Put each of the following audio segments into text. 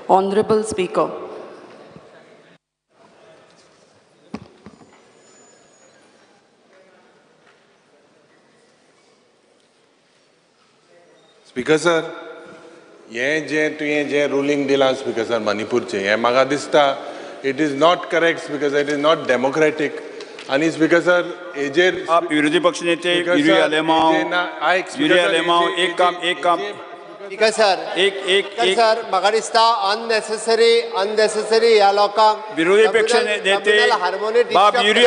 Honorable Speaker. Speaker sir, तुवें ruling दिला Speaker sir Manipurचे हे म्हाका दिसता it is not correct because it is not democratic. आणि Speaker sir हेजेर विरोधी पक्ष नेते युरी अलेमाव एक काम Speaker sir, sir, म्हाका दिसता unnecessary ह्या लोकांक विरोधी पक्ष नेते बाब युरी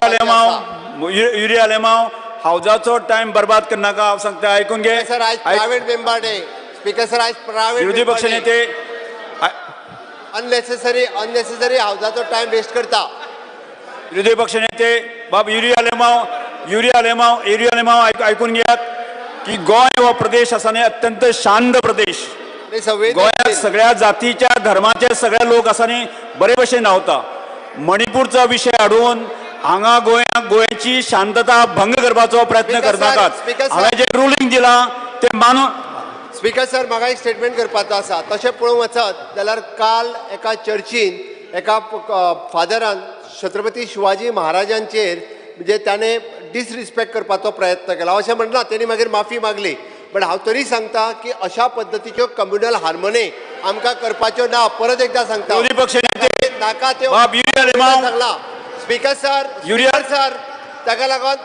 अलेमाव हावजाचो टाइम बर्बाद करना का हांव सांगता आयकून घे. सर आज private member day. Speaker sir आज प्रायव्हेट विरोधी पक्ष नेते अननेसेसरी हावजाचो टाइम वेस्ट करता. विरोधी पक्ष नेते बाब युरी अलेमाव आयकून घेयात की गोंय हो प्रदेश आसा न्ही अत्यंत शांत प्रदेश. गोंयांत सगळ्या जातीच्या धर्माचे सगळे लोक आसा न्ही बरे भशेन रावता. मणिपूरचो विशय हाडून हांगा गोंयची शांतता भंग करपाचो प्रयत्न करनाकात. हांवें जे रुलींग दिला ते मानून. स्पीकर सर म्हाका एक स्टेटमेंट करपाचो आसा. तशें पळोवंक वचत जाल्यार काल एका चर्चीन एका फादरान छत्रपती शिवाजी महाराजांचेर म्हणजे ताणें डिसरिस्पेक्ट करपाचो प्रयत्न केला. अशें म्हणना तेणी मागीर माफी मागली. बट हांव तरी सांगता की अशा पद्दतीच्यो कम्युनल हार्मोनी आमकां करपाच्यो ना. परत एकदा सांगता विरोधी पक्ष नेते नाका त्यो सांगला. स्पीकर सर ताका लागून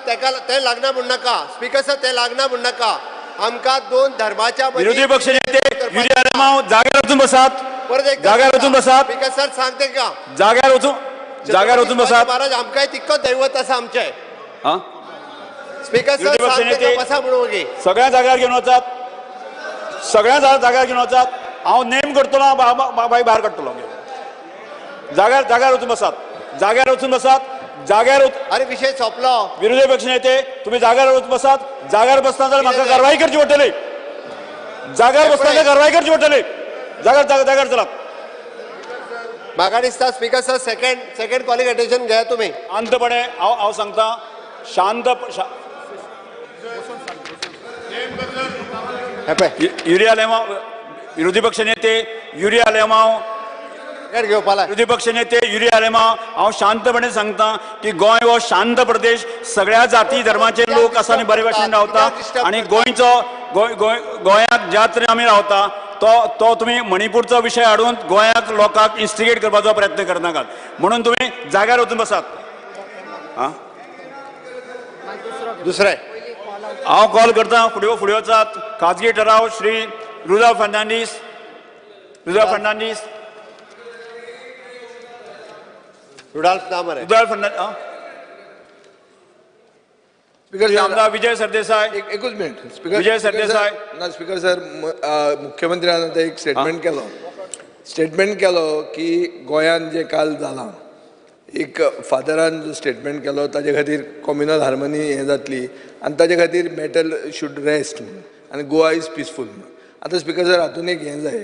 ते लागना म्हण नाका. स्पीकर सर ते लागना म्हण नाका. आमकां दोन धर्माच्या विरोधी पक्ष नेते युरी अलेमाव जाग्यार वचून बसात. परत एक जाग्यार वचून बसात. स्पीकर सर सांगते का जाग्यार वचून बसात. महाराज आमकांय तितको दैवत आसा आमचे. स्पीकर सर विरोधी पक्ष नेते बसा म्हणून गे सगळ्या जाग्यार घेवन वचात. हांव नेम करतलो बाई भायर काडटलो. जाग्यार वचून बसात. अरे विषय सोंपलो. विरोधी पक्ष नेते तुम्ही जाग्यार वचून बसात. जाग्यार बसना जाल्यार म्हाका कारवाई करची पडटली. जाग्यार चलात. म्हाका दिसता speaker sir second calling attention घ्या तुम्ही. शांतपणे हांव सांगता शांत युरी अलेमाव विरोधी पक्ष नेते युरी अलेमाव हांव शांतपणे सांगता की गोंय हो शांत प्रदेश. सगळ्या जाती धर्माचे लोक आसा आनी बरे भशेन रावता. आनी गोंयांत ज्या तरेन आमी रावता तो तुम्ही मणिपूरचो विशय हाडून गोंयाक लोकांक इन्स्टिगेट करपाचो प्रयत्न करनाकात. म्हणून तुम्ही जाग्यार वचून बसात. दुसरे हांव कॉल करता फुडें वचात. खाजगी ठराव श्री रुदा फर्नांडीस. विजय सरदेसाय. एकूच मिनिट. स्पीकर विजय सरदेसाय. ना स्पीकर सर मुख्यमंत्र्यान आतां एक स्टेटमेंट केलो की गोंयांत जे काल जालां एक फादरान जो स्टेटमेंट केलो ताजे खातीर कम्युनल हार्मनी हें जातली आनी ताजे खातीर मॅटर शूड रेस्ट आनी गोवा इज पिसफूल. आतां स्पीकर सर हातून एक हें जाय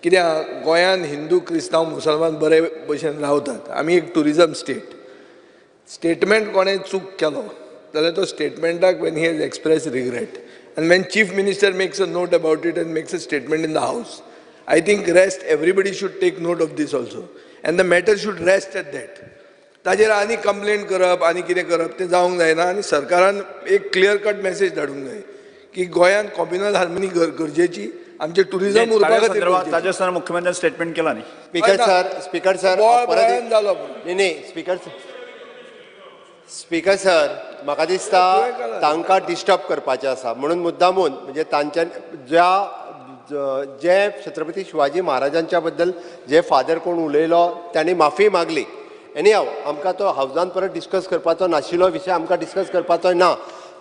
कित्याक गोंयांत हिंदू क्रिस्तांव मुसलमान बरे भशेन रावतात. आमी एक टुरिजम स्टेटमेंट कोणें चूक केलो जाल्यार तो स्टेटमेंटाक when he has express regret and when chief minister makes a note about it and makes a statement in the house, I think everybody should take note of this also and the matter should rest at that. ताजेर आनी complaint करप आनी कितें करप तें जावंक जायना. आनी सरकारान एक क्लियर कट मेसेज धाडूंक जाय की गोंयांत कम्युनल हार्मनी गरजेची. आमचे टुरिजम उरपा खातीर राजस्थान मुख्यमंत्र्यान स्टेटमेंट केला न्ही. स्पीकर सर स्पीकर सर म्हाका दिसता तांकां डिस्टर्ब करपाचें आसा म्हणून मुद्दामून म्हणजे तांच्यान जे छत्रपती शिवाजी महाराजांच्या बद्दल जे फादर कोण उलयलो त्यांनी माफी मागली. एनी हांव आमकां तो हावजान परत डिस्कस करपाचो नाशिल्लो विशय आमकां डिस्कस करपाचो ना.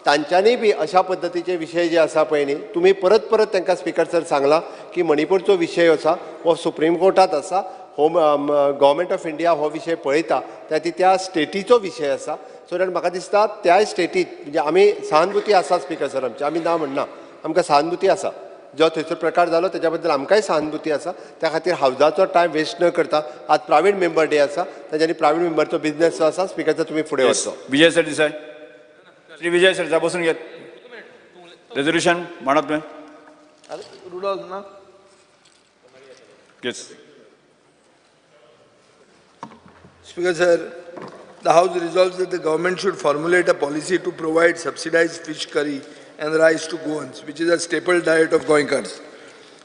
तांच्यांनी बी अशा पद्दतीचे विशय जे आसा पळय न्ही तुमी परत तांकां स्पीकर सर सांगला की मणिपूरचो विशय आसा हो सुप्रीम कोर्टात आसा. गव्हर्मेंट ऑफ इंडिया हो विशय पळयता त्या स्टेटीचो विशय आसा. सो दॅट म्हाका दिसता त्या स्टेटीत म्हणजे आमी सहानुभुती आसा स्पीकर सर आमची. आमी ना म्हणना आमकां सहानुभुती आसा. जो थंयसर प्रकार जालो त्याच्या बद्दल आमकांय सहानुभुती आसा. त्या खातीर हावजाचो टायम वेस्ट न करता आज प्रायव्हेट मेंबर डे आसा ताच्यानी प्रायव्हेट मेंबरचो बिझनेस जो आसा स्पीकर सर तुमी फुडें वचचो. विजय सरदेसाय. श्री विजय सरदेसाय बसून घेत. रेझोल्युशन म्हणत तुवें. रुडॉल ना yes Speaker sir, the House resolves that the government should formulate a policy to provide subsidized fish curry and rice to Goans, which is a staple diet of Goinkars.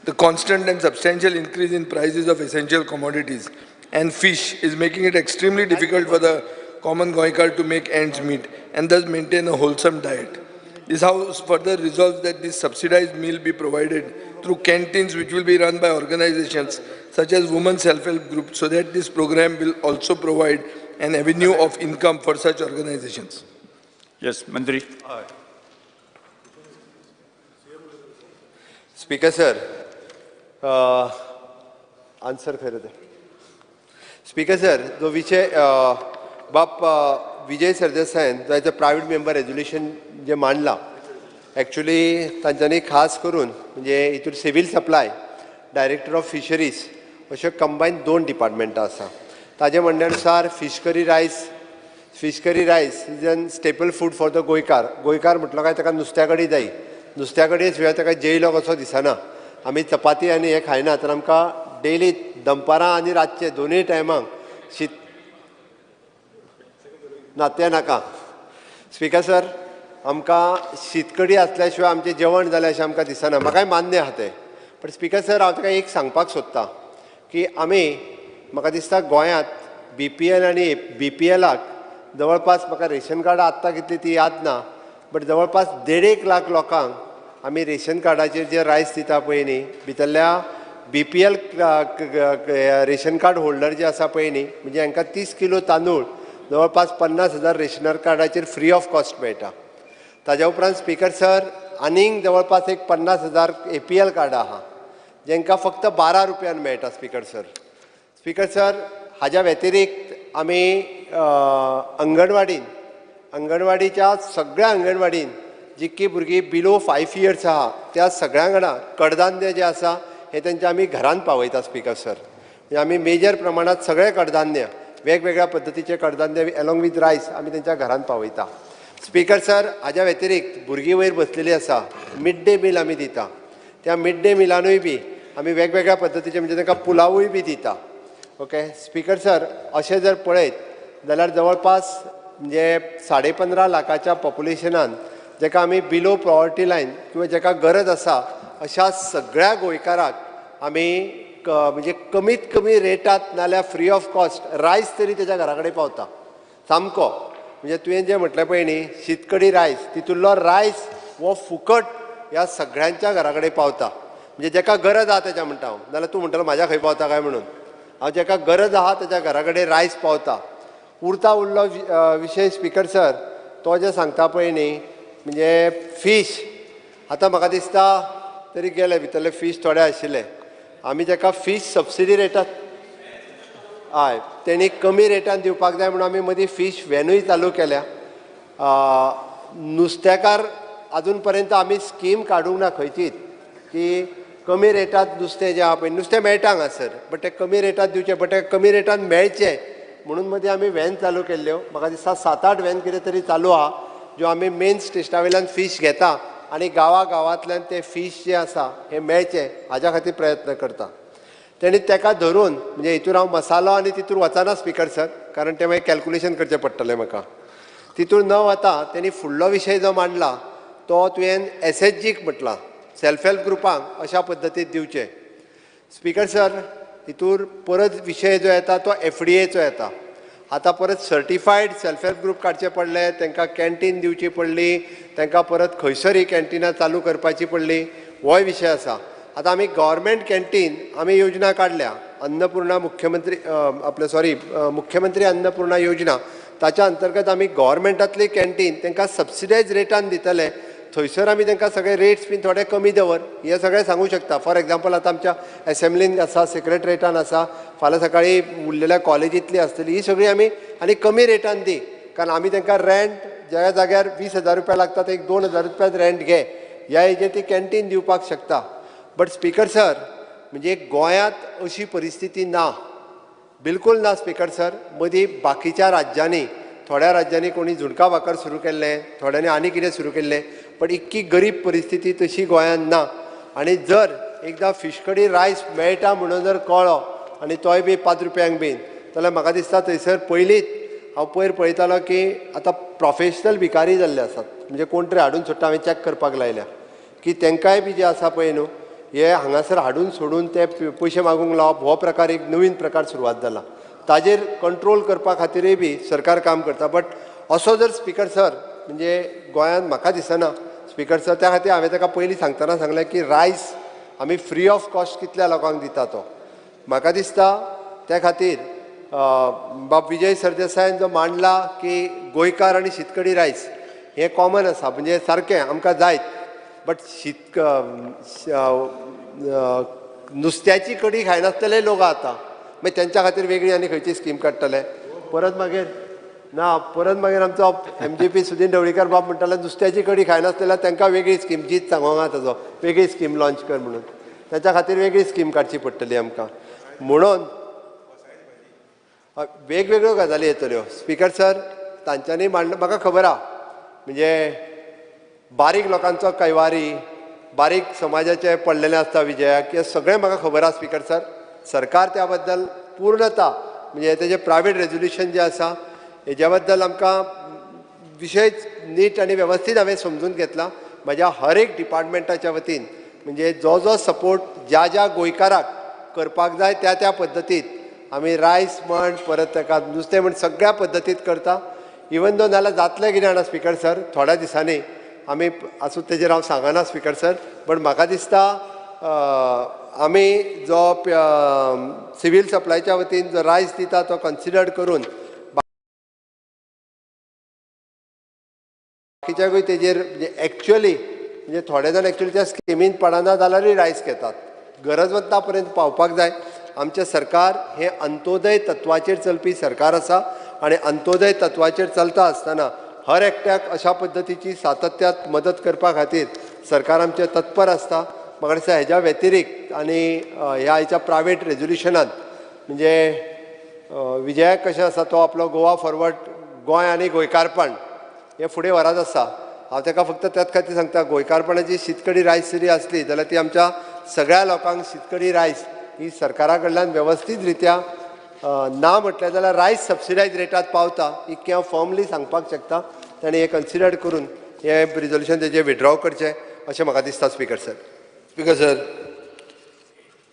The constant and substantial increase in prices of essential commodities and fish is making it extremely difficult for the common Goinkar to make ends meet and thus maintain a wholesome diet. This House further resolves that this subsidized meal be provided through canteens which will be run by organizations such as Women's Self-Help Group, so that this program will also provide an avenue of income for such organizations. Yes, Mantri. Speaker sir answer खरं ते speaker sir जो विषय बाप विजय सरदेसायन जो as a private member resolution जे मांडला actually तांच्यांनी खास करून म्हणजे हितूर civil supply director of fisheries अशे कंबायन 2 डिपार्टमेंटां आसा ताजे म्हणण्यानुसार fish curry rice is an staple food for the Goenkar म्हटलो काय ताका नुस्त्या कडी जाय नुस्त्या कडी शिवाय ताका जेयलो कसो दिसना आमी चपाती आनी हे खायना तर आमकां डेली दनपारां आनी रातचे दोनूय टायमांक शीत ना तें नाका स्पीकर सर आमकां शीतकडी आसल्या शिवाय आमचें जेवण जालें अशें आमकां दिसना म्हाकाय मान्य आहा तें पण स्पीकर सर हांव ताका एक सांगपाक सोदतां की आमी म्हाका दिसता गोंयांत BPL आनी BPLाक जवळपास म्हाका रेशन कार्डां आत्तां कितली ती याद ना बट जवळपास 1.5 लाख लोकांक आमी रेशन कार्डाचेर जे रायस दिता पळय न्ही भितरल्या BPL रेशन कार्ड होल्डर जे आसा पळय न्ही म्हणजे हांकां 30 किलो तांदूळ जवळपास 50,000 रेशन कार्डाचेर फ्री ऑफ कॉस्ट मेळटा ताज्या उपरांत स्पीकर सर आनीक जवळपास एक 50,000 APL कार्डां आहा जेंकां फक्त 12 रुपयान मेळटा स्पीकर सर हाज्या व्यतिरिक्त आमी अंगणवाडीच्या सगळ्या अंगणवाडीन जितकी भुरगीं बिलो 5 इयर्स आहा त्या सगळ्यां वांगडा कडधान्य जे आसा हे तेंचे आमी घरांत पावयता स्पीकर सर म्हणजे आमी मेजर प्रमाणांत सगळें कडधान्य वेगवेगळ्या पद्दतीचे कडधान्य अलॉंग वीथ रायस आमी तेंच्या घरांत पावयता स्पीकर सर हाज्या व्यतिरिक्त भुरगीं वयर बसलेलीं आसा मिड डे मील आमी दिता त्या मिड डे मिलानूय बी आमी वेगवेगळ्या पद्दतीचे म्हणजे तांकां पुलावूय बी दिता ओके स्पीकर सर अशें जर पळयत जाल्यार जवळपास म्हणजे 15.5 लाखाच्या पॉप्युलेशनान जेका आमी बिलो पॉवर्टी लायन किंवा जेका गरज आसा अशा सगळ्या गोंयकाराक आमी म्हणजे कमीत कमी रेटात नाल्यार फ्री ऑफ कॉस्ट रायस तरी तेच्या घरा कडेन पावता सामको म्हणजे तुवें जें म्हटलें पळय न्ही शीतकडी रायस तितूरलो रायस हो फुकट ह्या सगळ्यांच्या घरा कडेन पावता म्हणजे जेका गरज आहा तेच्या म्हणटा हांव नाल्यार तूं म्हणटलो म्हाज्या खंय पावता काय म्हणून हांव जेका गरज आहा तेच्या घरा कडेन रायस पावता उरता उरलो विशय स्पीकर सर तो जे सांगता पळय न्ही म्हणजे फीश आतां म्हाका दिसता तरी गेले भितरले फीश थोडे आशिल्ले आमी जेका फीश सबसिडी रेटात हय तेणी कमी रेटान दिवपाक जाय म्हणून आमी मदीं फीश व्हॅनूय चालू केल्या नुस्तेकार अजून पर्यंत आमी स्कीम काडूंक ना खंयचीच की कमी रेटात नुस्तें जें आहा पळय नुस्तें मेळटा हांगासर बट तें कमी रेटात दिवचें बट तें कमी रेटान मेळचें म्हणून मदीं आमी व्हॅन चालू केल्ल्यो म्हाका दिसता 7-8 व्हॅन कितें तरी चालू आहा ज्यो आमी मेन स्टेशना वयल्यान फीश घेता आनी गांवांतल्यान ते फीश जे आसा हे मेळचे हाज्या खातीर प्रयत्न करता तेणी तेका धरून म्हणजे हितूर हांव मसालो आनी तितूर वचना स्पीकर सर कारण तें मागीर कॅल्कुलेशन करचें पडटलें म्हाका तितूर न वता तेणी फुडलो विशय जो मांडला तो तुवें SHGक म्हटला सेल्फ हेल्प ग्रुपांक अशा पद्दतीन दिवचे स्पीकर सर हितूर परत विशय जो येता तो FDAचो येता आतां परत सर्टिफायड सेल्फ हेल्प ग्रूप काडचे पडले तांकां कॅन्टीन दिवची पडली तांकां परत खंयसर ही कॅन्टिनां चालू करपाची पडली होय विशय आसा आतां आमी गव्हर्मेंट कॅन्टीन आमी योजना काडल्या अन्नपूर्णा मुख्यमंत्री अन्नपूर्णा योजना ताच्या अंतर्गत आमी गव्हर्मेंटातली कॅन्टीन तांकां सबसिडायज रेटान दितले थंयसर आमी तांकां सगळे रेट्स बीन थोडे कमी दवर हे सगळें सांगू शकता फॉर एग्जाम्पल आतां आमच्या एसेंब्लीन आसा सेक्रेटरेटान आसा फाल्यां सकाळी उरलेल्या कॉलेजींतली आसतली ही सगळी आमी आनी कमी रेटान दी कारण आमी तांकां रेंट ज्या जाग्यार 20,000 रुपया लागता ते 2,000 रुपया रेंट घे ह्या हेजेर ती कॅन्टीन दिवपाक शकता बट स्पीकर सर म्हणजे गोंयांत अशी परिस्थिती ना बिलकुल ना स्पीकर सर मदीं बाकीच्या राज्यांनी थोड्या राज्यांनी कोणी झुणका भाकर सुरू केल्लें थोड्यांनी आनी कितें सुरू केल्लें पण इतकी गरीब परिस्थिती तशी गोंयांत ना आनी जर एकदां फीश कडी रायस मेळटा म्हणून जर कळ्ळो आनी तोय बी 5 रुपयांक बीन जाल्यार म्हाका दिसता थंयसर पयलींच हांव पयर पळयतालो की आतां प्रोफेशनल भिकारी जाल्ले आसात, म्हणजे कोण तरी हाडून सोडटा, हांवें चॅक करपाक लायल्या की तांकांय बी जे आसा पळय न्हू, हे हांगासर हाडून सोडून ते पयशे मागूंक लावप हो प्रकार एक नवीन प्रकार सुरवात जाला. ताजेर कंट्रोल करपा खातीरय बी सरकार काम करता. बट असो जर स्पिकर सर म्हणजे गोंयांत म्हाका दिसना स्पिकर सर, त्या खातीर हांवें ताका पयलीं सांगतना सांगलें की रायस आमी फ्री ऑफ कॉस्ट कितल्या लोकांक दिता तो. म्हाका दिसता त्या खातीर बाब विजय सरदेसायान जो मांडला की गोंयकार आनी शीतकडी रायस हें कॉमन आसा, म्हणजे सारकें आमकां जायत. बट नुस्त्याची कडी खायनासतले लोक आतां मागीर तेंच्या खातीर वेगळी आनी खंयची स्कीम काडटले. परत मागीर आमचो MJP सुदीन ढवळीकर बाब म्हणटाले नुस्त्याची कडी खायनासतल्या तांकां वेगळी स्कीम, जीत सांगोंक ताजो वेगळी स्कीम लॉन्च कर म्हणून, ताच्या खातीर वेगळी स्कीम काडची पडटली आमकां. म्हणून वेगवेगळ्यो गजाली येतल्यो. स्पिकर सर तांच्यांनी मांडला, म्हाका खबर आहा म्हणजे बारीक लोकांचो कैवारी, बारीक समाजाचे पडलेले आसता विजयाक, हे सगळें म्हाका खबर आहा स्पिकर सर. सरकार त्या बद्दल पूर्णता म्हणजे तेजें प्रायवेट रेजोल्युशन जें आसा हेज्या बद्दल आमकां विशय नीट आनी वेवस्थीत हांवें समजून घेतला. म्हज्या हर एक डिपार्टमेंटाच्या वतीन म्हणजे जो सपोर्ट ज्या गोंयकाराक करपाक जाय त्या पद्दतीत आमी रायस म्हण परत ताका नुस्तें म्हण सगळ्या पद्दतीत करता. इवन दो नाल्यार जातलें कितें जाणा स्पिकर सर, थोड्या दिसांनी आमी आसूं तेजेर हांव सांगना स्पिकर सर, बट म्हाका दिसता आमी जो सिवील सप्लायच्या वतीन जो रायस दिता तो कन्सिडर्ड करून बाकीच्याकूय तेजेर म्हणजे एक्चुअली म्हणजे थोडे जाण एक्चुअली त्या स्किमीन पडना जाल्यारूय रायस घेतात. गरजवंता पर्यंत पावपाक जाय. आमचें सरकार हे अंत्योदय तत्वाचेर चलपी सरकार आसा आनी अंत्योदय तत्वाचेर चलता आसतना हर एकट्याक अशा पद्दतीची सातत्यात मदत करपा खातीर सरकार आमचें तत्पर आसता. म्हाका दिसता हेज्या व्यतिरिक्त आनी ह्या हाच्या प्रायवेट रेजोल्युशनांत म्हणजे विजयाक कशें आसा तो आपलो गोवा फॉरवर्ड गोंय आनी गोंयकारपण हे फुडें व्हरत आसा. हांव ताका फक्त त्याच खातीर सांगता गोंयकारपणाची शीतकडी रायस जरी आसली जाल्यार ती आमच्या सगळ्या लोकांक शीतकडी रायस ही सरकारा कडल्यान वेवस्थीत रित्या ना म्हटलें जाल्यार रायस सबसिडायज रेटात पावता ही हांव फॉर्मली सांगपाक शकता. ताणें हें कन्सिडर करून हें रिजोल्युशन तेजें विड्रॉ करचें अशें म्हाका दिसता स्पिकर सर. स्पिकर सर,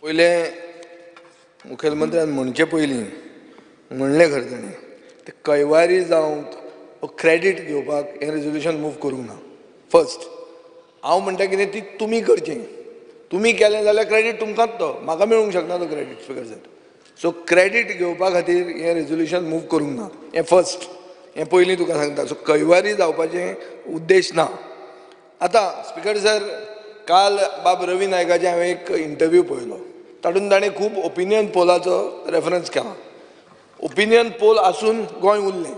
पयलें मुखेलमंत्र्यान म्हणचे पयलीं म्हणलें खरें ताणें ते कैवारी जावं क्रेडीट घेवपाक हें रेजोल्युशन मूव करूंक ना. फर्स्ट हांव म्हणटा कितें ती तुमी करचें, तुमी केलें जाल्यार क्रेडीट तुमकांच तो, म्हाका मेळूंक शकना तो credit speaker sir. So credit घेवपा खातीर हें रेजोल्युशन मूव करूंक ना. हें फर्स्ट, हें पयलीं तुका सांगता. सो कैवारी जावपाचें उद्देश ना. आतां स्पिकर सर, काल बाब रवी नायकाचे हांवें एक इंटरव्यू पळयलो, तातूंत ताणें खूब ओपिनियन पोलाचो रेफरन्स केला. ओपिनियन पोल आसून गोंय उरलें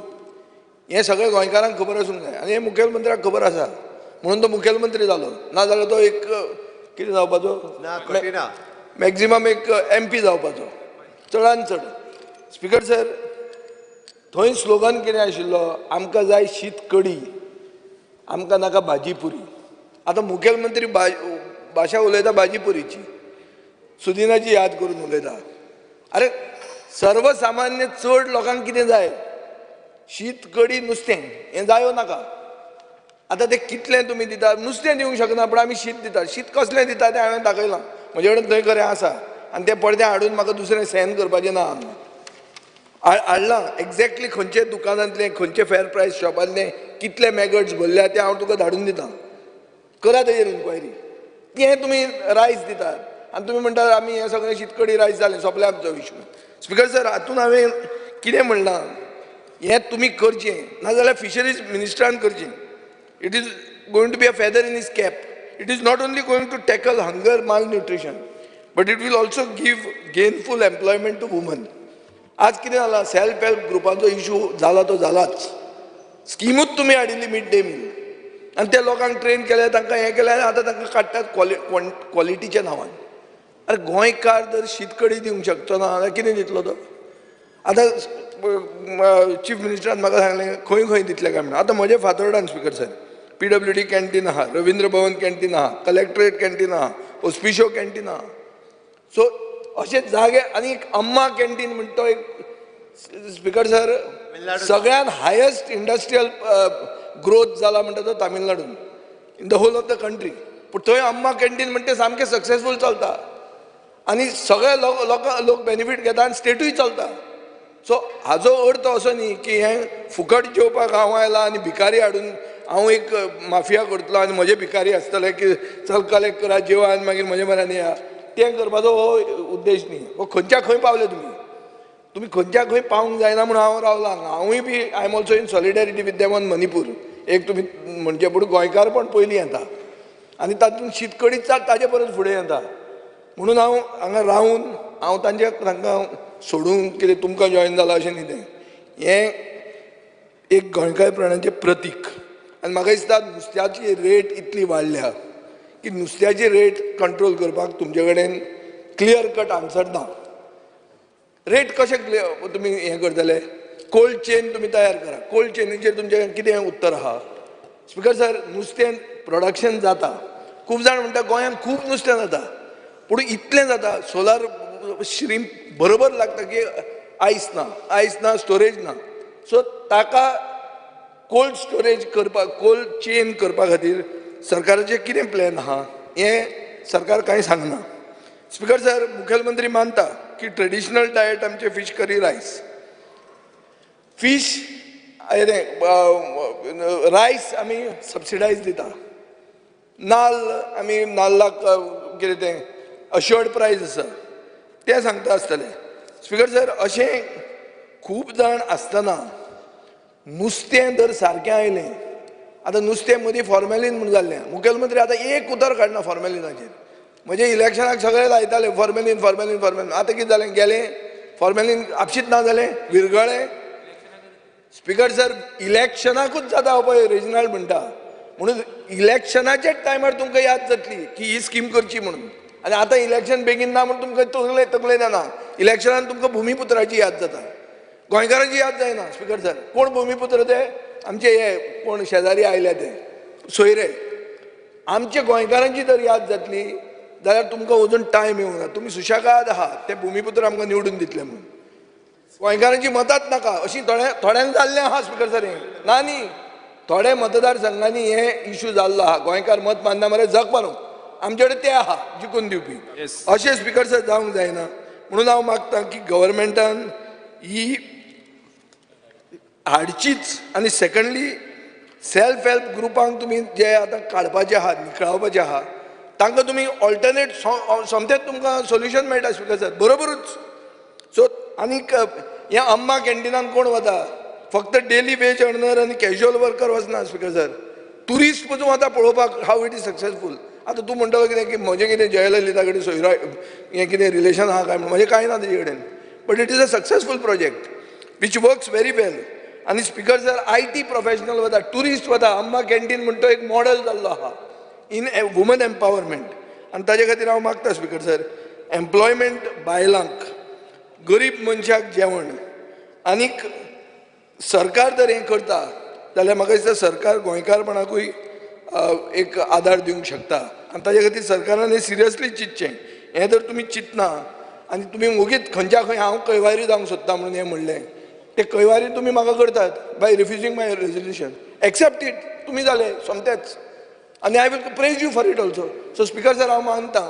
हें सगळें गोंयकारांक खबर आसूंक जाय आनी हें मुखेलमंत्र्याक खबर आसा म्हणून तो मुखेलमंत्री जालो. नाजाल्यार तो एक कितें जावपाचो, मॅक्झिमम एक MP जावपाचो चडांत चड. स्पिकर सर, थंय स्लोगन कितें आशिल्लो, आमकां जाय शीत कडी, आमकां नाका भाजी पुरी. आतां मुखेलमंत्री भाशा उलयता भाजी पुरीची, सुदिनाची याद करून उलयता. अरे सर्वसामान्य चड लोकांक कितें जाय, शीत कडी नुस्तें हें जायो नाका. आतां तें कितलें तुमी दिता, नुस्तें दिवंक शकना पूण आमी शीत दिता. शीत कसलें दिता तें हांवें दाखयलां, म्हजे कडेन थंय खरें आसा आनी तें पडदे हाडून म्हाका दुसरें सेन करपाचें ना. हाडलां एक्झॅक्टली खंयचे दुकानांतलें खंयचे फेर प्रायस शॉपांतलें कितले मॅगट्स भरल्या तें हांव तुका धाडून दितां. करा तेजेर इन्क्वायरी. हें तुमी रायस दितात आनी तुमी म्हणटात आमी हें सगळें शीतकडी रायस जालें, सोंपलें आमचो इशू. स्पिकर सर, हातूंत हांवें कितें म्हणलां, हें तुमी करचें, नाजाल्यार फिशरीज मिनिस्टरान करचें. It is going to be a feather in his cap. It is not only going to tackle hunger, malnutrition, but it will also give gainful employment to women. आज कितें जालां, सेल्फ हेल्प ग्रुपाचो इशू जाला तो जालाच. स्किमूच तुमी हाडिल्ली mid day meal आनी त्या लोकांक ट्रेन केले, तांकां हें केलें आनी आतां तांकां काडटात क्वॉलिटीच्या नांवान. अरे गोंयकार जर शीतकडी दिवंक शकचो ना जाल्यार कितें दितलो तो. आतां चीफ मिनिस्टरान म्हाका सांगलें खंय खंय दितलें काय म्हणून. आतां म्हजे फातोर्डान स्पिकर सर PWD कॅन्टीन आहा, रविंद्र भवन कॅन्टीन आहा, कलेक्टरेट कॅन्टीन आहा, ऑस्पिशो कॅन्टीन आहा. सो अशे जागे आनी एक अम्मा कॅन्टीन म्हणटा तो एक स्पीकर सर सगळ्यात हायेस्ट इंडस्ट्रियल ग्रोथ जाला म्हणटा तो तामिळनाडून in the whole of the country. पूण थंय अम्मा कॅन्टीन म्हणटा सामकें सक्सेसफूल चलता आनी सगळे लोक बेनिफीट घेता आनी स्टेटूय चलता. सो हाजो अर्थ असो न्ही की हें फुकट जेवपाक हांव आयला आनी भिकारी हाडून हांव एक माफिया करतलो आनी म्हजे भिकारी आसतले की चल कलेक्ट करा जेवा आनी मागीर म्हजे म्हऱ्यान या. तें करपाचो हो उद्देश न्ही. हो खंयच्या खंय पावले तुमी खंयच्या खंय पावूंक जायना म्हणून हांव रावला हांगा. हांवूय be I am also in solidarity with them on Manipur. एक तुमी म्हणजे पूण गोंयकार पण पयलीं येता आनी तातूंत शीतकडी ताजे परस फुडें येता म्हणून हांव हांगा रावन हांव तांकां सोडून कितें तुमकां जॉयन जाला अशें न्ही तें. हें एक गोंयकारपणाचें प्रतीक. आनी म्हाका दिसता नुस्त्याची रेट इतली वाडल्या की नुस्त्याची रेट कंट्रोल करपाक तुमचे कडेन क्लियर कट आन्सर ना. रेट कशें तुमी हें करतले? कोल्ड चेन तुमी तयार करा. कोल्ड चेनीचेर तुमचें कितें उत्तर आहा? स्पीकर सर नुस्तें प्रोडक्शन जाता. खूब जाण म्हणटा गोंयांत खूब नुस्तें जाता पूण इतलें जाता सोलार श्रीम बरोबर लागता की आयस ना स्टोरेज ना. सो ताका कोल्ड स्टोरेज करपाक कोल्ड चेन करपा खातीर सरकाराचें कितें प्लॅन आहा हें सरकार कांय सांगना. स्पीकर सर मुखेलमंत्री मानता की ट्रेडिशनल डायट आमचें फीश करी रायस. फीश रायस आमी सबसिडायज दिता. आमी नाल्लाक कितें तें अश्योर्ड प्रायस आसा तें सांगता आसतलें. स्पीकर सर अशें खूब जाण आसतना नुस्तें जर सारकें आयलें. आतां नुस्तें मदीं फॉर्मेलीन म्हणून जाल्लें. मुखेलमंत्री आतां एक उतर काडना फॉर्मेलिनाचेर. म्हणजे इलेक्शनाक सगळे लायताले फॉर्मेलीन. आतां कितें जालें गेलें फॉर्मेलीन आपशींच ना जालें विरगळ्ळें. स्पीकर सर इलेक्शनाकूच जाता हो पळय रिजनल म्हणटा म्हणून इलेक्शनाच्याच टायमार तुमकां याद जातली की ही स्कीम करची म्हणून. आनी आतां इलेक्शन बेगीन ना म्हणून तुमकां तकलें जाना. इलेक्शनान तुमकां भुमिपुत्राची याद जाता गोंयकारांची याद जायना. स्पीकर सर कोण भुमिपुत्र ते? आमचे हे कोण शेजारी आयले ते सोयरे. आमच्या गोंयकारांची जर याद जातली जाल्यार तुमकां अजून टायम येवंक ना. तुमी सुशेगाद आहात ते भुमिपुत्र आमकां निवडून दितले म्हणून. गोंयकारांची मतांच नाका अशीं थोड्यांक जाल्लें आहा. स्पीकर सर हें ना न्ही. थोडे मतदारसंघांनी हे इश्यू जाल्लो आहा. गोंयकार मत मानना मरे जग मारूं आमचे कडेन ते आहा जिखून दिवपी. अशें स्पीकर सर जावंक जायना. म्हणून हांव मागतां की गव्हर्मेंटान ही हाडचीच. आनी सेकंडली सेल्फ हेल्प ग्रुपांक तुमी जे आतां काडपाचे आहात निखळावपाचे आहात तांकां तुमी ऑल्टरनेट सोमतेच तुमकां सोल्युशन मेळटा. Speaker sir बरोबरूच. सो आनीक हें अम्मा कॅन्टिनान कोण वता? फक्त डेली वेज अर्नर आनी कॅज्युअल वर्कर वचना. स्पीकर सर ट्युरिस्ट पसून वता पळोवपाक हाव इट इज सक्सेसफूल. आतां तूं म्हणटलो कितें की म्हजें कितें जयललिता कडेन सोयरा हें कितें रिलेशन आहा काय म्हणून. म्हजें कांय ना तेजे कडेन. But it is a successful project which works very well. आनी स्पीकर सर IT प्रोफेशनल वता ट्युरिस्ट वता. अम्मा कॅन्टीन म्हणटा तो एक मॉडेल जाल्लो आहा इन वुमन एम्पावरमेंट. आनी ताजे खातीर हांव मागता स्पीकर सर एम्प्लॉयमेंट बायलांक गरीब मनशाक जेवण आनीक सरकार जर हें करता जाल्यार म्हाका दिसता सरकार गोंयकारपणाकूय एक आदार दिवंक शकता. आनी ताजे खातीर सरकारान हें सिरियसली चिंतचें. हें जर तुमी चिंतना आनी तुमी ओगीच खंयच्या खंय हांव कैवारी जावंक सोदता म्हणून हें म्हणलें ते कैवारी तुमी म्हाका करतात by refusing my resolution. Accept it तुमी जाले सोमतेच. आनी I will praise you for it also. So speaker sir हांव मानता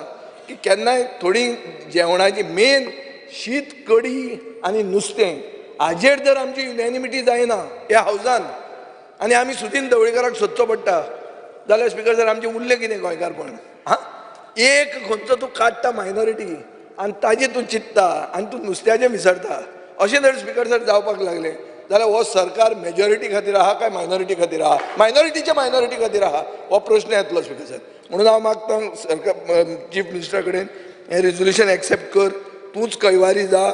की केन्नाय थोडी जेवणाची मेन शीत कडी आनी नुस्तें हाजेर जर आमची युनॅनिमिटी जायना ह्या हावजान आनी आमी सुदीन ढवळीकाराक सोदचो पडटा जाल्यार स्पीकर सर आमचें उरलें कितें गोंयकारपण? एक खंयचो तूं काडटा मायनॉरिटी आनी ताजें तूं चिंतता आनी तूं नुस्त्याचें विसरता. अशें जर स्पीकर सर जावपाक लागलें जाल्यार हो सरकार मेजॉरिटी खातीर आहा काय मायनॉरिटी खातीर आहा? मायनॉरिटी खातीर आहा हो प्रश्न येतलो स्पीकर सर. म्हणून हांव मागतां सरकार चीफ मिनिस्टरा कडेन हें रेजोल्युशन एक्सेप्ट कर. तूंच कैवारी जा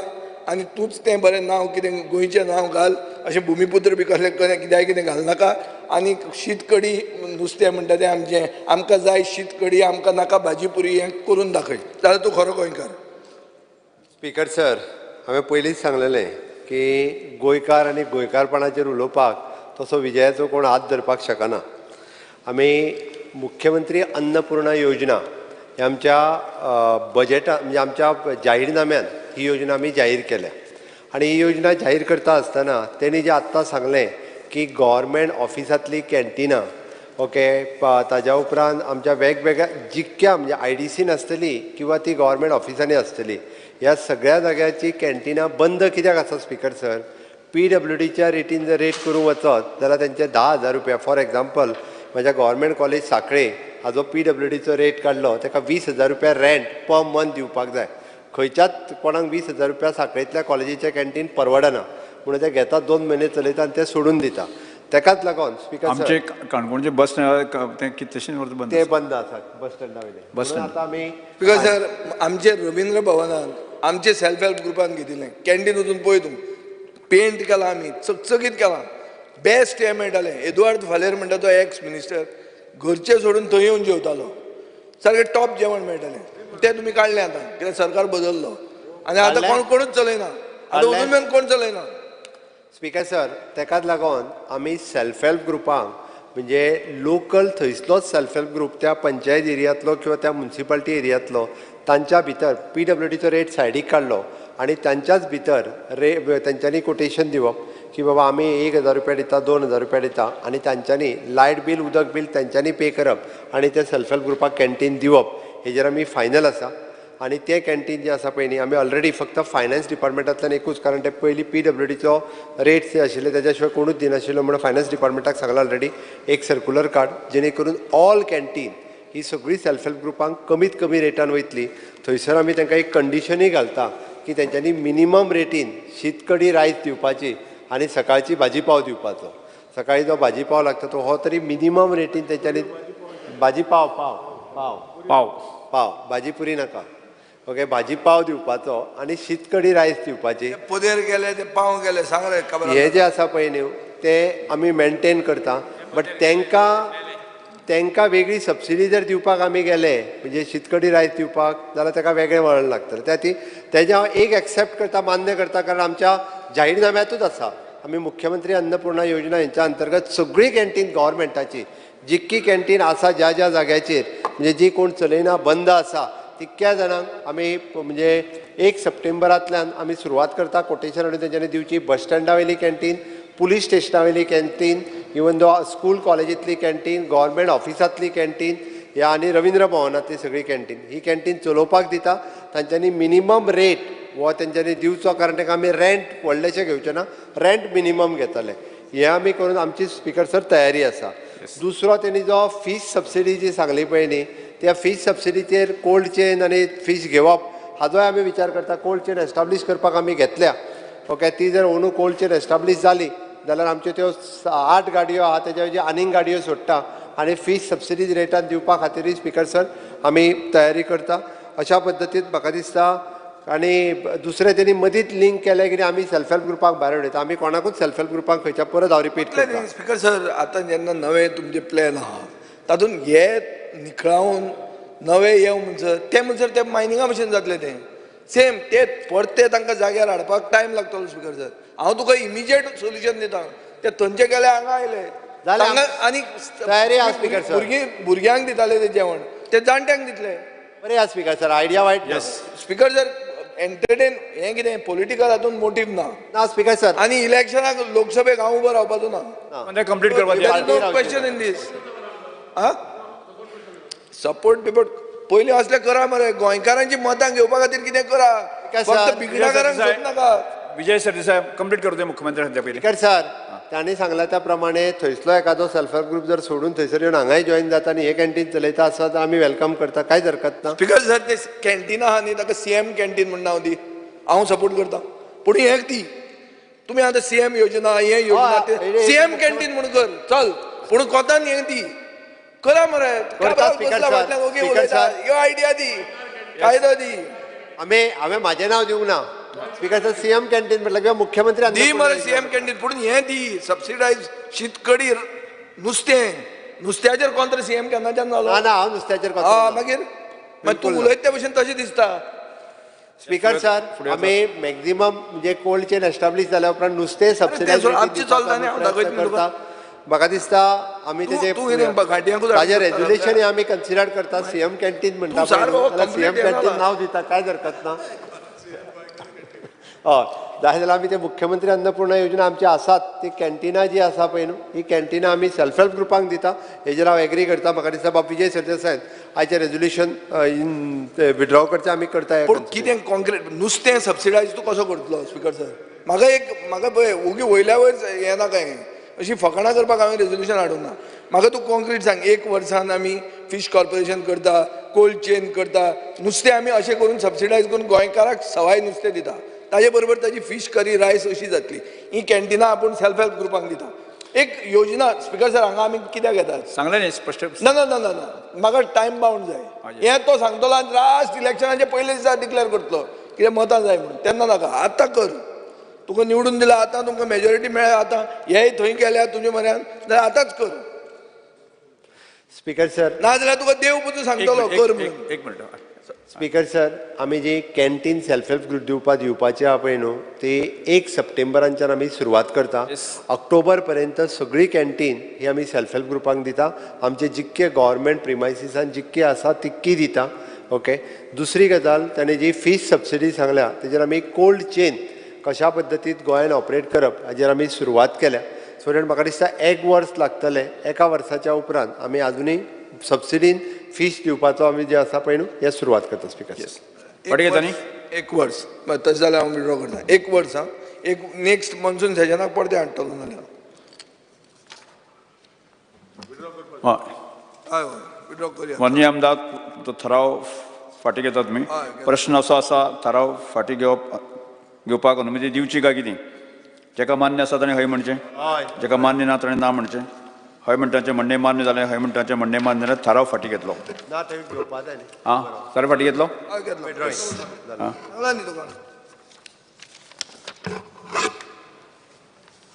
आनी तूंच तें बरें नांव कितें गोंयचें नांव घाल. अशें भुमिपुत्र बी कसलें कित्याक कितें घालनाका. आनी शीत कडी नुस्तें म्हणटा तें आमचें आमकां जाय शीत कडी आमकां नाका भाजी पुरी हें करून दाखय जाल्यार तूं खरो गोंयकार. स्पीकर सर हांवें पयलींच सांगलेलें की गोंयकार आनी गोंयकारपणाचेर उलोवपाक तसो विजयाचो कोण हात धरपाक शकना. आमी मुख्यमंत्री अन्नपूर्णा योजना ही आमच्या बजेटांत म्हणजे आमच्या जाहीरनाम्यान ही योजना आमी जाहीर केल्या आणि ही योजना जाहीर करता आसतना त्यांनी जे आत्तां सांगलें की गव्हर्मेंट ऑफिसांतली कॅन्टिनां ओके ताज्या उपरांत आमच्या वेगवेगळ्या जितक्या म्हणजे IDCन आसतली किंवा ती गव्हर्मेंट ऑफिसांनी आसतली ह्या सगळ्या जाग्याची कॅन्टिनां बंद कित्याक आसा स्पिकर सर PWDच्या रेटीन जर रेट करूंक वचत जाल्यार तेंचे 10,000 रुपया फॉर एग्जाम्पल म्हज्या गव्हर्मेंट कॉलेज सांखळे हाजो PWDचो रेट काडलो ताका 20,000 रुपया रेंट पर मंथ दिवपाक जाय खंयच्याच कोणाक 20,000 रुपया सांखळेंतल्या कॉलेजीचें कॅन्टीन परवडना म्हणून ते घेतात 2 म्हयने चलयता आनी ते सोडून दिता तेकाच लागून स्पिकर आमचे काणकोणचे बस ते कितलेशे वर्स बंद ते बंद आसात बस स्टँडा वयले बस स्टँड. आतां आमी स्पिकर सर आमचे रवींद्र भवनात आमचे सेल्फ हेल्प ग्रुपान घेतिल्लें कॅन्टीन वचून पळय तूं पेंट केला आमी चकचकीत केला बेस्ट हें मेळटालें एदवार्द फालेर म्हणटा तो एक्स मिनिस्टर घरचे सोडून थंय येवन जेवतालो सारकें टॉप जेवण मेळटालें तें तुमी काडलें आतां कित्याक सरकार बदललो आनी आतां कोणूच चलयना आतां अजून मेरेन कोण चलयना स्पिकर सर तेकाच लागून आमी सेल्फ हेल्प ग्रुपांक म्हणजे लोकल थंयसलोच सेल्फ हेल्प ग्रुप त्या पंचायत एरियांतलो किंवा त्या म्युन्सिपालिटी एरियांतलो तांच्या भितर PWDचो रेट सायडीक काडलो आनी तांच्याच भितर तेंच्यांनी कोटेशन दिवप की बाबा आमी 1,000 रुपया दिता 2,000 रुपया दिता आनी तांच्यांनी लायट बील उदक बील तेंच्यांनी पे करप आनी ते सेल्फ हेल्प ग्रुपाक कॅन्टीन दिवप हेजेर आमी फायनल आसा आनी ते कॅन्टीन जे आसा पळय न्ही आमी ऑलरेडी फक्त फायनान्स डिपार्टमेंटांतल्यान एकूच कारण ते पयलीं PWDचो रेट्स जे आशिल्ले तेज्या शिवाय कोणूच दिनाशिल्लो म्हणून फायनान्स डिपार्टमेंटाक सांगला ऑलरेडी एक सर्क्युलर काड जेणे करून ऑल कॅन्टीन ही सगळी सेल्फ हेल्प ग्रुपांक कमीत कमी रेटान वयतली थंयसर आमी तांकां एक कंडिशनूय घालता की तेंच्यांनी मिनिमम रेटीन शीत कडी रायस दिवपाची आनी सकाळची भाजी पाव दिवपाचो सकाळी जो भाजी पाव लागता तो हो तरी मिनिमम रेटीन तेंच्यांनी भाजी पाव पाव पाव पाव पाव भाजी पुरी नाका ओके भाजी पाव दिवपाचो आनी शीत कडी रायस दिवपाची पोदेर गेले ते पाव गेले सांग रे हे जे आसा पळय न्ही ते आमी मेनटेन करता बट तेंकां वेगळी सबसिडी जर दिवपाक आमी गेले म्हणजे शीतकडी रायस दिवपाक जाल्यार ताका वेगळें वळण लागतलें तेजें हांव एक एक्सेप्ट करता मान्य करता कारण आमच्या जाहीरनाम्यातूच आसा आमी मुख्यमंत्री अन्नपूर्णा योजना हेंच्या अंतर्गत सगळी कॅन्टीन गव्हर्मेंटाची जितकी कॅन्टीन आसा ज्या ज्या जाग्याचेर म्हणजे जी कोण चलयना बंद आसा तितक्या जाणांक आमी म्हणजे 1 सप्टेंबरांतल्यान आमी सुरवात करता कोटेशन हाडून तेंच्यांनी दिवची बस स्टँडा वयली कॅन्टीन पुलीस स्टेशना वयली कॅन्टीन इवन दो स्कूल कॉलेजींतली कॅन्टीन गव्हर्मेंट ऑफिसांतली कॅन्टीन ह्या आनी रवींद्र भवनांतली सगळी कॅन्टीन ही कॅन्टीन चलोवपाक दिता तांच्यांनी मिनिमम रेट हो तेंच्यांनी दिवचो कारण ताका आमी रेंट व्हडलेशें घेवचें ना रेंट मिनिमम घेतले हे आमी करून आमची स्पिकर सर तयारी आसा दुसरो तेणी जो फीश सबसिडी जी सांगली पळय न्ही त्या फीश सबसिडीचेर कोल्ड चेन आनी फीश घेवप हाजोय आमी विचार करता कोल्ड चेन एस्टाब्लीश करपाक आमी घेतल्या ओके ती जर अंदू कोल्ड चेन एस्टाब्लीश जाली जाल्यार आमच्यो त्यो 8 गाडयो आहा तेज्या वयल्यान आनीक गाडयो सोडटा आनी फीश सबसिडी रेटान दिवपा खातीर स्पिकर सर आमी तयारी करता अशा पद्दतीन म्हाका दिसता आनी दुसरें तेणी मदींच लिंक केलें की आमी सेल्फ हेल्प ग्रुपाक भायर उडयता आमी कोणाकूच सेल्फ हेल्प ग्रुपाक खंयच्या परत हांव रिपीट करता स्पिकर सर आतां जेन्ना नवे तुमचे प्लॅन आहा तातूंत हे निखळावन नवे येव म्हणसर ते मायनिंगा भशेन जातलें तें सेम ते परते तांकां जाग्यार हाडपाक टायम लागतलो स्पिकर सर हांव तुका इमिजिएट सोल्युशन दिता ते थंयचे गेले हांगा आयले आनी तयारी आहा स्पिकर सर भुरग्यांक दिताले ते जेवण ते जाणट्यांक दितले बरें आहा स्पिकर सर आयडिया वायट ना स्पिकर सर एंटरटेन हें कितें पॉलिटिकल हातूंत मोटीव ना स्पिकर सर आनी इलेक्शनाक लोकसभेक हांव उबो रावपाचो ना कंप्लीट करपाक क्वेश्चन इन दीस सपोर्ट बिपोर्ट पयलीं असलें करा मरे गोंयकारांची मतां घेवपा खातीर कितें करा फक्त बिगडाकारांक सोद नाका विजय सरदेसाय कंप्लीट करू दे मुख्यमंत्री सध्या पयलीं स्पिकर सर तांणी सांगला त्या प्रमाणे थंयसलो एखादो सेल्फ हेल्प ग्रुप जर सोडून थंयसर येवन हांगाय जॉईन जाता आनी हे कॅन्टीन चलयता आसा तर आमी वेलकम करता कांयच हरकत ना स्पिकर सर ते कॅन्टीन आहा न्ही ताका CM कॅन्टीन म्हण नांव दी हांव सपोर्ट करता पूण हें ती तुमी आतां CM योजना हे योजना CM कॅन्टीन म्हण कर चल पूण कोतान हें दी करा मरे ह्यो आयडिया दी कायदो दी हांवें म्हाजें नांव दिवंक ना स्पिकर सर CM कॅन्टीन म्हटलं किंवा मुख्यमंत्री दी मरे CM कॅन्टीन पूण हें दी सबसिडायज शीतकडी नुस्त्याचेर कोण तरी CM केन्नाच्यान जालो ना हांव नुस्त्याचेर मागीर तूं उलयता त्या भशेन तशें दिसता स्पिकर सर आमी मॅक्झिमम म्हणजे कोल्ड चेन एस्टाब्लीश जाल्या उपरांत नुस्तें सबसिडायज करता म्हाका दिसता आमी ताजें रेजुलेशन आमी कन्सिडर करता CM कॅन्टीन म्हणटा CM कॅन्टीन नांव दिता कांयच हरकत ना हय जाय जाल्यार आमी ते मुख्यमंत्री अन्नपूर्णा योजना आमची आसात ती कॅन्टिनां जी आसा पळय न्हू ही कॅन्टिनां आमी सेल्फ हेल्प ग्रुपांक दिता हेजेर हांव एग्री करता म्हाका दिसता बाब विजय सरदेसाय आयचें रेजोल्युशन विड्रॉ करचें आमी करता पूण कितें कॉन्क्रीट नुस्तें सबसिडायज तूं कसो करतलो स्पिकर सर म्हाका पळय ओगी वयल्या वयर हें नाका हें अशी फकाणां करपाक हांवें रेजोल्युशन हाडूंक ना म्हाका तूं कॉन्क्रीट सांग 1 वर्सान आमी फिश कॉर्पोरेशन करता कोल्ड चेन करता नुस्तें आमी अशें करून सबसिडायज करून गोंयकाराक सवाय नुस्तें दिता ताजे बरोबर ताजी फीश करी रायस अशी जातली ही कॅन्टिनां आपूण सेल्फ हेल्प ग्रुपांक दिता एक योजना स्पिकर सर हांगा आमी कित्याक येतात सांगलें न्ही स्पश्ट ना ना ना ना ना म्हाका टायम बाउंड जाय हें तो सांगतलो आनी लास्ट इलेक्शनाचे पयले दिसा डिक्लेअर करतलो कितें मतां जाय म्हणून तेन्ना नाका आतां कर तुका निवडून दिला आतां तुमकां मेजॉरिटी मेळ्ळ्या आतां हेय थंय केल्या तुजे म्हऱ्यान जाल्यार आतांच कर स्पिकर सर ना जाल्यार तुका देव पुजू सांगतलो कर म्हणून एक मिनट स्पिकर सर आमी जी कॅन्टीन सेल्फ हेल्प ग्रुप दिवपाची आहा पळय न्हू ती 1 सप्टेंबरांच्यान आमी सुरवात करता ऑक्टोबर पर्यंत सगळी कॅन्टीन ही आमी सेल्फ हेल्प ग्रुपांक दिता आमचे जितके गव्हर्मेंट प्रिमायसिसान जितकी आसा तितकी दिता ओके दुसरी गजाल ताणें जी फीश सबसिडी सांगल्या तेजेर आमी कोल्ड चेन कशा पद्दतीन गोंयान ऑपरेट करप हाजेर आमी सुरवात केल्या सो दॅट म्हाका दिसता 1 वर्स लागतलें 1 वर्साच्या उपरांत आमी आजुनूय सबसिडीन फीश दिवपाचो आमी जे आसा पळय न्हू हे सुरवात करता स्पिकर पडगे 1 वर्स तशें जाल्यार हांव विड्रॉ करता 1 वर्स हां एक नेक्स्ट मॉन्सून सेशनाक परते हाडटलो नाल्यार हय हय विड्रॉ करूया माननीय आमदार तो ठराव फाटी घेतात तुमी प्रश्न असो आसा ठराव फाटी घेवपाक अनुमती दिवची काय कितें जेका मान्य आसा ताणें हय म्हणचें जेका मान्य ना ताणें ना म्हणचें हय म्हणटाचें म्हणणें मान्य जालें हय म्हणटाचें म्हणणें मान्य जालें ठराव फाटी घेतलो ना थंय घेवपा जाय न्ही आं ठराव फाटी घेतलो सांगला न्ही तुका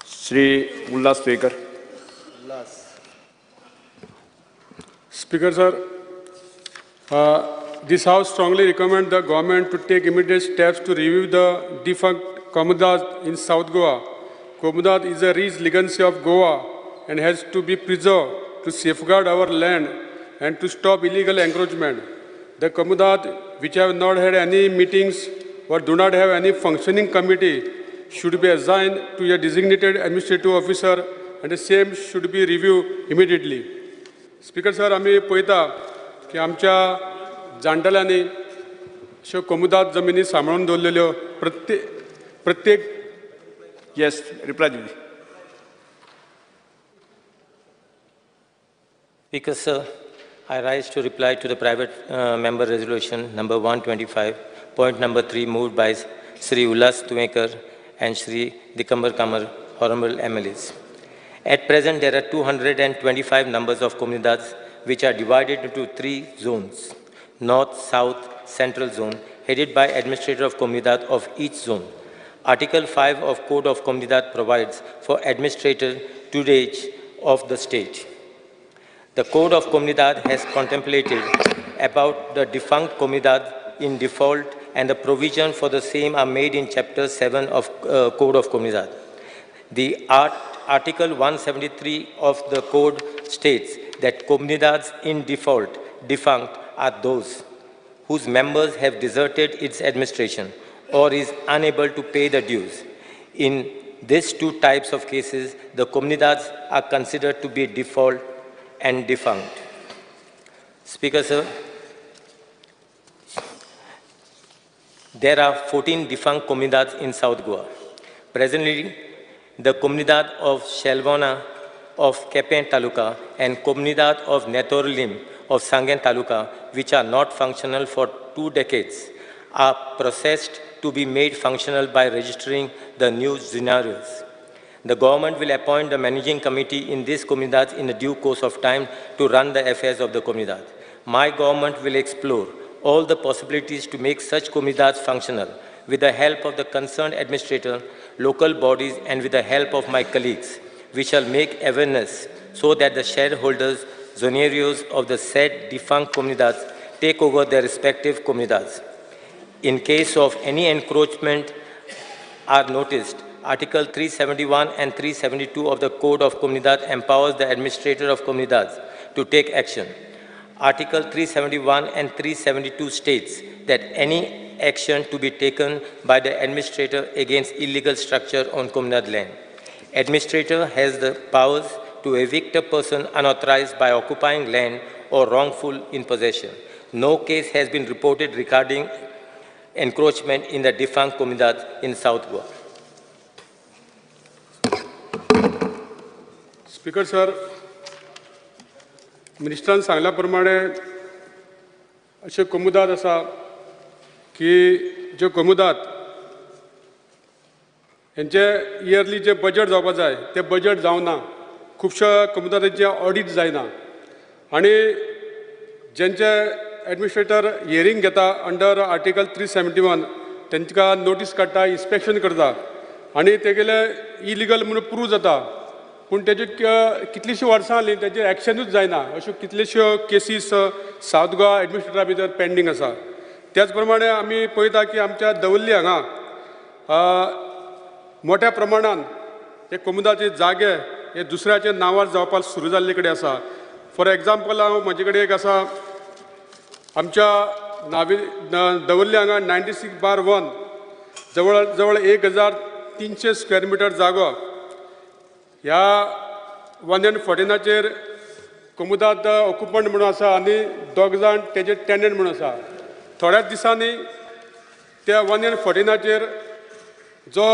Shri Ulhas Tuyekar Speaker sir, this house strongly recommend the government to take immediate steps to review the defunct Komudas in South Goa. Komudas is a rich legacy of Goa and has to be preserved to safeguard our land and to stop illegal encroachment. The Komudas, which have not had any meetings or do not have any functioning committee, should be assigned to a designated administrative officer and the same should be reviewed immediately. Speaker sir आमी पळयता की आमच्या जाणटेल्यांनी अश्यो कोमुदाद जमिनी सांबाळून दवरलेल्यो प्रत्येक yes reply दिली Speaker sir, I rise to reply to the private member resolution number 125, point number 3 moved by Sri Ullas Tuekar and Sri Dikambar Kamar, honorable MLAs. At present, there are 225 numbers of comunidades which are divided into 3 zones, North, South, Central Zone, headed by administrator of comunidad of each zone. Article 5 of Code of Comunidad provides for administrator tutelage of the state. The Code of Comunidad has contemplated about the defunct comunidad in default and the provision for the same are made in Chapter 7 of Code of Comunidad. The Article 173 of the Code states that comunidades in default, defunct, are those whose members have deserted its administration or is unable to pay the dues. In these 2 types of cases, the comunidades are considered to be default and defunct. Speaker sir, there are 14 defunct comunidades in South Goa. Presently, the Comunidad of Shelvona of Kepen Taluka and Comunidad of Netorlim of Sangen Taluka, which are not functional for 2 decades, are processed to be made functional by registering the new scenarios. The government will appoint the managing committee in these comunidades in a due course of time to run the affairs of the comunidad. My government will explore all the possibilities to make such comunidades functional with the help of the concerned administrator, local bodies, and with the help of my colleagues. We shall make awareness so that the shareholders, zonarios of the said defunct comunidades take over their respective comunidades. In case of any encroachment are noticed, Article 371 and 372 of the Code of Comunidad empowers the administrator of comunidades to take action. Article 371 and 372 states that any action to be taken by the administrator against illegal structure on Komnath land. Administrator has the powers to evict a person unauthorized by occupying land or wrongful in possession. No case has been reported regarding encroachment in the defunct Komnath in South Goa. Speaker sir, मिनिस्टरान सांगल्या प्रमाणे अशे कोमुदाद आसा की ज्यो कोमुदाद हेंचे yearly जे budget जावपा जाय ते बजेट जावना, खुबश्या कोमुदादांचे ऑडिट जायना आनी जेंचे एडमिनिस्ट्रेटर हियरींग घेता अंडर आर्टिकल 371 तेंकां नोटीस काडटा, इन्स्पेक्शन करता आनी तेगेले इलिगल म्हणून प्रूव जाता, पूण तेजे कितलींशीं वर्सां जालीं तेजेर एक्शनूच जायना. अश्यो कितल्योश्यो केसीस सावथ गोवा एडमिनिस्ट्रेटरा भितर पेंडींग आसा. त्याच प्रमाणे आमी पळयता की आमच्या दवर्ली हांगा मोठ्या प्रमाणान हे कोमुदाचे जागे हे दुसऱ्याच्या नांवार जावपाक सुरू जाल्ले कडेन आसा. फॉर एग्जाम्पल हांव म्हजे कडेन एक आसा, आमच्या दवर्ली हांगा 96/1 जवळ जवळ 1300 स्क्वेअर मिटर जागो ह्या 114 कोमुदाद ऑक्युपंट म्हणून आसा आनी 2 जाण तेजे टेनंट म्हणून आसा. थोड्याच दिसांनी त्या 114 जो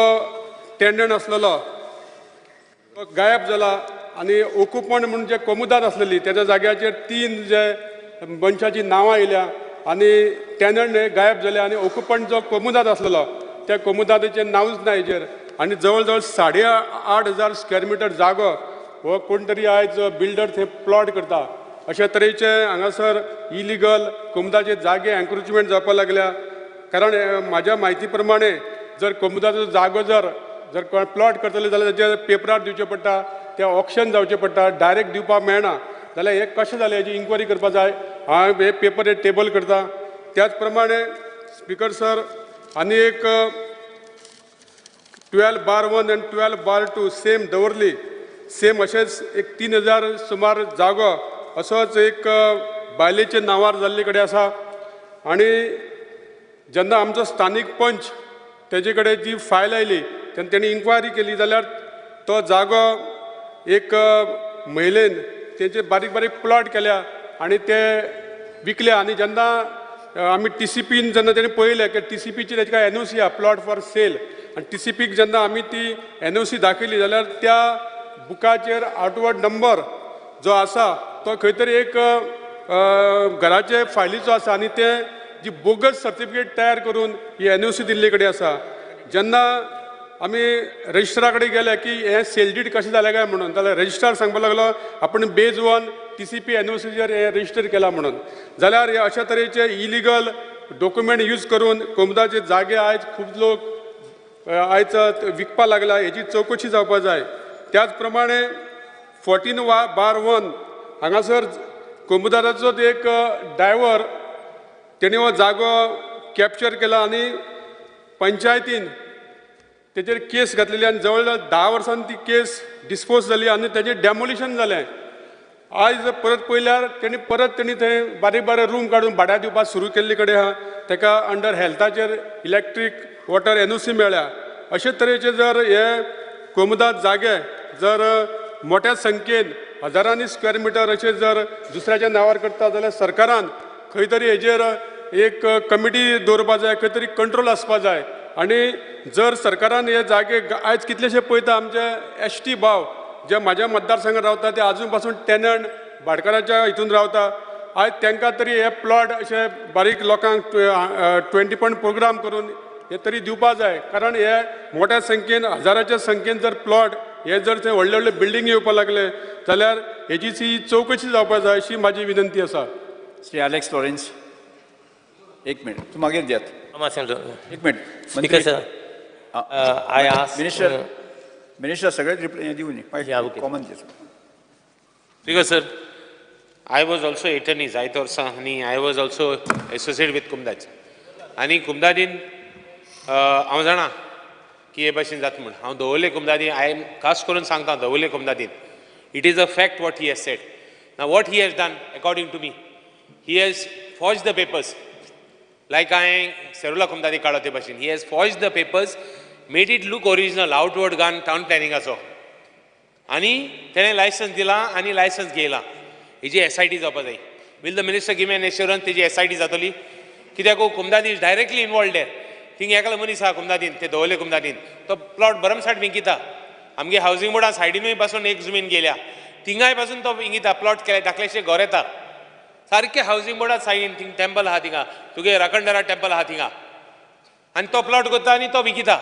टेनंट आसलेलो तो गायब जाला आनी ऑक्युपंट म्हणून जे कोमुदाद आसलेली तेज्या जाग्याचेर 3 जे मनशाची नांवां येयल्या आनी टेनंट हे गायब जाले आनी ऑक्युपंट जो कोमुदाद आसलेलो त्या कोमुदादाचें नांवूच ना हेजेर आनी जवळ जवळ 8,500 स्क्वेअर मिटर जागो हो कोण तरी आयज बिल्डर थंय प्लॉट करता. अशा तरेचे हांगासर इलिगल कोमुदाचे जागे एन्क्रोचमेंट जावपाक लागल्या. कारण म्हाज्या म्हायती प्रमाणे जर कोमुदाचो जागो जर कोण प्लॉट करतले जाल्यार तेजे पेपरार दिवचे पडटा, ते ऑक्शन जावचे पडटा, डायरेक्ट दिवपाक मेळना. जाल्यार हे कशें जालें हेजी इन्क्वायरी करपाक जाय. हांव हे पेपर टेबल करता. त्याच प्रमाणे स्पीकर सर आनी एक 12/1 आनी 12/2 सेम दवरली, सेम अशेंच एक 3000 सुमार जागो असोच एक बायलेच्या नांवार जाल्ले कडेन आसा. आनी जेन्ना आमचो स्थानीक पंच तेजे कडेन जी फायल आयली तेन्ना तेणी इन्क्वायरी केली जाल्यार तो जागो एक महिलेन तेचे बारीक बारीक प्लॉट केल्या आनी ते विकल्या. आनी जेन्ना आमी TCPन जेन्ना तेणी पळयलें की TCPची तेका NOC आहा, प्लॉट फॉर सेल, आनी TCPक जेन्ना आमी ती NOC दाखयली जाल्यार त्या बुकाचेर आउटवर्ड नंबर जो आसा तो खंय तरी एक घराचे फायलीचो आसा आनी ते जी बोगस सर्टिफिकेट तयार करून ही NOC दिल्ले कडेन आसा. जेन्ना आमी रजिस्ट्रारा कडेन गेले की हे सेल डीड कशें जालें काय म्हणून, जाल्यार रजिस्ट्रार सांगपाक लागलो आपण बेज ऑन TCP NOCचेर हे रजिस्टर केला म्हणून. जाल्यार हे अशा तरेचे इलिगल डॉक्युमेंट यूज करून कोमुदाचे जागे आयज खूब लोक आयज विकपा लागला, हेची चवकशी जावपाक जाय. त्याच प्रमाणे 14/1 हांगासर कोमुदाराचो एक ड्रायव्हर तेणी हो जागो कॅप्चर केला आनी पंचायतीन तेजेर केस घातलेली आनी जवळ जवळ 10 वर्सांनी ती केस डिस्पोज जाली आनी तेजें डेमोलिशन जालें. आयज परत पळयल्यार तेणी थंय बारीक बारीक रूम काडून भाड्या दिवपाक सुरू केल्ले कडेन आहा. तेका अंडर हेल्थाचेर इलेक्ट्रीक वॉटर NOC मेळ्ळ्या. अशे तरेचे जर हे कोमुदाद जागे जर मोठ्या संख्येन हजारांनी स्क्वेअर मिटर अशे जर दुसऱ्याच्या नांवार करता जाल्यार सरकारान खंय तरी हेजेर एक कमिटी दवरपा जाय, खंय तरी कंट्रोल आसपा जाय. आनी जर सरकारान हे जागे आयज कितलेशे पळयता आमचे ST भाव जे म्हाज्या मतदारसंघात रावता ते आजून पासून टेनंट भाटकाराच्या हितून रावता. आयज तांकां तरी हे प्लॉट अशे बारीक लोकांक 20 पॉयंट प्रोग्राम करून हे तरी दिवपाक जाय. कारण हे मोठ्या संख्येन हजाराच्या संख्येन जर प्लॉट हे जर थंय व्हडले व्हडले बिल्डींग येवपाक लागले जाल्यार हेची चवकशी जावपाक जाय अशी म्हाजी विनंती आसा. श्री अलेक्स लॉरेन्स, 1 मिनिट, तूं मागीर दियात. 1 minute. Speaker sir, I asked minister सगळेच रिप्लाय दिवनी common Speaker sir, I was also attorney जायत वर्सां आनी I was also associated with कुमदाद आनी कुमदादीन हांव जाणा की हे भाशेन जाता म्हूण. हांव दवरले कुमदादी, आय एम खास करून सांगता दवरले कुमदादीन. It is a fact what he has said. Now what he has done according to me, he has forged the papers like हांवें सेरुला कुमदादी काडलो ते भाशेन ही has forged the papers made it look original outward गन town प्लॅनिंगाचो आनी तेणें लायसन्स दिलां आनी लायसन्स घेयलां हेजी SIT जावपा जाय will the minister give me an assurance तेजी SIT जातली कित्याक कुमदादी is directly involved there thing एकलो मनीस आहा कुमदादीन ते दवरले कुमदादीन तो प्लॉट भरमसाट विकिता आमगे हावजींग बोर्डा सायडीनूय पासून एक जमीन गेल्या थिंगाय पासून तो विकिता प्लॉट केले धाकलेशे घर येता सारके हावजींग बोर्डा सायडीन थिंग टेंपल आहा थिंगा तुगे राखणदारा टेंपल आहा थिंगा आनी तो प्लॉट करता आनी तो विकिता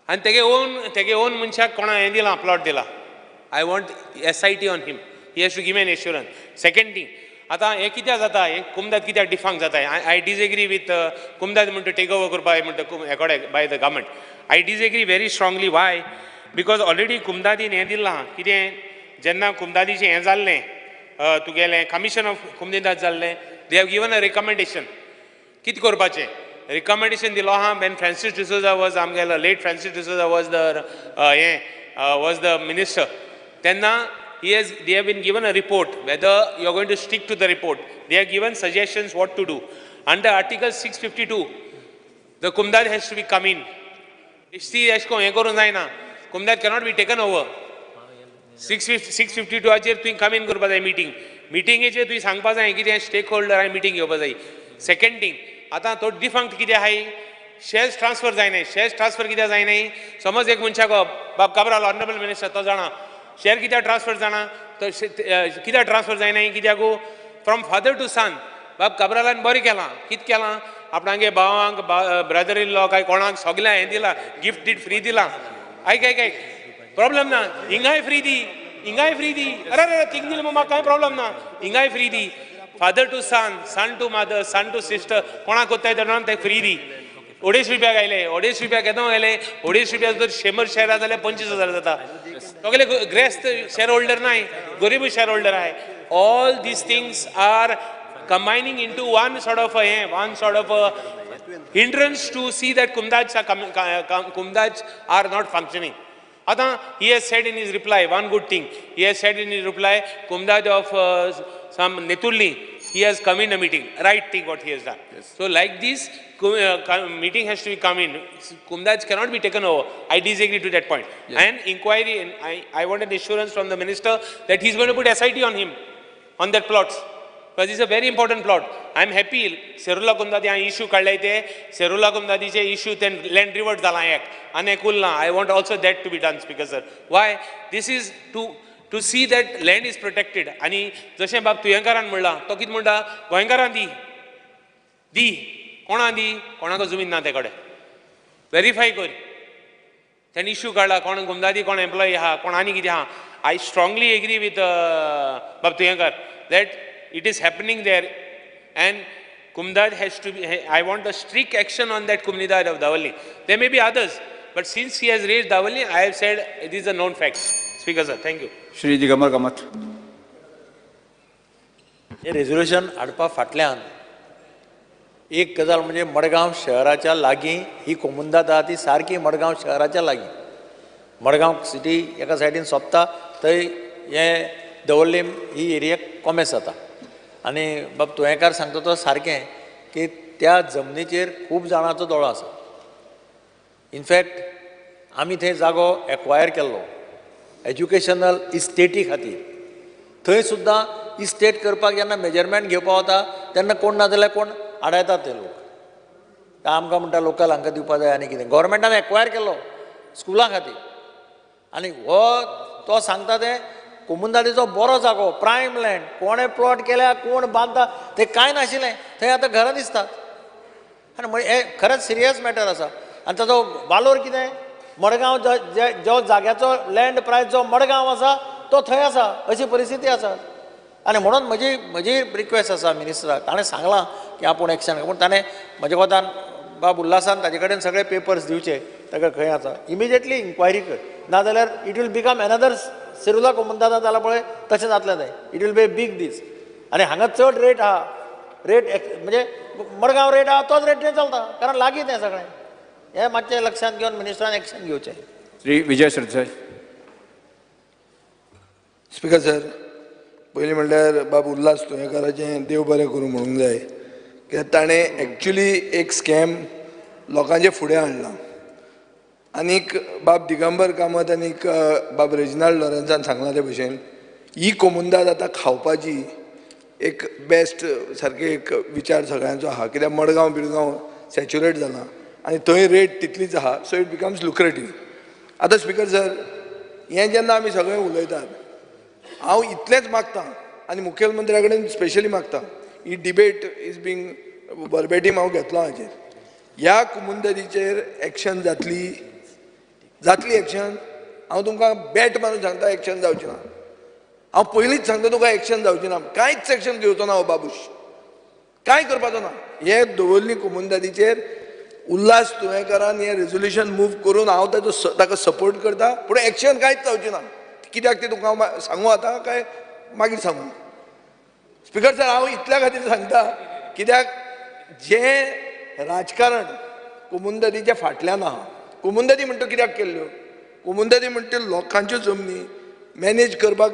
आनी तेगे ओन मनशाक कोणा हें दिलां प्लॉट दिला I want SIT on him he has to give an assurance second thing आतां हें कित्याक जाता हें कुमदाद कित्याक डिफांक जाता आय डिसएग्री विथ कुमदाद म्हणटा टेक ओवर करपा म्हणटा एकोडे by the government I disagree very strongly why because already कुमदादीन हें दिलां कितें जेन्ना कुमदादीचें हें जाल्लें तुगेलें कमिशन ऑफ कुमदाद जाल्लें they have given a recommendation कितें करपाचें रिकमेंडेशन दिलो आहा वेन फ्रांसीस डिसोजा वॉज आमगेलो late Francis D'Souza was the minister तेन्ना they have been given a report whether you are going to stick to the report. They have given suggestions what to do. Under Article 652, the Kumdad has to be come in. Kumdad cannot be taken over. 652 acher tu come in करपा जाय meeting हेचेर तुवें सांगपा जाय कितें stakeholder आनी meeting घेवपा जाय. Second thing, आतां तो defunct कितें आहाय शेअर्स ट्रान्सफर जायनाय शेअर्स ट्रान्सफर कित्याक जायनाय समज एक मनशाक बाब काबराल ऑनरेबल मिनिस्टर तो जाणा शेअर कित्याक ट्रान्सफर जाणा तो कित्याक ट्रान्सफर जायनाय कित्याक फ्रॉम फादर टू सन बाब काबरालान बरें केलां कितें केलां आपणागे भावांक ब्रदर इन लॉ काय कोणाक सगळ्यांक हें दिलां गिफ्ट डीड फ्री दिलां आयक प्रॉब्लेम ना हिंगाय फ्री दी अरे थिंग दिलें म्हाका कांय प्रॉब्लेम ना हिंगाय free the father to son to mother son to sister कोणाक कोत्ताय तेन्ना ते फ्री दी 250 रुपया गायले 250 रुपया केदो गेले 250 रुपया जर 100 शेअर जाल्यार 25,000 जाता सगळे ग्रेस्त शेअर होल्डर नाय गरीब शेअर होल्डर आहे all these things are combining into one sort of hindrance to see that Kumdads are not functioning. Ata he has said in his reply one good thing. He has said in his reply Kumdad of some Netulli he has come in a meeting. Right thing what he has done. Yes. So like this meeting has to be come in. Kumdads cannot be taken over. I disagree to that point. Yes. And inquiry and I want an assurance from the minister that he is going to put SIT on him on that plots. Because this is a very important plot. I am happy Serula Kumdadi issue kadlay te Serula Kumdadi che issue then land revert zala ek anekul na. I want also that to be done, Speaker sir. Why? This is to see that land is protected. Ani जशें बाब तुयेंकारान म्हणला तो कितें म्हणटा गोंयकारां दी कोणा दी कोणाक जमीन ना तेकडे व्हेरीफाय कर तेणी इश्यू काडला कोण कुमदादी कोण एम्प्लॉई आहा कोण आनी कितें आहा आय स्ट्रॉंगली एग्री विथ बाब Tuenkar that it is happening there and Kumdad has to be, I want a strict action on that Kumdad of Dawali. There may be others, but since he has raised Dawali, I have said it is a known fact. Speaker sir, thank you. Shri Digamar Kamath. हे resolution हाडपा फाटल्यान एक गजाल म्हणजे मडगांव शहराच्या लागीं ही कोमुंदाद आहा ती सारकी मडगांव शहराच्या लागीं मडगांव सिटी एका सायडीन सोंपता थंय हें दवर्लीम ही एरिया कॉमेस जाता आनी बाब तुयेंकार सांगता तो सारकें की त्या जमनीचेर खूब जाणांचो दोळो आसा इनफॅक्ट आमी थंय जागो एक्वायर केल्लो एज्युकेशनल इस्टेटी खातीर थंय सुद्दां इस्टेट करपाक जेन्ना मेजरमेंट घेवपा वता तेन्ना कोण ना जाल्यार कोण आडायतात ते लोक आमकां म्हणटा लोकल हांकां दिवपा जाय आनी कितें गव्हर्मेंटान एक्वायर केल्लो स्कुलां खातीर आनी हो तो सांगता तें कोमुंदादीचो बरो जागो प्रायम लँड कोणें प्लॉट केल्या कोण बांदता तें कांय नाशिल्लें थंय आतां घरां दिसतात आनी हें खरेंच सिरियस मॅटर आसा आनी ताजो वालोर कितें मडगांव जो जाग्याचो लँड प्रायस जो मडगांव आसा तो थंय आसा अशी परिस्थिती आसा आनी म्हणून म्हजी रिक्वेस्ट आसा मिनिस्टराक ताणें सांगलां की आपूण एक्शन पूण ताणें म्हज्या कोतान बाब उल्हासान ताजे कडेन सगळे पेपर्स दिवचे ताका खंय आसा इमिजिएटली इन्क्वायरी कर नाजाल्यार it will become another Serula कोमुंदादा जाल्यार पळय तशें जातलें न्हय it will be big this आनी हांगा चड रेट आहा रेट म्हणजे मडगांव रेट आहा तोच रेट चलता कारण लागीं तें सगळें हें मातशें लक्षांत घेवन मिनिस्टरान एक्शन घेवचें श्री विजय सरदेसाय. स्पिकर सर पयलीं म्हणल्यार बाब उल्हास तुयेंकाराचें देव बरें करूं म्हणूंक जाय कित्याक ताणें एक्च्युली एक स्कॅम लोकांचे फुडें हाडला आनीक बाब दिगंबर कामत आनीक बाब रेजिनाल्ड लॉरेन्सान सांगला ते भशेन ही कोमुंदाद आतां खावपाची एक बेस्ट सारके एक विचार सगळ्यांचो आहा कित्याक मडगांव बिडगांव सॅच्युरेट जाला आनी थंय रेट तितलीच आहा सो इट बिकम्स लुक्रेटीव. आतां स्पिकर सर हें जेन्ना आमी सगळे उलयतात हांव इतलेंच मागतां आनी मुखेलमंत्र्या कडेन स्पेशली मागतां ही डिबेट इज बींग बरबेटीम हांव घेतलो हाचेर ह्या कुमुंददीचेर एक्शन जातली एक्शन हांव तुमकां बॅट मारून सांगता एक्शन जावची ना. हांव पयलींच सांगता तुका एक्शन जावची ना कांयच एक्शन घेवचो ना हो बाबूश कांय करपाचो ना. हे दवरली कुमुंददीचेर उल्हास तुयेंकरान हें रेजोल्युशन मूव करून हांव ताका सपोर्ट करता पूण एक्शन कांयच जावची ना. कित्याक ते तुका हांव सांगू आतां काय मागीर सांगू. स्पिकर सर हांव इतल्या खातीर सांगता कित्याक जें राजकारण कुमुंददीच्या फाटल्यान आहा कुमुंददी म्हणटा कित्याक केल्ल्यो कुमुंददी म्हणटा लोकांच्यो जमनी मॅनेज करपाक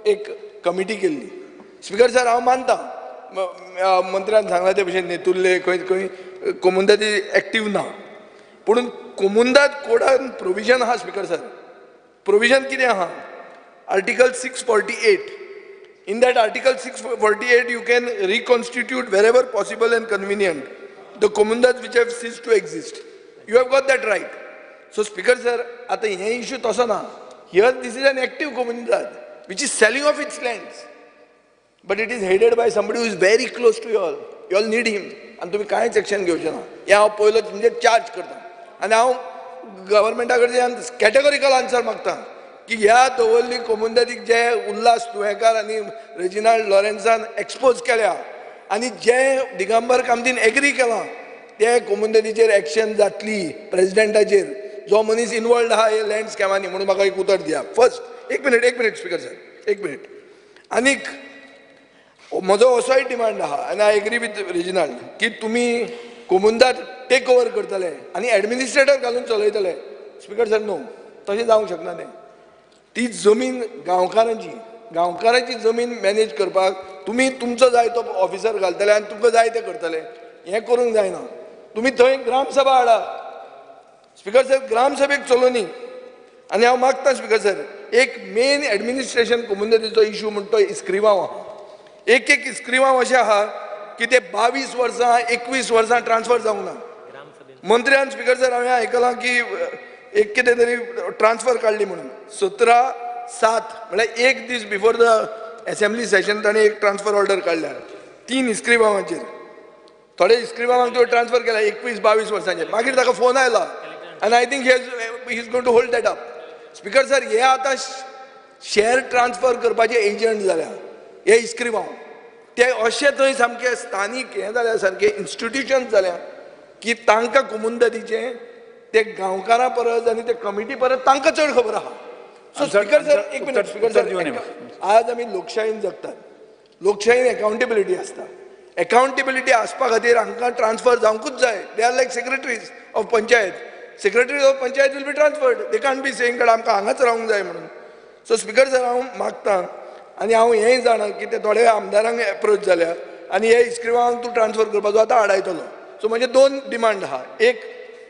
एक कमिटी केल्ली. स्पिकर सर हांव मानता मंत्र्यान सांगला ते भशेन नेतुर्ले खंय खंय कुमुंददी एक्टीव ना पूण कुमुंदाद कोडान प्रोविजन आहा स्पिकर सर. प्रोविजन कितें आहा article 648. In that article 648 you can reconstitute wherever possible and convenient the comundads which have ceased to exist. You have got that right. So speaker sir आता हे issue तसो ना. Here this is an active comundad which is selling off its lands but it is headed by somebody who is very close to you all. You all need him आणि तुम्ही कांयच action घेवचे ना हे हांव पयलो म्हणजे चार्ज करता आनी हांव गव्हर्मेंटा कडच्यान कॅटेगोरिकल आन्सर मागता की ह्या दवरली कोमुंददीक जे उल्हास तुयेंकार आनी रेजिनाल्ड लॉरेन्सान एक्सपोज केल्या आनी जे दिगंबर कामतीन एग्री केलां ते कोमुंददीचेर एक्शन जातली प्रेसिडेंटाचेर जो मनीस इनवॉल्ड आहा हे लँड स्कॅमांनी म्हणून म्हाका एक उतर दिया. फर्स्ट एक मिनिट स्पिकर सर एक मिनिट आनीक म्हजो असोय डिमांड आहा आनी आय एग्री विथ रेजिनाल्ड की तुमी कोमुंदाद टेक ओवर करतले आनी एडमिनिस्ट्रेटर घालून चलयतले. स्पिकर सर नो तशें जावंक शकना तें. ती जमीन गांवकारांची जमीन मॅनेज करपाक तुमी तुमचो जाय तो ऑफिसर घालतले आनी तुमकां जाय ते करतले हें करूंक जायना. तुमी थंय ग्रामसभा हाडा. स्पिकर सर ग्रामसभेक चलोवनी आनी हांव मागता स्पिकर सर एक मेन एडमिनिस्ट्रेशन कोमुंददीचो इशू म्हणटा तो इस्क्रिवांव आहा. एक इस्क्रिवांव अशें आहा की ते 22 वर्सां 21 वर्सां ट्रान्सफर जावंक ना. मंत्र्यान स्पिकर सर हांवें आयकलां की एक कितें तरी ट्रान्सफर काडली म्हणून 17/7 म्हळ्यार एक दीस बिफोर द असेंब्ली सेशन ताणें एक ट्रान्सफर ऑर्डर काडल्या 3 इस्क्रिवांवाचेर. थोडे इस्क्रिवांवाक तो ट्रान्सफर केला 21-22 वर्सांचेर. मागीर ताका फोन आयला आनी I think he is going to hold that up. Speaker sir हे आतां शेअर ट्रान्सफर करपाचे एजंट जाल्या हे इस्क्रिवांव ते अशें थंय सामके स्थानीक हें जाल्या सारके इन्स्टिट्यूशन्स जाल्या की तांकां कुमुंददीचें ते गांवकारां परस आनी ते कमिटी परस तांकां चड खबर आहा. सो स्पिकर सर एक मिनिट स्पिकर सर आज आमी लोकशायेन जगतात. लोकशायेन अकाउंटेबिलिटी आसता. अकाउंटेबिलिटी आसपा खातीर हांकां ट्रान्सफर जावंकूच जाय. They are like secretaries of panchayat. Secretaries of panchayat will be transferred. They can't be saying that आमकां हांगाच रावंक जाय म्हणून. सो स्पिकर सर हांव मागतां आनी हांव हेंय जाणा की ते थोडे आमदारांक एप्रोच जाल्या आनी हे इस्क्रिवांक तूं ट्रान्सफर करपाचो आतां हाडायतलो. सो म्हजे 2 डिमांड आहा. एक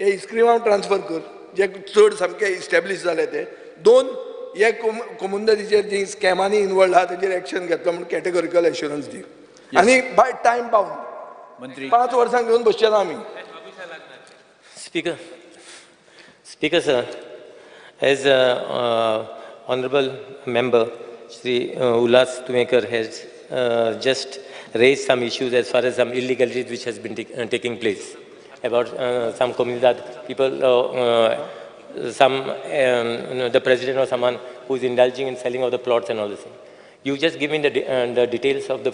हे इस्क्रिवांव ट्रान्सफर कर जे चड सामके इस्टॅब्लीश जाले ते. 2 हे कोमुंददीचेर जी स्कॅमांनी इनवॉल्ड आहा तेजेर एक्शन घेतलो म्हणून कॅटेगोरिकल एश्युरन्स दी. आनी बाय टायम बाउंड मंत्री 5 वर्सांक घेवन बसचे ना आमी. Speaker sir, as honorable member Shri Ullas Tuinkar has just raised some issues as far as some illegalities which has been taking place about some comunidad people, the president or someone who is indulging in selling of the plots and all this thing. You just give me the details of the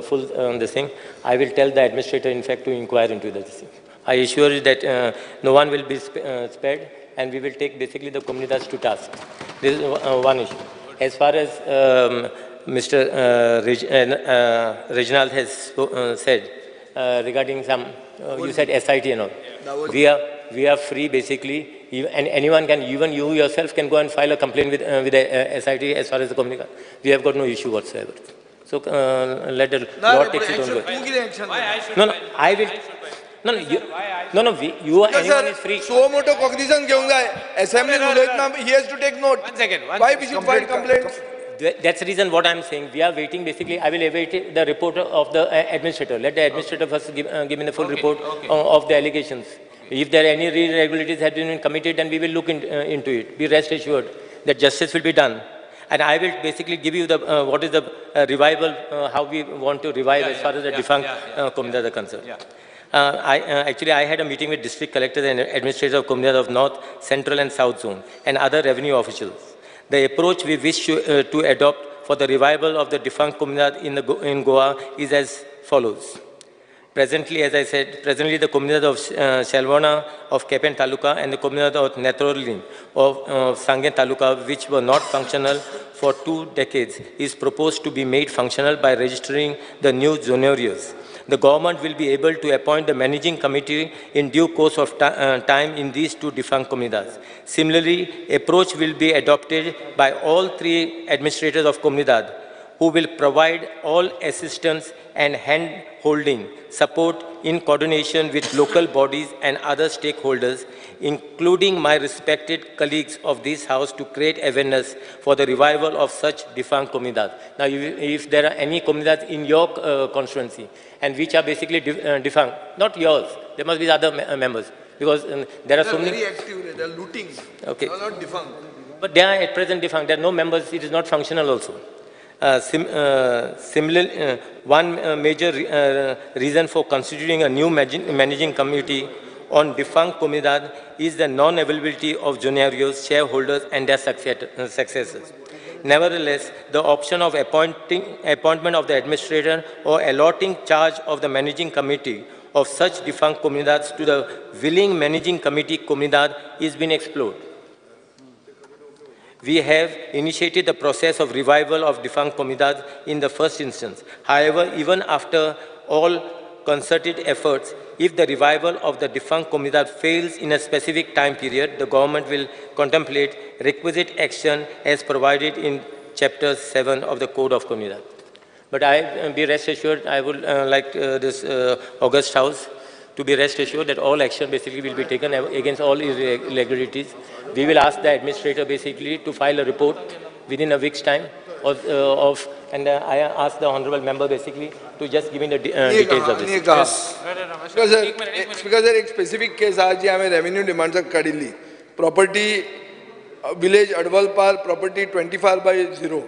full this thing. I will tell the administrator, in fact, to inquire into this thing. I assure you that no one will be spared, and we will take basically the comunidades to task. This is one issue. As far as Mr. Reginald has said regarding some, you said SIT and all. We are free basically, and anyone can, even you yourself can go and file a complaint with the SIT as far as the community. We have got no issue whatsoever. So let the Lord take its own way. तूं कितें action घेतलें? No, no, I will. No, no, you or anyone is free. So मोठो कॉग्निजन घेवंक जाय असेंब्लीन उलयतना he has to take note. One second, one Why second. we should file complaints? That's the reason what I'm saying. We are waiting. Basically, I will await the report of the administrator. Let the administrator first give me the full report of the allegations. If there are any irregularities have been committed, then we will look into it. Be rest assured that justice will be done. And I will basically give you the what is the revival, how we want to revive as far as the defunct Komunidad are concerned. Actually, I had a meeting with district collectors and administrators of Komunidad of North, Central and South Zone and other revenue officials. The approach we wish to adopt for the revival of the defunct Komunidad in Goa is as follows. Presently, as I said, presently the Komunidad of Shalvana of Kepen Taluka and the Komunidad of Netrolin of Sangen Taluka, which were not functional for 2 decades, is proposed to be made functional by registering the new zonarios. The government will be able to appoint the managing committee in due course of time in these 2 defunct Komunidads. Similarly, approach will be adopted by all 3 administrators of Komunidad, who will provide all assistance and hand-holding support in coordination with local bodies and other stakeholders, including my respected colleagues of this House, to create awareness for the revival of such defunct Komunidad. Now, if there are any Komunidads in your constituency and which are basically defunct, not yours, there must be other members, because there are so many. Very active, they are looting. Okay. They are not defunct. But they are at present defunct. There are no members. It is not functional also. Similarly, one major reason for constituting a new managing committee on defunct Komunidad is the non-availability of zonarios, shareholders and their successors. Nevertheless, the option of appointment of the administrator or allotting charge of the managing committee of such defunct Komunidads to the willing managing committee Komunidad is being explored. We have initiated the process of revival of defunct Komunidad in the first instance. However, even after all concerted efforts, if the revival of the defunct Komunidad fails in a specific time period, the government will contemplate requisite action as provided in Chapter 7 of the Code of Komunidad. But be rest assured, I would like this August House to be rest assured that all action basically will be taken against all irregularities. We will ask the administrator basically to file a report within a week's time and I ask the honorable member basically to just give me the details of this. Because there is a specific case आज आम्ही revenue demands काढिल्ली. Property village Advalpal, property 25/0.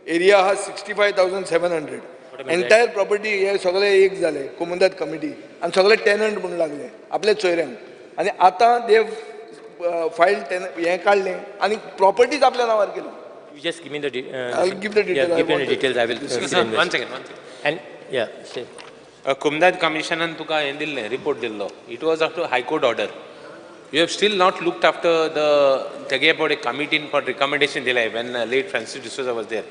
Area has 65,700. Entire property हे सगळे एक झाले कोमुंदात committee आणि सगळे tenant म्हणून लागले आपले चोयऱ्यांक आणि आता देव फाईल हे काढले आणि प्रॉपर्टीज आपल्या नावावर केली. You just give me the I'll give the details. Yeah, give me the details. I will. One second. And yeah, say. Komunidad Commission तुका हे दिल्ले report दिल्लो. It was after High Court order. You have still not looked after the a committee for recommendation delay when late Francis D'Souza was there.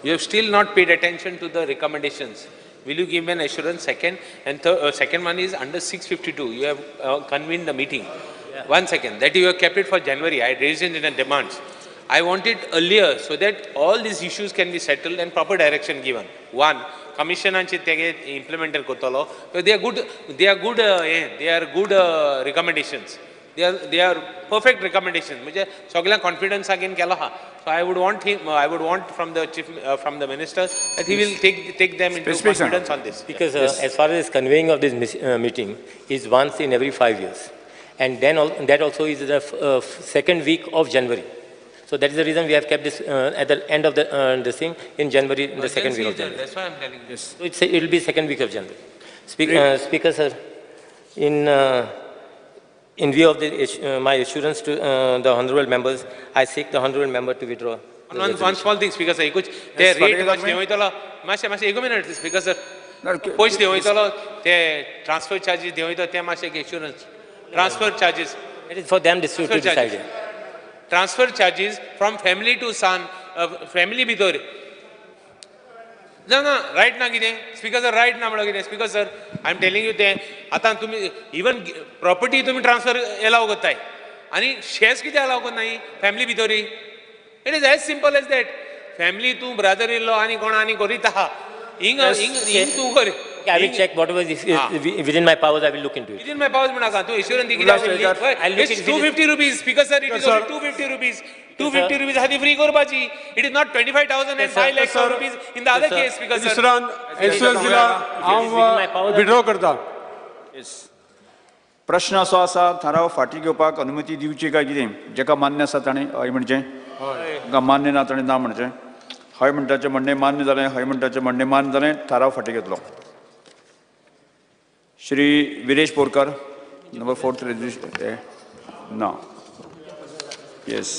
You have still not paid attention to the recommendations. Will you give me an assurance? Second, and second one is under 652. You have convened the meeting. Yeah. 1 second. That you have kept it for January. I raised it in the demands. I want it earlier so that all these issues can be settled and proper direction given. One, commission and implementer kotalo. They are good recommendations. They are perfect recommendations. मुझे सगळ्या confidence again केला हा. So I would want from the chief, from the minister that he will take them into confidence on this. Because as far as conveying of this meeting is once in every 5 years, and then that also is the second week of January. So that is the reason we have kept this at the end of this thing in January, in the second week of January. That's why I'm telling you. So it will be second week of January. Speaker sir, in view of my assurance to the honourable members, I seek the honourable member to withdraw. One small thing, Speaker sir. कुछ ते rate कुछ देवों इतला मासे एक minute, Speaker sir. कुछ देवों इतला ते transfer charges देवों इतला ते मासे के assurance. Transfer charges. It is for them to decide. Transfer charges from family to son, family bidore. No, right na कितें? Speaker sir, right ना म्हणो कितें? Speaker sir, I am telling you ते आता तुम्ही even property तुम्ही transfer allow करताय आणि shares कितें allow करत नाही family भितरी. It is as simple as that. Family Tu brother in law आणि कोण आणि करीत आहा हिंग Yes, हिंग okay. हिंग तू कर I will check whatever is within my powers. I will look into it. Within my powers म्हणा का तू एश्योरन्स दिली I'll look it's into it. 250 rupees speaker sir it is only 250 rupees 250 rupees हाती free करपाची it is not 25,000 and 5 lakhs of rupees in the other case speaker sir दुसऱ्यान एक्सलन्सीला हांव withdraw करता. प्रश्न असो आसा थाराव फाटी घेवपाक अनुमती दिवची काय कितें जेका मान्य आसा ताणें हय म्हणचें जाका मान्य ना ताणें ना म्हणचें हय म्हणटाचें म्हणणें मान्य जालें हय म्हणटाचें म्हणणें मान्य जालें थाराव फाटी घेतलो. Shri Viresh Borkar number 4th register ना yes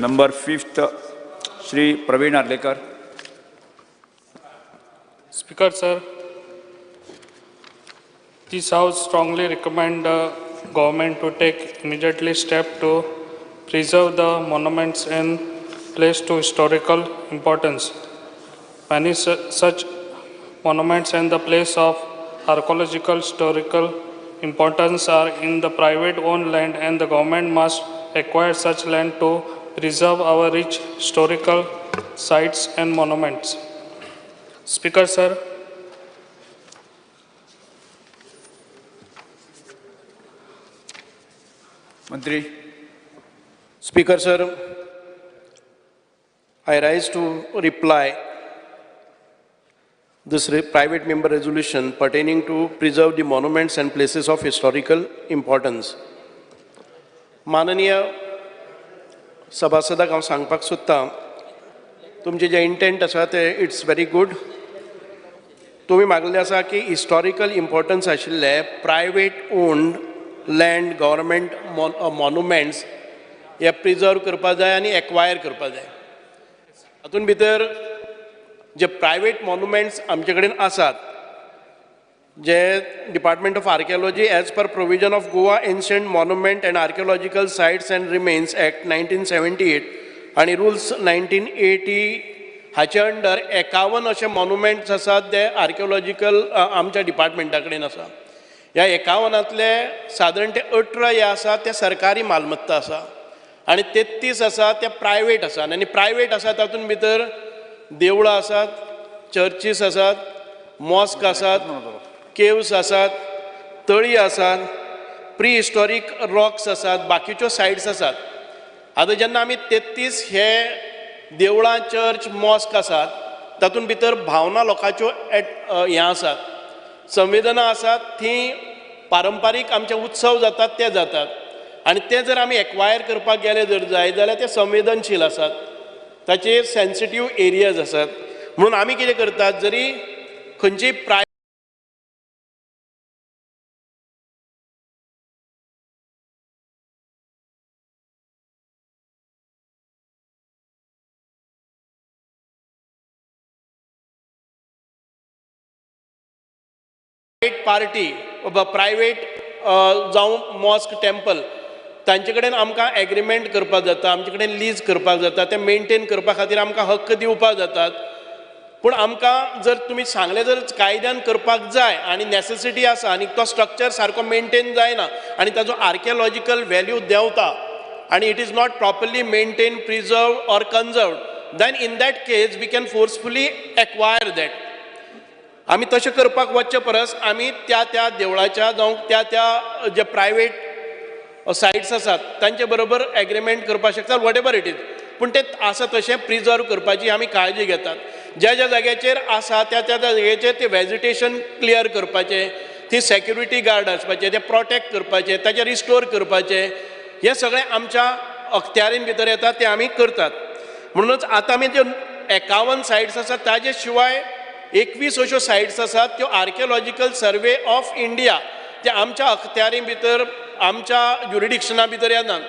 number 5th Shri Pravin Arlekar. Speaker sir, this house strongly recommend the government to take immediately step to preserve the monuments and place to historical importance. Many such monuments and the place of archaeological historical importance are in the private owned land and the government must acquire such land to preserve our rich historical sites and monuments. Speaker sir, मंत्री Speaker sir, I rise to reply this private member resolution pertaining to preserve the monuments and places of historical importance. माननीय सभासदाक हांव सांगपाक सोदतां तुमचे जे intent आसा ते it's very good. तुमी मागलें आसा की हिस्टॉरिकल इम्पॉर्टन्स आशिल्ले private owned land government monuments हे प्रिजर्व करपा जाय आनी एक्वायर करपा जाय. हातून भितर जे प्रायवेट मॉन्युमेंट्स आमचे कडेन आसात जे department of archaeology as per provision of Goa ancient monument and archaeological sites and remains act 1978 आणि रुल्स 1980 हाचे अंडर 51 अशे मॉन्युमेंट्स आसात जे आर्किओलॉजिकल आमच्या डिपार्टमेंटा कडेन आसा. ह्या 51तले सादारण ते 18 हे आसा ते सरकारी मालमत्ता आसा आनी 33 आसा ते प्रायवेट आसात. आनी प्रायवेट आसा तातूंत भितर देवळां आसात, चर्चीस आसात, मॉस्क आसात, केव्स आसात, तळी आसात, प्री हिस्टॉरीक रॉक्स आसात, बाकीच्यो सायट्स आसात. आतां जेन्ना आमी 33 हे देवळां, चर्च, मॉस्क आसात तातूंत भितर भावना लोकांच्यो हे आसात, संवेदना आसात, थीं पारंपारीक आमचे उत्सव जातात ते जातात आनी ते जर आमी एक्वायर करपाक गेले जर जाय जाल्यार ते संवेदनशील आसात, ताचे सेन्सिटीव एरियाज आसात. म्हणून आमी कितें करतात जरी खंयचीय पार्टी वा प्रायवेट जावं मॉस्क टेम्पल तांचे कडेन आमकां एग्रीमेंट करपाक जाता, आमचे कडेन लीज करपाक जाता, ते मेनटेन करपा खातीर आमकां हक्क दिवपाक जातात. पूण आमकां जर तुमी सांगलें जर कायद्यान करपाक जाय आनी नेसेसिटी आसा आनी तो स्ट्रक्चर सारको मेनटेन जायना आनी ताजो आर्किओलॉजिकल व्हॅल्यू देंवता आनी it is not properly maintain, preserve or conserve, then in that case we can forcefully acquire that. आमी तशें करपाक वचचे परस आमी त्या त्या देवळाच्या जावं त्या त्या जे प्रायवेट सायट्स आसात तांचे बरोबर एग्रीमेंट करपाक शकतात, वॉट एवर इट इज. पूण ते आसा तशें प्रिजर्व करपाची आमी काळजी घेतात. ज्या ज्या जाग्याचेर आसा त्या त्या जाग्याचेर ते वेजिटेशन क्लियर करपाचें, थंय सेक्युरिटी गार्ड आसपाचे, ते प्रोटेक्ट करपाचे, ताचे रिस्टोर करपाचे, हे सगळें आमच्या अखत्यारीन भितर येता ते आमी करतात. म्हणूनच आतां आमी ज्यो 51 सायट्स आसात ताजे शिवाय 21 अश्यो सायट्स आसात त्यो आर्किओलॉजिकल सर्वे ऑफ इंडिया जे आमच्या अखत्यारी भितर आमच्या ज्युरिडिक्शना भितर येनात.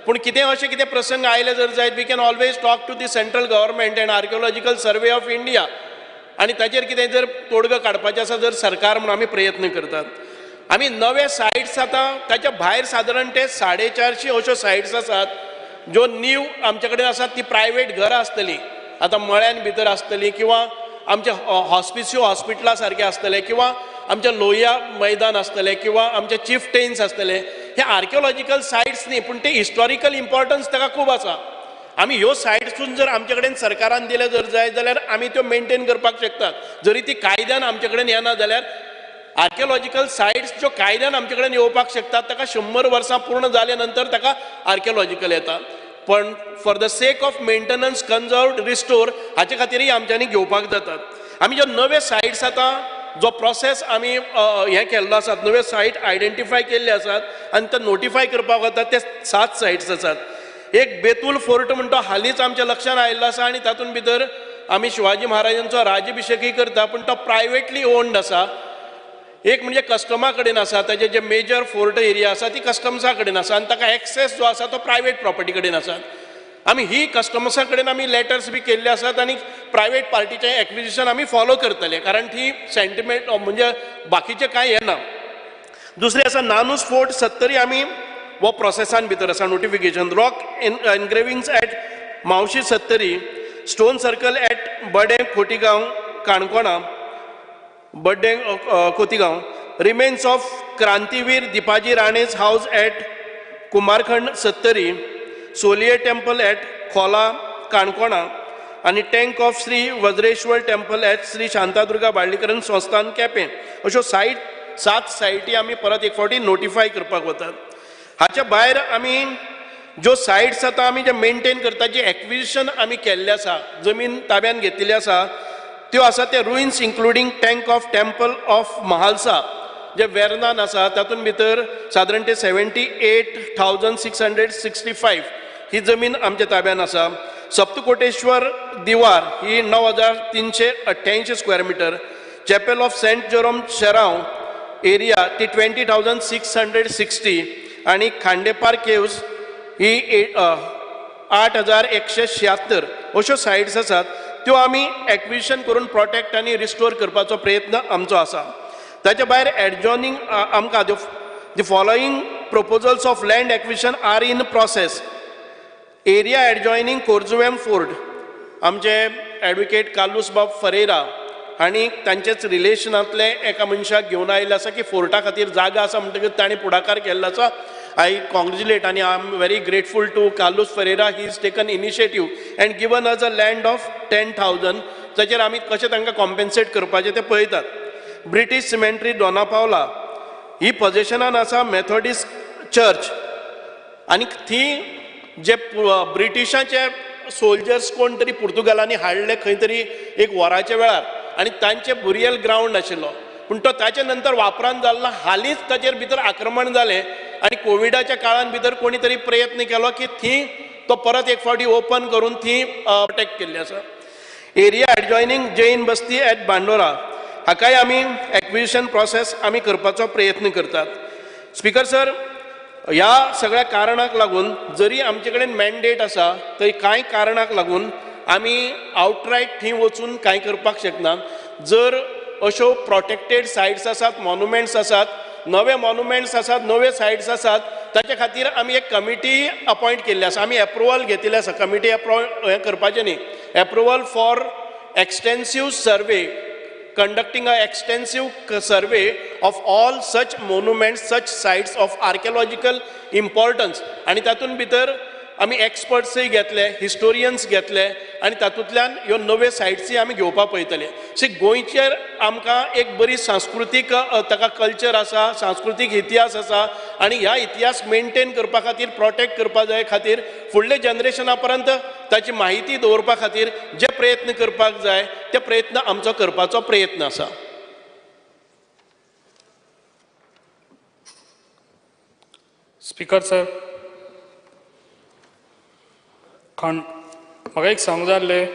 पूण कितें अशें कितें प्रसंग आयले जर जायत we can always talk to the central government and archaeological survey of India आनी ताचेर कितें जर तोडगो काडपाचें आसा जर सरकार म्हणून आमी प्रयत्न करतात. आमी नवे सायट्स आतां ताच्या भायर सादारण ते 450 अश्यो सायट्स आसात ज्यो नीव आमचे कडेन आसात. ती प्रायवेट घरां आसतलीं, आतां मळ्यान भितर आसतलीं किंवा आमचे हॉस्पिसियो हॉस्पिटला सारके आसतले किंवा आमचे लोहिया मैदान आसतले किंवा आमचे चिफ्टेन्स आसतले. हे आर्किओलॉजिकल सायट्स न्ही पूण ते हिस्टॉरिकल इम्पॉर्टन्स ताका खूब आसा आमी ह्यो सायट्सून जर आमचे कडेन सरकारान दिले जर जाय जाल्यार आमी त्यो मेंटेन करपाक शकतात जरी ती कायद्यान आमचे कडेन येना जाल्यार आर्किओलॉजिकल सायट्स ज्यो कायद्यान आमचे कडेन येवपाक शकतात ताका 100 वर्सां पूर्ण जाले नंतर ताका आर्किओलॉजिकल येता पण for the sake of maintenance conserved restore हाचे खातीरय आमच्यांनी घेवपाक जातात आमी ज्यो नवे सायट्स आतां जो प्रोसेस आमी हें केल्लो आसा नवे सायट आयडेंटिफाय केल्ले आसात आनी ते नोटिफाय करपाक वतात ते 7 सायट्स आसात एक बेतूल फोर्ट म्हणटा हालींच आमच्या लक्षांत आयिल्लो आसा आनी तातूंत भितर आमी शिवाजी महाराजांचो राज्यभिषेकय करता पूण तो प्रायवेटली ओन्ड आसा एक म्हणजे कस्टमा कडेन आसा ताजे जे मेजर फोर्ट एरिया आसा ती कस्टम्सा कडेन आसा आनी ताका एक्सेस जो आसा तो प्रायवेट प्रॉपर्टी कडेन आसा आमी ही कस्टमर्सा कडेन आमी लेटर्स बी केल्ले आसात आनी प्रायवेट पार्टीचें एक्विजिशन आमी फॉलो करतले कारण ती सेंटिमेंट म्हणजे बाकीचे कांय येना दुसरें आसा नानूस फोर्ट 70 आमी वो प्रोसेसान भितर आसा notification rock engravings at Mauxi 70 stone circle at Badde Khotigao Canacona Badde Khotigao remains of क्रांतीवीर Dipaji Rane's house at Kumarkhand 70 Soliye temple at Khola Canacona आनी tank of Shri Vajreshwar temple at Shri Shantadurga Ballikarin Sansthan Quepem अश्यो 7 सायटी आमी परत एक फावटी नोटिफाय करपाक वतात हाच्या भायर आमी ज्यो सायट्स आतां आमी जे मेंटेन करता जे एक्विजिशन आमी केल्ले आसा जमीन ताब्यान घेतिल्ली आसा त्यो आसा ते ruins including tank of temple of Mahalasa जे वेर्नान आसा तातूंत भितर सादारण ते 78,665 ही जमीन आमच्या ताब्यान आसा सप्तकोटेश्वर दिवार ही 9,388 square metre chapel of saint Jerome Sherao area ती 20,660 आणि खांडेपार केव्स ही 8,176 अश्यो सायट्स आसात त्यो आमी एक्विजिशन करून प्रोटेक्ट आनी रिस्टोर करपाचो प्रयत्न आमचो आसा ताच्या भायर एडजॉनिंग आमकां the following proposals of land acquisition are in process. Area adjoining Korzuem Fort, आमचे ॲडव्होकेट कार्लोस बाब फरेरा आणि तांचेच रिलेशनांतले एका मनशाक घेवन आयिल्ले आसा की फोर्टा खातीर जागा आसा म्हणटकीर ताणें पुढाकार केल्लो आसा आय कॉंग्रेच्युलेट आणि I am very grateful to Carlos Ferreira he is taken initiative and given us a land of 10,000 ताचेर आमी कशें तांकां कॉम्पेन्सेट करपाचें तें पळयतात. ब्रिटीश सिमेंट्री डॉनापावला ही पोझिशनान आसा मेथोडिस्ट चर्च आनी थी जे ब्रिटिशांचे सोल्जर्स कोण तरी पुर्तुगालांनी हाडले खंय तरी एक वराच्या वेळार आनी तांचे बुरियल ग्राउंड आशिल्लो पूण तो ताचे नंतर वापरान जाल्लो हालींच ताचेर भितर आक्रमण जालें आनी कोविडाच्या काळान भितर कोणी तरी प्रयत्न केलो की थी तो परत एक फावटी ओपन करून थी प्रोटेक्ट केल्ली आसा. एरिया एडजॉयनिंग जैन बस्ती एट बांडोरा हाकाय आमी एक्विजिशन प्रोसेस आमी करपाचो प्रयत्न करतात. स्पीकर सर, ह्या सगळ्या कारणाक लागून जरी आमचे कडेन मॅन्डेट आसा तरी कांय कारणाक लागून आमी आउटरायट थंय वचून कांय करपाक शकना. जर अश्यो प्रोटेक्टेड सायट्स आसात, मॉन्युमेंट्स आसात, नवे मॉन्युमेंट्स आसात, नवे सायट्स आसात, ताचे खातीर आमी एक कमिटी अपॉयंट केल्ली आसा. आमी एप्रुवल घेतिल्लें आसा. कमिटी हें करपाचें न्ही, approval for extensive survey, conducting an extensive survey of all such monuments, such sites of archaeological importance. आणि तातूंत भितर आमी एक्सपर्ट्सय घेतले, हिस्टोरियन्स घेतले आनी तातूंतल्यान ह्यो नवे सायट्सय आमी घेवपाक पळयतले. सी गोंयचेर आमकां एक बरी सांस्कृतीक ताका कल्चर आसा, सांस्कृतीक इतिहास आसा आनी ह्या इतिहास मेंटेन करपा खातीर, प्रोटेक्ट करपा जाय खातीर फुडले जनरेशना पर्यंत ताची माहिती दवरपा खातीर जे प्रयत्न करपाक जाय ते प्रयत्न आमचो करपाचो प्रयत्न आसा. स्पीकर सर, म्हाका एक सांगूंक जाय आसलें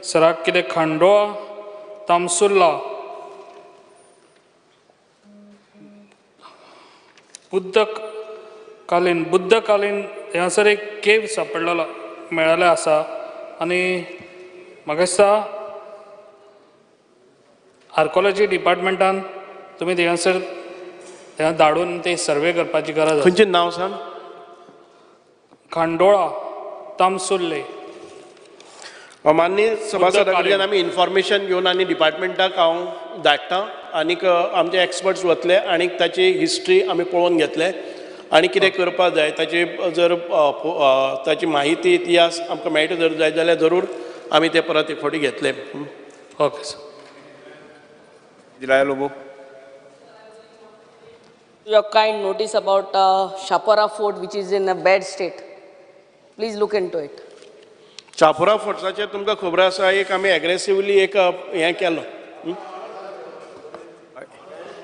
सराक कितें खांडोळा तामसुल्ला बुद्धकालीन हांगासर एक केव सापडलेलो मेळ्ळेले आसा आनी म्हाका दिसता आर्कोलॉजी डिपार्टमेंटान तुमी थिंगासर धाडून ते सर्वे करपाची गरज आसा. खंयचें नांव सांग? खांडोळा तामसुल्ले. मान्य सभासदा कडल्यान आमी इन्फॉर्मेशन घेवन आनी डिपार्टमेंटाक हांव धाडटां आनीक आमचे एक्सपर्ट्स वतले आनीक ताची हिस्ट्री आमी पळोवन घेतले आनी कितें करपा जाय ताची जर ताची माहिती इतिहास आमकां मेळटा जर जाय जाल्यार जरूर आमी ते परत एक फावटी घेतले. Okay, sir. Dilaya Lobo. Your kind notice about Shapora Fort, which is in a bad state. Please look into it. Chapora फोर्ट्साचेर तुमकां खबर आसा एक आमी एग्रेसिवली एक हें केलो.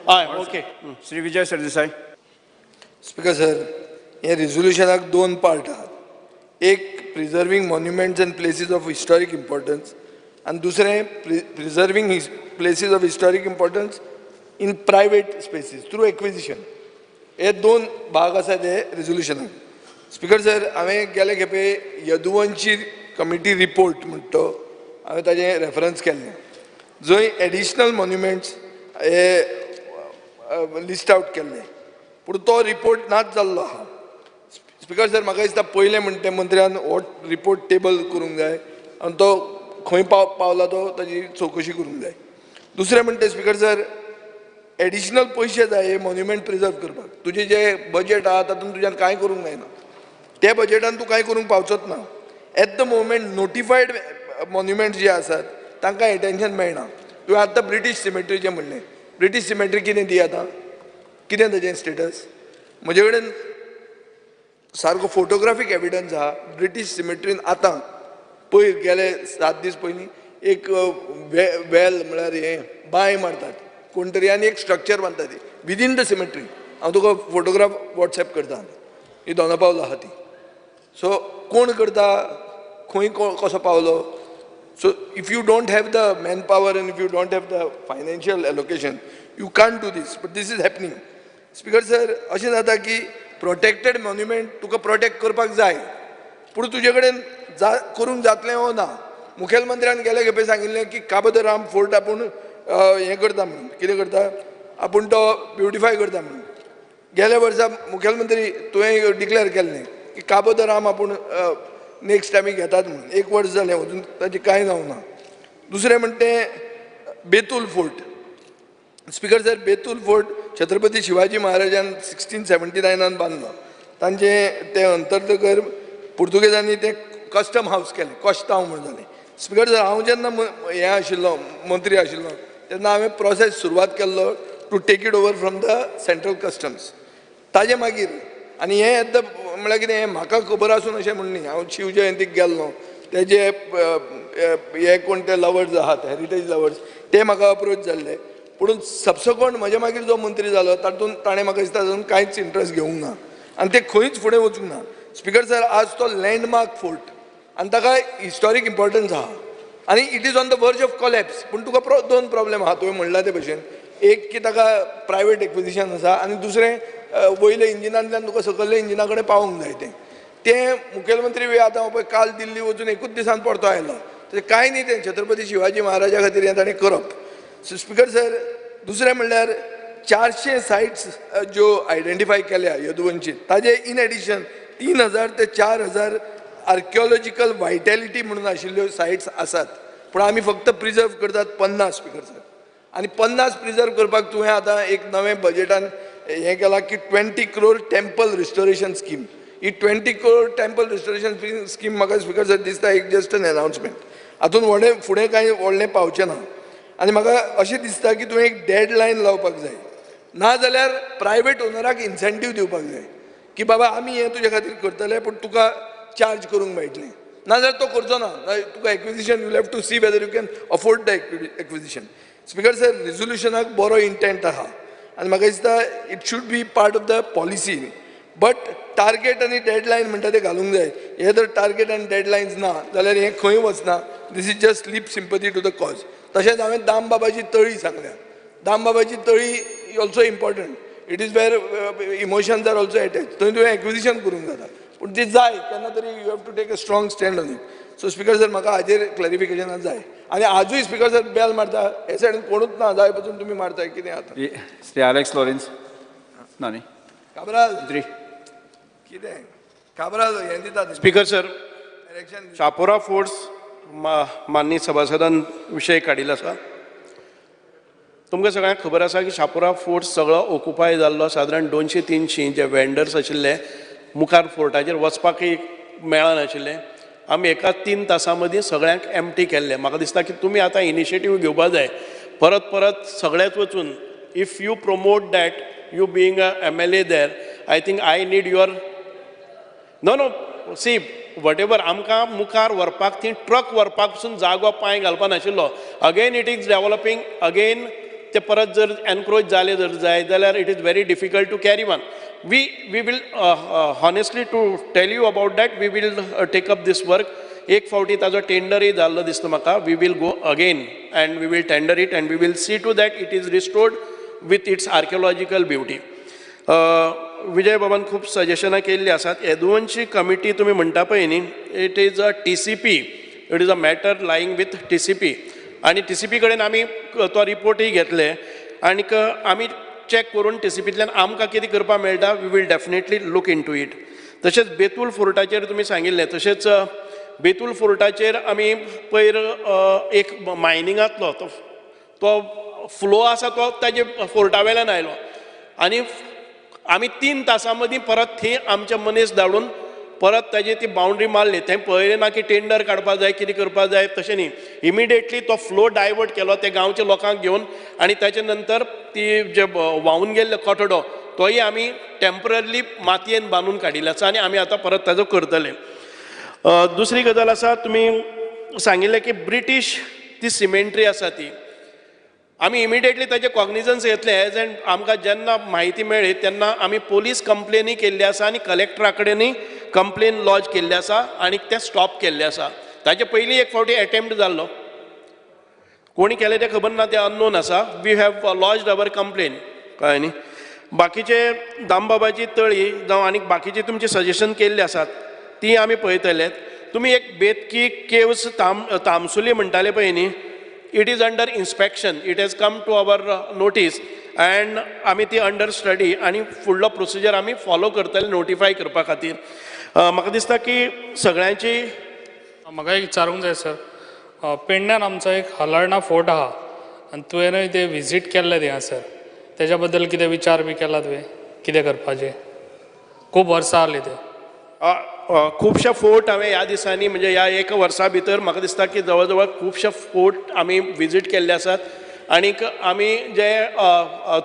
हय okay. Shri Vijay Sardesai. Speaker sir, हे रिझोल्युशनाक दोन पार्ट आहात. एक preserving monuments and places of historic importance आनी दुसरें preserving places of historic importance in private species through acquisition. हे दोन भाग आसात हे रिझोल्युशनाक. स्पीकर सर, हांवें गेले खेपे यदुवंशी कमिटी रिपोर्ट म्हणटा तो हांवें ताजें रेफरन्स केल्लें, जंय एडिशनल मॉन्युमेंट्स हे लिस्ट आउट केल्ले, पूण तो रिपोर्ट नाच जाल्लो आहा. स्पीकर सर, म्हाका दिसता पयलें म्हणटा मंत्र्यान हो रिपोर्ट टेबल करूंक जाय आनी तो खंय पावला तो ताजी चवकशी करूंक जाय. दुसरें म्हणटा स्पीकर सर, एडिशनल पयशे जाय हे मॉन्युमेंट प्रिजर्व करपाक. तुजें जें बजेट आहा तातूंत तुज्यान कांय करूंक जायना. त्या बजेटान तूं कांय करूंक पावचोच ना. एट द मोमेंट नोटिफायड मॉन्युमेंट्स जे आसात तांकां एटेन्शन मेळना. तुवें आतां ब्रिटीश सिमेट्रीचें म्हणलें. ब्रिटीश सिमेट्री कितें ती आतां? कितें ताजें स्टेटस? म्हजे कडेन सारको फोटोग्राफीक एविडन्स आहा. ब्रिटीश सिमेट्रीन आतां पयर गेले 7 दीस पयलीं एक वेल म्हळ्यार हें बांय मारतात कोण तरी आनी एक स्ट्रक्चर बांदता ती विदीन द सिमेट्री. हांव तुका फोटोग्राफ वॉट्सॅप करता. ही दोनापावला आहा ती. सो कोण करता, खंय कसो पावलो. So if you don't have the man power and if you don't have the financial allocation you can't do this. But this is happening. Speaker sir, अशें जाता की प्रोटेक्टेड मॉन्युमेंट तुका प्रोटेक्ट करपाक जाय, पूण तुजे कडेन करूंक जातलें हो ना. मुखेलमंत्र्यान गेले खेपे सांगिल्लें की काबो द राम फोर्ट आपूण हें करता म्हणून. कितें करता? आपूण तो ब्युटिफाय करता म्हणून. गेल्या वर्सा मुखेलमंत्री तुवें डिक्लेअर केल्लें की काबो द राम आपूण नेक्स्ट आमी घेतात म्हणून. 1 वर्स जालें अजून ताजें कांय जावना. दुसरें म्हणटा Betul fort. Speaker sir, Betul fort Chhatrapati Shivaji महाराजान 1679 बांदलो. तांचें तें अंतर्गत पुर्तुगेजांनी तें कस्टम हावस केलें, कोस्तांव म्हणून जालें. स्पीकर सर, हांव जेन्ना हें आशिल्लो मंत्री आशिल्लो तेन्ना हांवें प्रोसेस सुरवात केल्लो to take it over from the central customs. ताजे मागीर आनी हें येता म्हळ्यार कितें, हें म्हाका खबर आसून अशें म्हणनी. हांव शिव जयंतीक गेल्लो, तेजे हे कोण ते लवर्स आहात, हेरिटेज लवर्स, ते म्हाका अप्रोच जाल्ले. पूण सबसक्वंट म्हजे मागीर जो मंत्री जालो तातूंत ताणें म्हाका दिसता तातूंत कांयच इंट्रस्ट घेवंक ना आनी ते खंयच फुडें वचूंक ना. स्पीकर सर, आज तो लँडमार्क फोर्ट आनी ताका हिस्टॉरीक इम्पॉर्टन्स आहा आनी इट इज ऑन द वर्ज ऑफ कॉलेप्स. पूण तुका दोन प्रॉब्लेम आहा तुवें म्हणला ते भशेन. एक की ताका प्रायवेट एक्विजिशन आसा आनी दुसरें वयल्या इंजिनांतल्यान तुका सकयल्या इंजिना कडेन पावोंक जाय. तें मुखेलमंत्री वे आतां पळय काल दिल्ली वचून 1 दिसान परतो आयलो. तें कांय न्ही, तें छत्रपती शिवाजी महाराजा खातीर हें ताणें करप. सो स्पीकर सर, दुसरें म्हणल्यार 400 सायट्स ज्यो आयडेंटिफाय केल्या यदुवंशीत, ताजे इन एडिशन 3000 ते 4000 आर्किओलॉजिकल वायटॅलिटी म्हणून आशिल्ल्यो सायट्स आसात. पूण आमी फक्त प्रिजर्व करतात 50. स्पीकर सर, आनी 50 प्रिजर्व करपाक तुवें आतां एक नवें बजेटान हें केलां की 20 crore टेम्पल रिस्टोरेशन स्कीम. ही 20 crore टेम्पल रिस्टोरेशन स्कीम म्हाका स्पीकर सर दिसता एक जस्ट एन अनाउन्समेंट. हातूंत फुडें कांय व्हडलें पावचें ना. आनी म्हाका अशें दिसता की तुवें एक डेडलायन लावपाक जाय, नाजाल्यार प्रायवेट ओनराक इन्सेंटीव दिवपाक जाय की बाबा आमी हें तुजे खातीर करतले पूण तुका चार्ज करूंक मेळटलें. नाजाल्यार तो करचो ना. तुका acquisition you have to see whether you can afford the acquisition. Speaker sir, रिझोल्युशनाक बरो इंटेंट आहा आनी म्हाका दिसता it should be part of the policy. But target आनी डेडलायन म्हणटा ते घालूंक जाय. हे जर टार्गेट आनी डेडलायन्स ना जाल्यार हें खंय वचना. This is just lip sympathy to the cause. तशेंच हांवें दामबाबाची तळी सांगल्या. दामबाबाची तळी also important. It is where emotions are also attach. थंय तुवें एक्विजिशन करूंक जाता पूण ती जाय केन्ना तरी you have to take a strong stand on it. So speaker sir, म्हाका हाजेर क्लॅरिफिकेशन जाय. आनी आजूय स्पीकर सर बेल मारता, हे सायडीन कोणूच ना, जाय पसून तुमी मारताय. कितें आतां? Shri Alex Lawrence. ना न्ही. काबराल कितें काबराल हें दिता. स्पीकर सर, शापोरा फोर्ट्स माननीय सभासदान विशय काडिल्लो आसा. तो तुमकां सगळ्यांक खबर आसा की शापोरा फोर्ट सगळो ऑक्युपाय जाल्लो सादारण 200-300 जे वेंडर्स आशिल्ले मुखार फोर्टाचेर वचपाकय मेळनाशिल्ले आमी एका 3 तासां मदीं सगळ्यांक एम्प्टी केल्ले म्हाका दिसता की तुमी आतां इनिशिएटीव घेवपा जाय परत परत सगळेच वचून if you promote that you being a MLA there I think I need your no see whatever आमकां मुखार व्हरपाक थंय ट्रक व्हरपाक पसून जागो पांय घालपा नाशिल्लो again it is developing again ते परत जर एनक्रोच जाले जर जाय जाल्यार it is very difficult to carry one we will honestly to tell you about that we will take up this work एक फावटी ताजो टेंडरय जाल्लो दिसता म्हाका we will go again and we will tender it and we will see to that it is restored with its archaeological beauty Vijay बाबान खूब सजेशनां केल्लीं आसात येदुवंची कमिटी तुमी म्हणटा पळय न्ही it is a TCP it is a matter lying with TCP आनी TCP कडेन आमी तो रिपोर्टय घेतले आनीक आमी चॅक करून TCPंतल्यान आमकां कितें करपाक मेळटा we will definitely look into it तशेंच बेतूल फोर्टाचेर तुमी सांगिल्लें तशेंच बेतूल फोर्टाचेर आमी पयर एक मायनिंगांतलो तो फ्लो आसा तो ताजे फोर्टा वेल्यान आयलो आनी आमी 3 तासां मदीं परत थंय आमचे मनीस धाडून परत ताजी ती बाउंड्री मारली थंय पळयलें ना की टेंडर काडपाक जाय कितें करपाक जाय तशें न्ही इमिडिएटली तो फ्लो डायवर्ट केलो ते गांवच्या लोकांक घेवन आनी ताचे नंतर ती जे व्हांवून गेल्लो कठडो तोय आमी टेम्पररी मातयेन बांदून काडिल्लो आसा आनी आमी आतां परत ताजो करतले दुसरी गजाल आसा तुमी सांगिल्लें की ब्रिटीश ती सिमेंट्री आसा ती आमी इमिडिएटली ताजे कॉग्निजन्स घेतले एज एंड आमकां जेन्ना म्हायती मेळ्ळी तेन्ना आमी पोलीस कंप्लेनी केल्ली आसा आनी कलेक्टरा कडेनय कंप्लेन लॉज केल्ली आसा आनी ते स्टॉप केल्ले आसा ताचे पयलीं एक फावटी अटेम्प्ट जाल्लो कोणी केलें तें खबर ना तें अननोन आसा we have lodged our complain कळ्ळें न्ही बाकीचे दामबाबाची तळी जावं आनी बाकीचे तुमचे सजेशन केल्ले आसात ती आमी पळयतले तुमी एक बेतकी केव्स तामसुली म्हणटाले पळय न्ही it is under inspection it has come to our notice and आमी ती अंडर स्टडी आनी फुडलो प्रोसिजर आमी फॉलो करतले नोटिफाय करपा खातीर म्हाका दिसता की सगळ्यांची म्हाका एक विचारूंक जाय सर पेडण्यान आमचो एक हलर्णा फोर्ट आहा आनी तुवेंनूय ते विजीट केल्ले थिंगा सर तेज्या बद्दल कितें विचार बी केला तुवें कितें करपाचें खूब वर्सां जालीं ते खुबशे फोर्ट हांवें ह्या दिसांनी म्हणजे ह्या एक वर्सा भितर म्हाका दिसता की जवळ जवळ खुबशे फोर्ट आमी विजीट केल्ले आसात आनीक आमी जे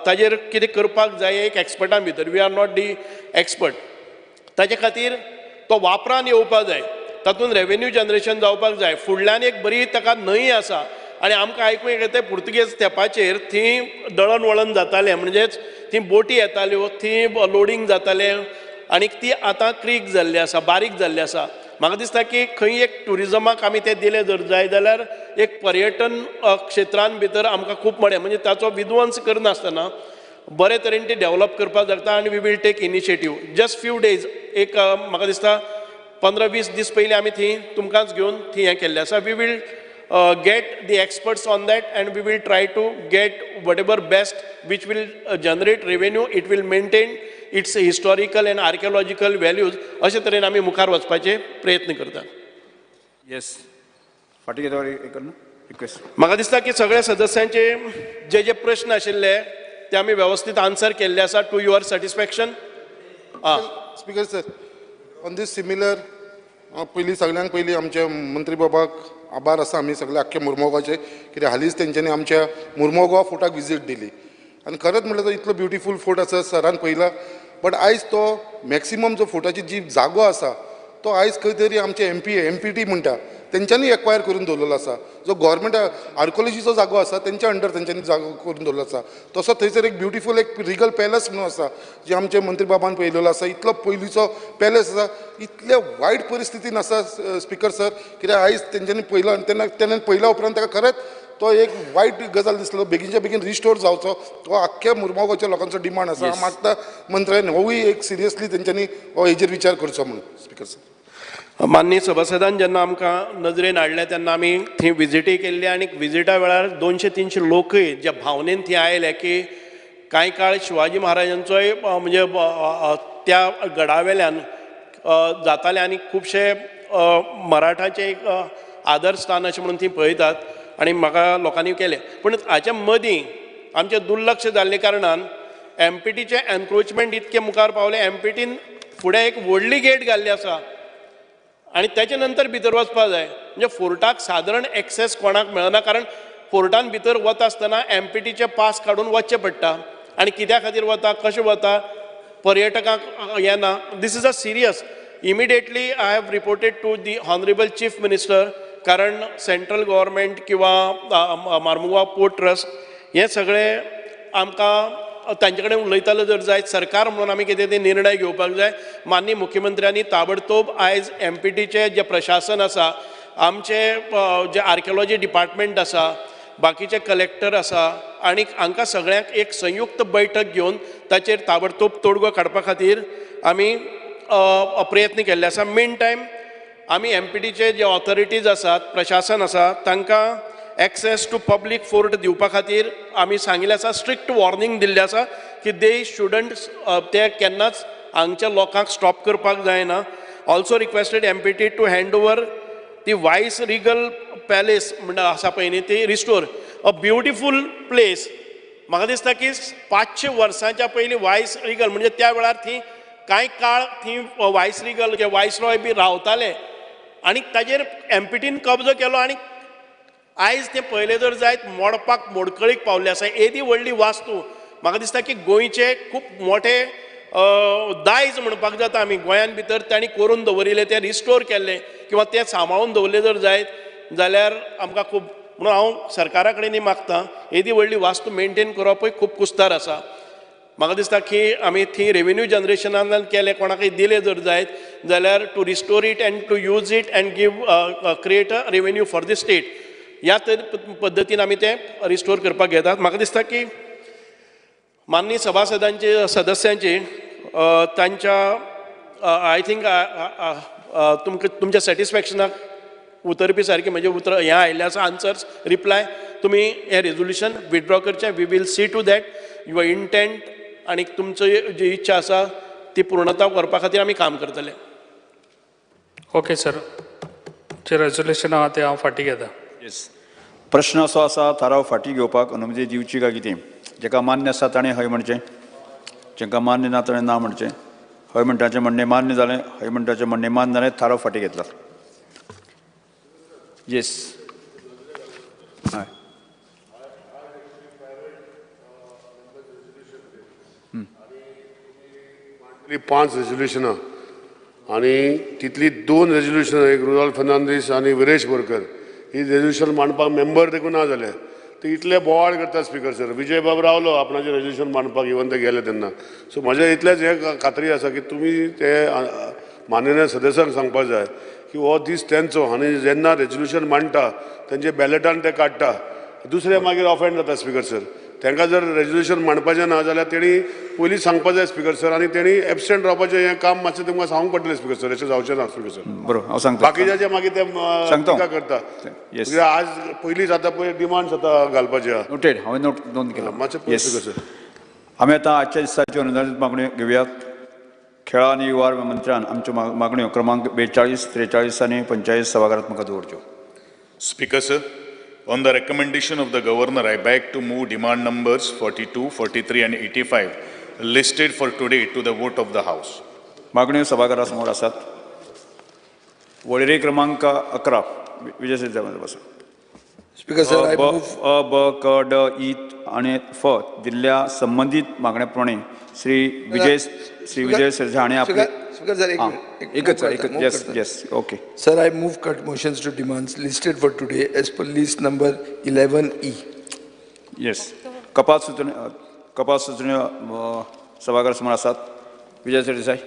ताजेर कितें करपाक जाय एक एक्सपर्टां भितर we are not the expert ताजे खातीर तो वापरान येवपाक जाय तातूंत रेवेन्यू जनरेशन जावपाक जाय फुडल्यान एक बरी ताका न्हंय आसा आनी आमकां आयकूंक येता पुर्तुगेज तेंपाचेर थंय दळण वळण जातालें म्हणजेच थंय बोटी येताल्यो थंय लोडिंग जातालें आनीक ती आतां क्रीक जाल्ली आसा बारीक जाल्ली आसा म्हाका दिसता की खंय एक टुरिजमाक आमी ते दिले जर जाय जाल्यार एक पर्यटन क्षेत्रान भितर आमकां खूब बरें म्हणजे ताचो विध्वंस करनासतना बरे तरेन ती डेवलप करपाक जाता आनी we will take initiative just few days एक म्हाका दिसता 15-20 दीस पयलीं आमी थंय तुमकांच घेवन थंय हें केल्लें आसा we will get the experts on that and we will try to get whatever best which will generate revenue it will maintain its historical and archaeological values अशे तरेन आमी मुखार वचपाचे प्रयत्न करता येस फाटी घेता रिक्वेस्ट म्हाका दिसता की सगळ्या सदस्यांचे जे जे प्रश्न आशिल्ले ते आमी व्यवस्थित आन्सर केल्ले आसा to your satisfaction speaker sir on these similar पयलीं सगळ्यांक पयलीं आमच्या मंत्री बाबाक आभार आसा आमी सगळे आख्खे मुर्मगांवचे कित्याक हालींच तेंच्यांनी आमच्या मुर्मगांव फोर्टाक विजीट दिली आनी खरेंच म्हणल्यार तो इतलो ब्युटिफूल फोर्ट आसा सरान पयला बट आयज तो मॅक्सिमम जो फोर्टाची जी जागो आसा तो आयज खंय तरी आमचे MPT म्हणटा तेंच्यांनी एक्वायर करून दवरलेलो आसा जो गव्हर्मेंट आर्कोलॉजीचो जागो आसा तेंच्या अंडर तेंच्यांनी जागो करून दवरलेलो आसा तसो थंयसर एक ब्युटिफूल एक रिगल पॅलस म्हणून आसा जे आमचे मंत्री बाबान पळयलेलो आसा इतलो पयलींचो पॅलस आसा इतल्या वायट परिस्थितीन आसा स्पिकर सर कित्याक आयज तेंच्यांनी पयलो तेन्ना पयल्या उपरांत ताका खरेंच तो एक वायट गजाल दिसलो बेगीनच्या बेगीन रिस्टोर जावचो तो आख्ख्या मुर्मगांवच्या लोकांचो डिमांड आसा हांव मागता मंत्र्यान होवूय एक सिरियसली तेंच्यांनी हो हेजेर विचार करचो म्हणून स्पिकर सर माननीय सभासदान जेन्ना आमकां नजरेन हाडलें तेन्ना आमी थंय विजीटय केल्ली आनी विजिटा वेळार 200-300 लोकय जे भावनेन थंय आयले की कांय काळ शिवाजी महाराजांचोय म्हणजे त्या गडावेल्यान जाताले आनी खुबशे मराठाचे एक आदर स्थान अशें म्हणून थंय पळयतात आनी म्हाका लोकांनी केलें पूण हाच्या मदीं आमचें दुर्लक्ष जाल्ले कारणान MPTचे एनक्रोचमेंट इतके मुखार पावले, MPTन फुडें एक व्हडली गेट घाल्ली आसा आनी त्याचे नंतर भितर वचपाक जाय. म्हणजे फोर्टाक सादारण एक्सेस कोणाक मेळना, कारण फोर्टान भितर वता आसतना MPTचे पास काडून वचचें पडटा. आनी कित्या खातीर वता, कशें वता, पर्यटकांक हें ना. This is a serious. Immediately I have reported to the honourable chief minister, कारण सेंट्रल गव्हर्मेंट किंवा मार्मुगांव पोर्ट ट्रस्ट हे सगळे आमकां तांचे कडेन उलयतालो जर जायत, सरकार म्हणून आमी कितें ते निर्णय घेवपाक जाय. माननीय मुख्यमंत्र्यांनी ताबडतोब आयज MPTचे जे प्रशासन आसा, आमचे जे आर्किओलॉजी डिपार्टमेंट आसा, बाकीचे कलेक्टर आसा, आनी हांकां सगळ्यांक एक संयुक्त बैठक घेवन ताचेर ताबडतोब तोडगो काडपा खातीर आमी प्रयत्न केल्ले आसा. मेन टायम आमी MPTचे जे ऑथॉरिटीज आसात, प्रशासन आसा, तांकां एक्सेस टू पब्लीक फोर्ट दिवपा खातीर आमी सांगिल्लें आसा, स्ट्रिक्ट वॉर्निंग दिल्लें आसा की दे शुडंट ते केन्नाच हांगच्या लोकांक स्टॉप करपाक जायना. Also requested MPT to hand over the vice regal palace म्हणटा आसा पळय न्ही, ती रिस्टोर. अ ब्युटिफूल प्लेस. म्हाका दिसता की 500 वर्सांच्या पयलीं वायस रिगल म्हणजे त्या वेळार थंय कांय काळ थंय वायस रिगल जे वायसरॉय बी रावताले आनी ताजेर MPTन कब्जो केलो आनी आयज ते पयले जर जायत मोडपाक मोडकळीक पावल्ले आसा. येदी व्हडली वास्तू म्हाका दिसता की गोंयचे खूब मोठे दायज म्हणपाक जाता आमी गोंयान भितर तांणी करून दवरिल्ले, ते रिस्टोर केल्ले किंवा ते सांबाळून दवरले जर जायत जाल्यार आमकां खूब. म्हणून हांव सरकारा कडेनय मागतां, येदी व्हडली वास्तू मेनटेन करपूय खूब कुस्तार आसा. म्हाका दिसता की आमी थंय रेवेन्यू जनरेशनान केले, कोणाकय दिले जर जायत जाल्यार to restore it and to use it and give create a revenue for the state. ह्या पद्दतीन आमी ते रिस्टोर करपाक घेतात. म्हाका दिसता की माननीय सभासदांचे सदस्यांची तांच्या आय थिंक तुमच्या सॅटिस्फॅक्शनाक उतरपी सारकी म्हणजे उतर हें आयिल्लें आसा, आन्सर्स, रिप्लाय. तुमी हें रेजोल्युशन विथड्रॉ करचें. We will see to that your intent आनी तुमचो जी इच्छा आसा ती पूर्णता करपा खातीर आमी काम करतले. ओके सर, जे रेजोल्युशन आहा तें हांव फाटीं घेता. येस. प्रश्न असो आसा, थाराव फाटीं घेवपाक अनुमती दिवची काय कितें? जेका मान्य आसा ताणें हय म्हणचें, जेका मान्य ना ताणें ना म्हणचें. हय म्हणटाचें म्हणणें मान्य जालें, हय म्हणटाचें म्हणणें मान्य जालें, थाराव फाटीं घेतला. येस. हय. 5 रेजोल्युशनां आनी तितली 2 रेजोल्युशनां, एक रुलाल फर्नांदीस आनी विरेश बोरकर, ही रेजोल्युशन मांडपाक मेंबर देखून ना जाले. ते इतले बोवाळ करता स्पीकर सर. विजय बाब रावलो आपणाचें रेजोल्युशन मांडपाक, इवन ते गेले तेन्ना. सो म्हज्या इतलेंच हे खात्री आसा की तुमी ते माननीय सदस्यांक सांगपाक जाय की हो दीस तेंचो, आनी जेन्ना रेजोल्युशन मांडटा तेंचे बॅलेटान ते काडटा, दुसरे मागीर ऑफेंड जाता स्पीकर सर. तांकां जर रेजोल्युशन मांडपाचें ना जाल्यार तेणी पयलींच सांगपाक जाय स्पीकर सर, आनी तेणी एबसेंट रावपाचें हें काम मातशें तुमकां सांगूंक पडटलें स्पीकर सर. अशें जावचें ना स्पीकर सर. बरोबर, हांव सांगता. बाकीचे मागीर ते टिका करता. आज पयलींच आतां पळय डिमांड्स आतां घालपाचे आहा. नोटेड, हांवें नोंद केला. मातशें पळय स्पीकर सर. आमी आतां आजच्या दिसाच्यो अनुदानीत मागण्यो घेवयात. खेळा आनी युवा मंत्र्यान आमच्यो मागण्यो क्रमांक 42, 43 आनी 45 सभाघरांत म्हाका दवरच्यो. Speaker sir, on the recommendation of the governor, I beg to move demand numbers 42, 43 and 85 listed for today to the vote of the house. मागण्यो सभाघरा समोर आसात. वळेरी क्रमांक 11 विजय सर. स्पीकर सर, I ब, move अ, ब, क, ड, इ आणि फ दिल्ल्या संबंधित मागण्याप्रमाणे श्री विजय सरजा हाणें आपले स्पीकर सर, एकच yes yes okay. Sir, I move cut motions to demands listed for today as per list number 11E. Yes. कपात सुचण्यो सभाघर समोर आसात. विजय सरदेसाय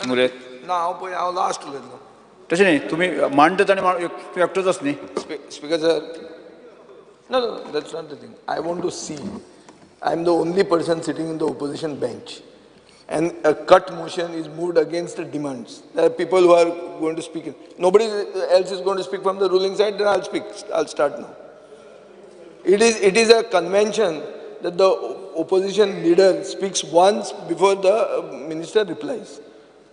मुले. ना, हांव लास्ट उलयतलो. तशें न्ही, तुमी मांडटा आनी तूं एकटोच आस न्ही. Speaker sir, no, that's not the thing. I want to see. I'm the only person sitting in the opposition bench, and a cut motion is moved against the demands. There are people who are going to speak. Nobody else is going to speak from the ruling side. Then I'll speak. I'll start now. It is a convention that the opposition leader speaks once before the minister replies.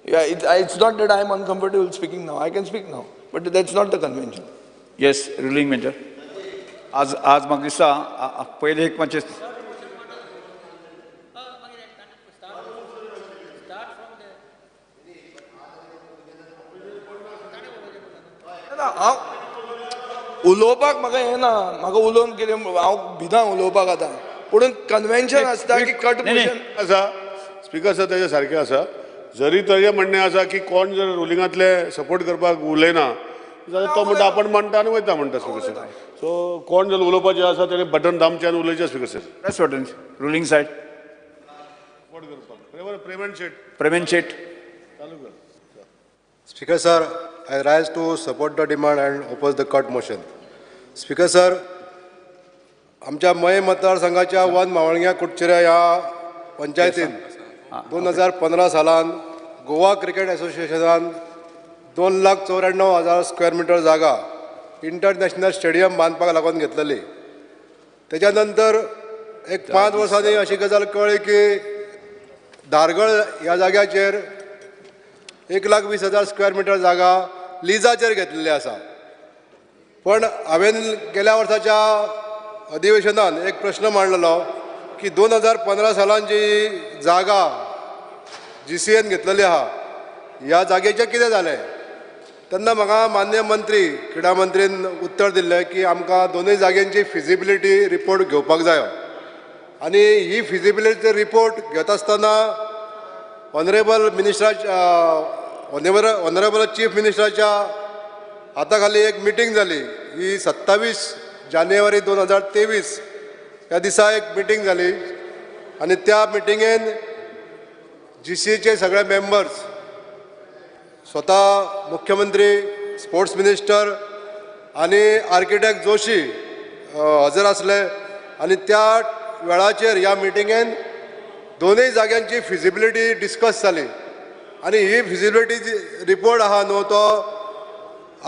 Yeah, it's not that I'm uncomfortable speaking now. I can speak now, but that's not the convention. Yes, ruling member. आज म्हाका दिसता पयले एक मातशें हांव उलोवपाक म्हाका येना, म्हाका उलोवन कितें हांव भिना उलोवपाक आतां, पूण कन्वेन्शन आसता की कट मोशन आसा स्पीकर सर तेजें सारकें आसा. जरी तेजें म्हणणें आसा की कोण जर रुलिंगांतले सपोर्ट करपाक उलयना जाल्यार तो म्हणटा आपण म्हणटा आनी वयता म्हणटा स्पीकर सर. सो कोण जर उलोवपाचें आसा तेणें बटन दामचें आनी उलयचें speaker sir. Press button ruling side support करपाक प्रेमेंट शेट चालू कर. Speaker sir, I rise to support the demand and oppose the cut motion. Speaker sir, आमच्या मय मतदारसंघाच्या वन मावळग्या कुडचिऱ्या ह्या पंचायतीन 2015 सालान गोवा क्रिकेट असोसिएशनान 2,94,000 स्क्वेअर मिटर जागा इंटरनॅशनल स्टेडियम बांदपाक लागून घेतलेली. त्याच्या नंतर एक 5 वर्सांनी अशी गजाल कळ्ळी की धारगळ ह्या जाग्याचेर 1,20,000 स्क्वेअर मिटर जागा लिजाचेर घेतलेली आसा. पण हांवेन गेल्या वर्साच्या अधिवेशनान एक प्रश्न मांडलेलो की 2015 सालान जी जागा GCAन घेतलेली आहा ह्या जागेचें कितें जालें. तेन्ना म्हाका माननीय मंत्री क्रीडा मंत्रीन उत्तर दिल्लें की आमकां दोनूय जाग्यांची फिजिबिलिटी रिपोर्ट घेवपाक जायो. आनी ही फिजिबिलिटी रिपोर्ट घेता आसतना ऑनरेबल चीफ मिनिस्टराच्या हाता खाली एक मिटींग जाली. ही 27 जानेवारी 2023 ह्या दिसा एक मिटींग जाली आनी त्या मिटिंगेन GCAचे सगळे मेंबर्स स्वता मुख्यमंत्री स्पोर्ट्स मिनिस्टर आनी आर्किटेक्ट जोशी हजर आसले. आनी त्या वेळाचेर ह्या मिटिंगेन दोनूय जाग्यांची फिजिबिलिटी डिस्कस जाली. आनी ही फिजिबिलिटी रिपोर्ट आहा न्हू तो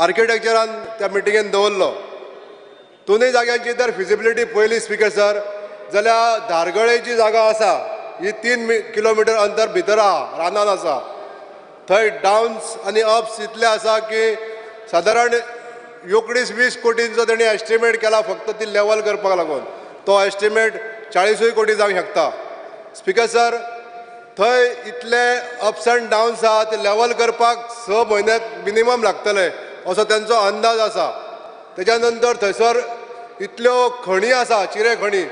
आर्किटेक्चरान त्या मिटिंगेन दवरलो. दोनूय जाग्यांची जर फिजिबिलिटी पयली स्पीकर सर जाल्यार धारगळेची जागा आसा ही 3 किलोमिटर अंतर भितर आहा, रानान आसा. थंय डाउन्स आनी अप्स इतले आसा की सादारण 19-20 कोटींचो तेणी एस्टिमेट केला फक्त ती लेवल करपाक लागून. तो एस्टिमेट 40 कोटी जावंक शकता. स्पीकर सर थंय इतले अप्स एंड डाउन्स आहा ते लेवल करपाक 6 म्हयने मिनिमम लागतले असो तेंचो अंदाज आसा. तेच्या नंतर थंयसर इतल्यो खणी आसा चिरे खणी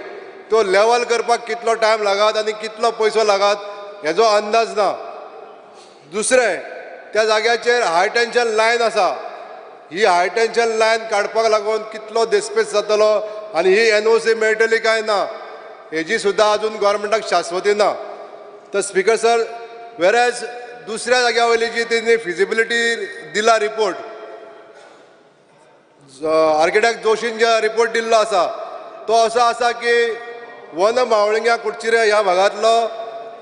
त्यो लेवल करपाक कितलो टायम लागत आनी कितलो पयसो लागत हेजो अंदाज ना. दुसरें त्या जाग्याचेर हाय टेन्शन लायन आसा. ही हाय टेन्शन लायन काडपाक लागून कितलो देस्पेस जातलो आनी ही NOC मेळटली काय ना हेजी सुद्दां अजून गोवोरमेंटाक शाश्वती ना. तर स्पीकर सर वेरेज दुसऱ्या जाग्या वयली जी तेणी फिजिबिलिटी दिला रिपोर्ट आर्किटेक्ट जोशीन जो रिपोर्ट दिल्लो आसा तो असो आसा की वन मावळिंग्या कुडचिरे ह्या भागांतलो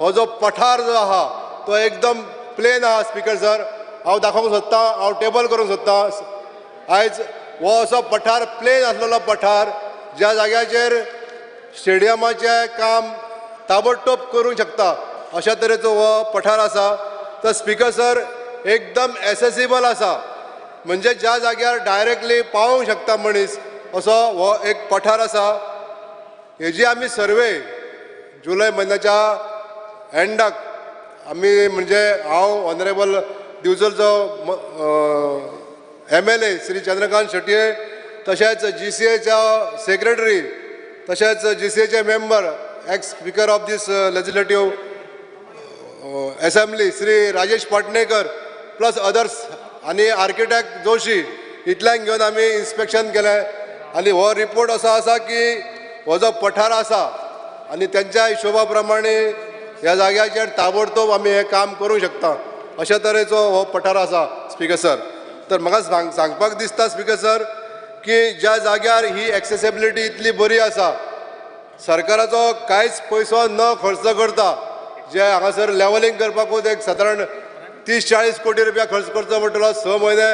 हो जो पठार जो आहा तो एकदम प्लेन आहा. स्पीकर सर हांव दाखोवंक सोदतां, हांव टेबल करूंक सोदतां. आयज हो असो पठार प्लेन आसलेलो पठार ज्या जाग्याचेर स्टेडियमाचें काम ताबडतोब करूंक शकता अशा तरेचो हो पठार आसा. तर स्पीकर सर एकदम एसेसिबल आसा म्हणजे ज्या जाग्यार डायरेक्टली पावूंक शकता मनीस असो हो एक पठार आसा. हेजी आमी सर्वे जुलय म्हयन्याच्या एंडाक आमी म्हणजे हांव ऑनरेबल दिवचलचो MLA श्री चंद्रकांत शेटये तशेंच GCAच्या सेक्रेटरी तशेंच GCAचे member ex speaker of this legislative assembly Shri Rajesh Patnekar plus others आनी आर्किटेक्ट जोशी इतल्यांक घेवन आमी इन्स्पेक्शन केलें. आनी हो रिपोर्ट असो आसा की हो जो पठार आसा आनी त्यांच्या हिशोबा प्रमाणे ह्या जाग्याचेर ताबडतोब आमी हें काम करूंक शकता अशा तरेचो हो पठार आसा स्पीकर सर. तर म्हाका सांगपाक दिसता स्पीकर सर की ज्या जाग्यार ही एक्सेसिबिलिटी इतली बरी आसा सरकाराचो कांयच पयसो न खर्च करता जे हांगासर लेवलिंग करपाकूच एक सादारण 30-40 कोटी रुपया खर्च करचो पडटलो, 6 म्हयने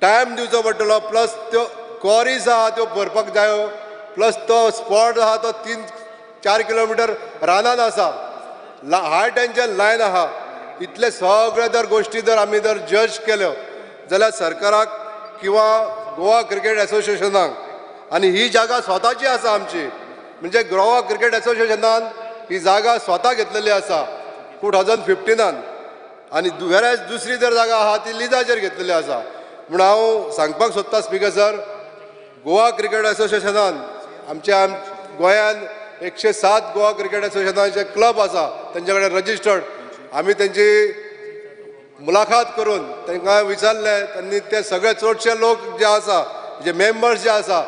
टायम दिवचो पडटलो, प्लस त्यो क्वॉरीज आहा त्यो भरपाक जायो, प्लस तो स्पॉट आहा तो 3-4 किलोमिटर रानान आसा, हाय टेन्शन लायन आहा. इतले सगळे जर गोश्टी जर आमी जर जज केल्यो जाल्यार सरकाराक किंवा गोवा क्रिकेट असोसिएशनाक आणि ही जागा स्वताची आसा आमची, म्हणजे गोवा क्रिकेट असोसिएशनान ही जागा स्वता घेतलेली आसा 2015 आणि वेरेज दुसरी जर जागा आहा ती लिजाचेर घेतलेली आसा. म्हणून हांव सांगपाक सोदता स्पीकर सर, गोवा क्रिकेट असोसिएशनान आमच्या गोंयान 107 गोवा क्रिकेट असोसिएशनाचे क्लब आसा, तेंचे कडेन रजिस्टर्ड. आमी तेंची मुलाखत करून तांकां विचारलें, त्यांनी ते सगळे चडशे लोक जे आसा, जे मेंबर्स जे आसा,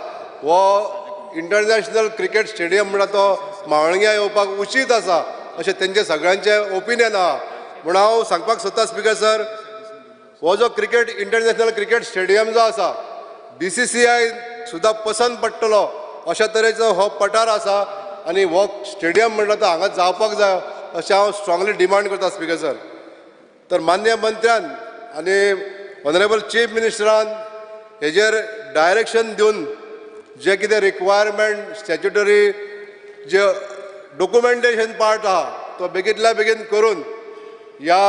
हो इंटरनॅशनल क्रिकेट स्टेडियम म्हणटा तो मावळग्या येवपाक उचीत आसा अशें तेंचे सगळ्यांचे ओपिनियन आहा. म्हणून हांव सांगपाक सोदता स्पीकर सर, हो जो क्रिकेट इंटरनॅशनल क्रिकेट स्टेडियम जो आसा, BCCI सुद्दां पसंत पडटलो अशा तरेचो हो पठार आसा आनी हो स्टेडियम म्हणटा तो हांगा जावपाक जाय अशें हांव स्ट्रॉंगली डिमांड करता स्पीकर सर. तर मान्य मंत्र्यान आनी ऑनरेबल चीफ मिनिस्टरान हेजेर डायरेक्शन दिवन जे कितें रिक्वायरमेंट स्टॅच्युटरी जे डॉक्युमेंटेशन पार्ट आहा तो बेगींतल्या बेगीन करून ह्या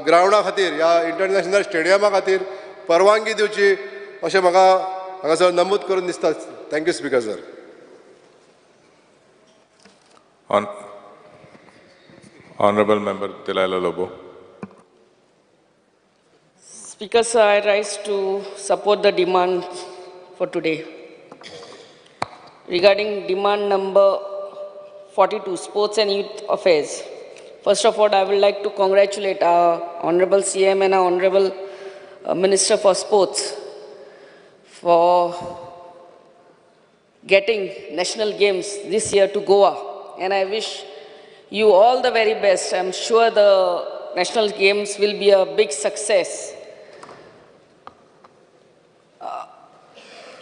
ग्रावंडा खातीर, ह्या इंटरनॅशनल स्टेडियमा खातीर परवानगी दिवची अशें म्हाका हांगासर नमूद करून दिसता. Thank you speaker sir. Honorable Member Delilah Lobo. Speaker, sir, I rise to support the demand for today. Regarding demand number 42, Sports and Youth Affairs. First of all, I would like to congratulate our Honorable CM and our Honorable Minister for Sports for getting national games this year to Goa. And I wish you all the very best. I'm sure the national games will be a big success.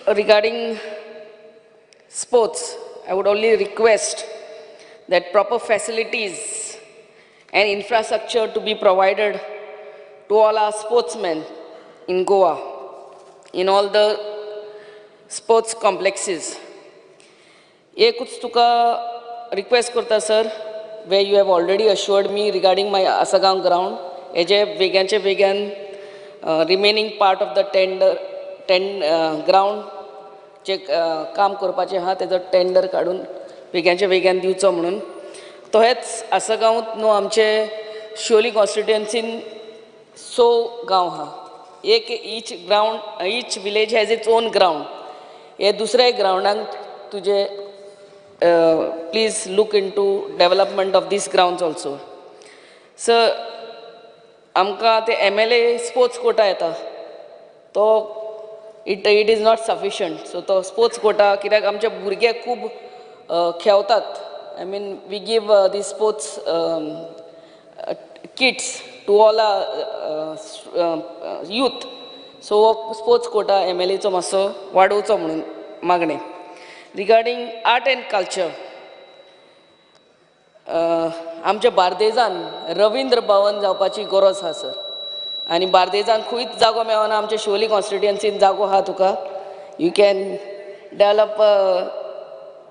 Regarding sports, I would only request that proper facilities and infrastructure to be provided to all our sportsmen in Goa, in all the sports complexes. Ekut tuka request करता sir, where you have already assured me regarding my Asagaon ground, heje वेग्यांचे वेग्यान remaining part of the ground जे काम करपाचें आहा तेजो tender काडून वेग्यांचे वेग्यान दिवचो म्हणून. तोहेच आसगांवांत न्हू आमचे शिवोली कॉन्स्टिट्युएन्सीन 6 गांव आहा. एक each village has its own ground. हे दुसऱ्या ग्राउंडाक तुजे please look into development of this grounds also. Sir, आमकां ते MLA स्पोर्ट्स कोटा येता तो it is not sufficient. So तो स्पोर्ट्स कोटा कित्याक आमचे भुरगे खूब खेळतात. I mean we give the sports kits to all youth. So sports quota MLAचो मातसो वाडोवचो म्हणून मागणें. रिगार्डींग आर्ट एंड कल्चर, आमच्या बार्देजान रवींद्र भवन जावपाची गरज आसा सर. आनी बार्देजान खंयच जागो मेळना. आमच्या शिवोली कॉन्स्टिट्युएन्सीन जागो आहा तुका. You can develop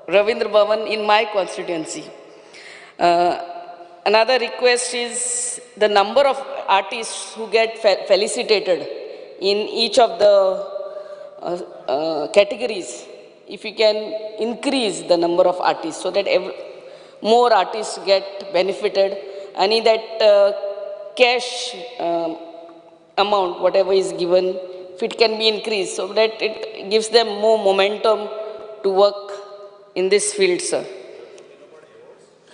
Ravindra Bhavan in my constituency. Another request is the number of artists who get felicitated in each of the categories. If you can increase the number of artists so that more artists get benefited, and that cash amount, whatever is given, if it can be increased so that it gives them more momentum to work in this field, sir.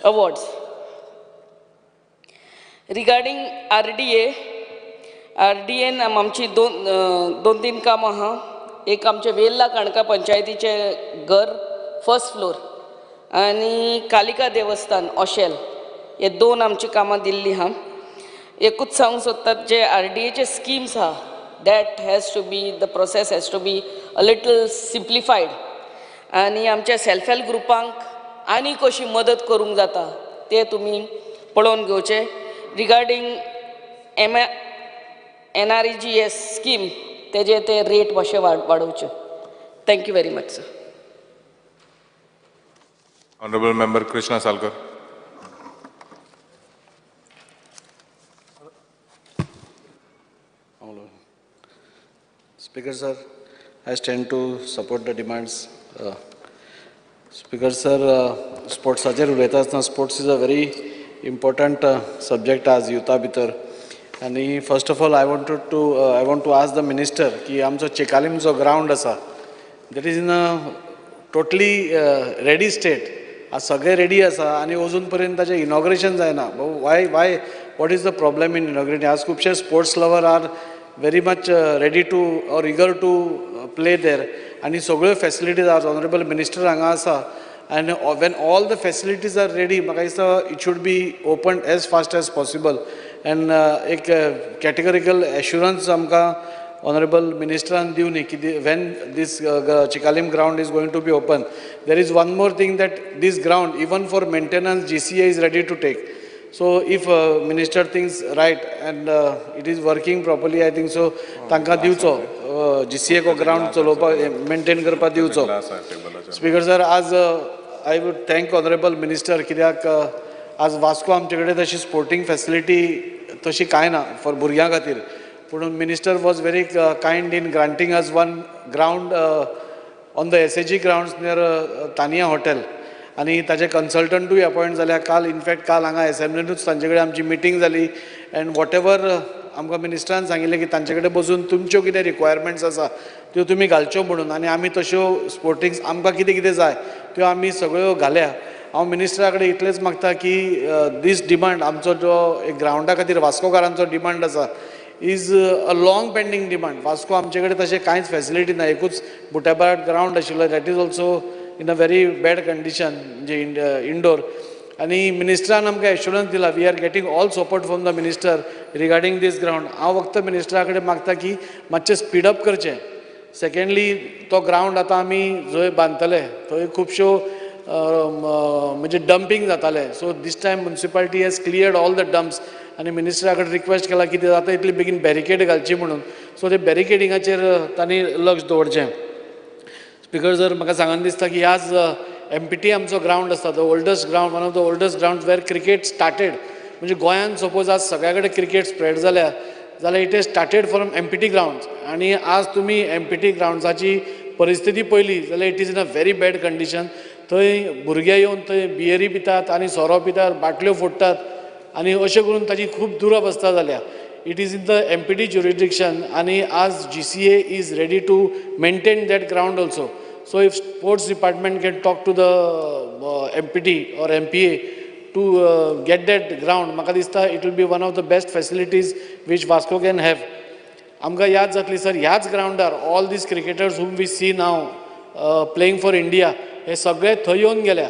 Awards. Regarding RDA आमची दोन तीन कामां आहा. एक आमचे वेल्ला काणका पंचायतीचे घर first floor आनी कालिका देवस्थान ऑशेल हे दोन आमची कामां दिल्ली आहा. एकूच सांगूंक सोदतात जे RDAचे स्किम्स आहा that has to be, the process has to be a little simplified. आनी आमच्या सेल्फ हेल्प ग्रुपांक आनी कशी मदत करूंक जाता ते तुमी पळोवन घेवचे. रिगार्डींग NREGS स्कीम तेजे ते रेट मातशे वाडोवचे. Thank you very much sir. Honorable Member Krishna Salkar. Speaker sir, I stand to support the demands. Speaker sir, sportsaचेर उलयता आसतना sports is a very important subject as युथा भितर. आणि first of all I want to ask the minister की आमचो चेकालीम जो ground आसा that is in a totally ready state. आज सगळे रेडी आसा आणि अजून पर्यंत ताचें इनॉग्रेशन जायना. Why what is the problem in inaugurating? आज खुबशे sports lover are very much ready to or eager to play there. आणि सगळ्यो facilities as honorable minister हांगा आसा. And when all the facilities are ready, म्हाका दिसता it should be opened as fast as possible. And एक categorical assurance आमकां honorable ministran दिवनी की when this Chikalim ground is going to be open. There is one more thing that this ground even for maintenance GCA is ready to take. So if minister thinks right and it is working properly, I think so तांकां दिवचो GCA को ground चलोवपाक maintain करपाक दिवचो. Speaker sir, आज I would thank honorable minister कित्याक आज वास्को आमचे कडेन तशी स्पोर्टिंग फॅसिलिटी तशी कांय ना फॉर भुरग्यां खातीर. पूण minister was very kind in granting us one ground on the SAG grounds near Tania hotel. आणि ताचे कन्सल्टंटूय अपॉयंट जाल्या. काल इनफॅक्ट काल हांगा एसेंब्लीनूच तांचे कडेन आमची मिटींग जाली एंड वॉट एवर आमकां मिनिस्टरान सांगिल्लें की तांचे कडेन बसून तुमच्यो कितें रिक्वायरमेंट्स आसा त्यो तुमी घालच्यो म्हणून. आनी आमी तश्यो स्पोर्टिंग्स आमकां कितें कितें जाय त्यो आमी सगळ्यो घाल्या. हांव मिनिस्टरा कडेन इतलेंच मागता की दीस डिमांड आमचो जो एक ग्रावंडा खातीर वास्कोकारांचो डिमांड आसा is a long pending demand. Vasco आमचे कडेन तशें कांयच फॅसिलिटी ना. एकूच बुटाबाट ग्रावंड आशिल्लो that is also in a very bad condition म्हणजे इंडोर. आनी मिनिस्टरान आमकां एश्युरन्स दिला we are getting all support from the minister regarding this ground. हांव फक्त मिनिस्टरा कडेन मागता की मातशें स्पीडअप करचें. सेकंडली तो ग्रावंड आतां आमी जंय बांदतले थंय खुबश्यो म्हणजे डंपिंग जाताले. So this time municipality has cleared all the dumps. आनी मिनिस्टरा कडेन रिक्वेस्ट केला की ते जाता इतली बेगीन बॅरिकेड घालची म्हणून. सो ते बॅरिकेडिंगाचेर तांणी लक्ष दवरचें. स्पीकर सर म्हाका सांगन दिसता की आज MPT आमचो ग्रावंड आसा the oldest ground one of the oldest ground where cricket started. म्हणजे गोंयांत सपोज आज सगळ्या कडेन क्रिकेट स्प्रेड जाल्या जाल्यार it is started from MPT ग्रावंड्स. आनी आज तुमी MPT ग्रावंड्साची परिस्थिती पळयली जाल्यार it is in a very bad condition. थंय भुरगे येवन थंय बियरी पितात आनी सोरो पितात बाटल्यो फोडटात आनी अशें करून ताची खूब दुरवस्था जाल्या. It is in the MPT jurisdiction आनी आज GCA is ready to maintain that ground also. So if sports department can talk to the MPT or MPA to get that ground, म्हाका दिसता it will be one of the best facilities which Vasco can have. आमकां याद जातली sir ह्याच ग्रावंडार all these cricketers whom we see now playing for India हे सगळे थंय येवन गेल्या.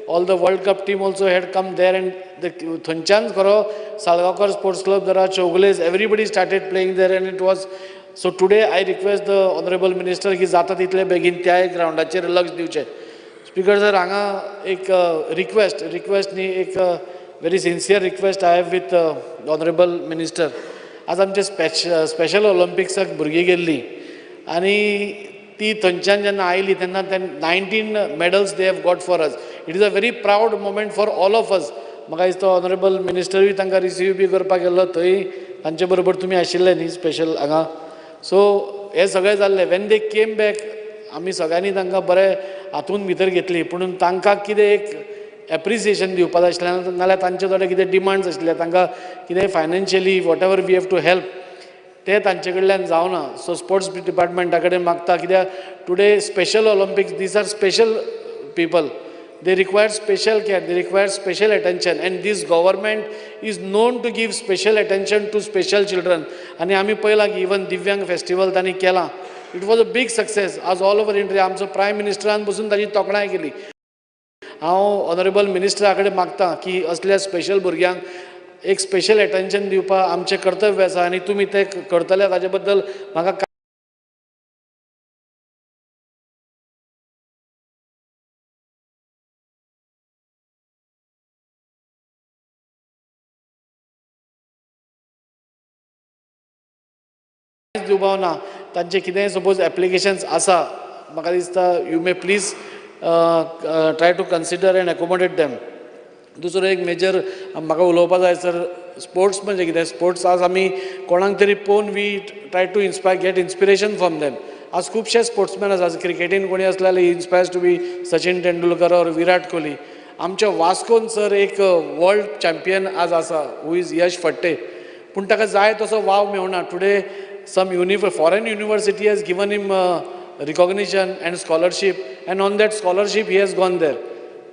All the World Cup team also had come there and थंयच्यान खरो साळगांवकर स्पोर्ट्स क्लब जरा Chowgule's everybody started playing there and it was. So today I request the honorable minister की जाता तितले बेगीन त्या ग्रावंडाचेर लक्ष दिवचें. स्पीकर सर हांगा एक रिक्वेस्ट न्ही एक very sincere request I have with honourable minister. आज आमचे स्पेशल ऑलिंपिक्साक भुरगीं गेल्लीं आनी ती थंयच्यान जेन्ना आयली तेन्ना 19 medals they have got for us. It is a very proud moment for all of us. म्हाका दिसता ऑनरेबल मिनिस्टरूय तांकां रिसीव बी करपाक गेल्लो थंय तांचे बरोबर तुमी आशिल्ले न्ही स्पेशल हांगा. सो हे सगळें जाल्लें वेन दे केम बॅक आमी सगळ्यांनी तांकां बरें हातून भितर घेतली. पूण तांकां कितें एक एप्रिसिएशन दिवपाक जाय आशिल्लें नाल्यार तांचे थोडे कितें डिमांड्स आशिल्ले तांकां कितें financially whatever we have to help ते तांचे कडल्यान जावना. सो स्पोर्ट्स डिपार्टमेंटा कडेन मागता कित्याक today Special Olympics these are special people. They require special care, they require special attention and this government is known to give special attention to special children. आणि आम्ही पहिला की इवन दिव्यांग फेस्टिवल त्यांनी केला. It was a big success. आज all over India आमचो prime मिनिस्टरान बसून ताची तोखणाय केली. हांव ऑनरेबल मिनिस्टरा कडेन मागता की असल्या स्पेशल भुरग्यांक एक स्पेशल अटेंशन दिवपाक आमचें कर्तव्य आसा आनी तुमी तें करतले ताजे बद्दल म्हाका दिवपाक ना. तांचे कितेंय सपोज एप्लिकेशन्स आसा म्हाका दिसता you may please try to consider and accommodate them. दुसरो एक मेजर म्हाका उलोवपाक जाय सर स्पोर्ट्स म्हणजे कितें स्पोर्ट्स आज आमी कोणाक तरी पळोवन we try to get inspiration from them. आज खुबशे स्पोर्ट्समॅन आसा क्रिकेटीन कोणी असले जाल्यार inspires to be Sachin Tendulkar और विराट कोहली. आमच्या वास्कोन सर एक वर्ल्ड चॅम्पियन आज आसा हू इज यश फट्टे, पूण ताका जाय तसो वाव मेळना. Today some foreign university has given him recognition and scholarship, and on that scholarship he has gone there.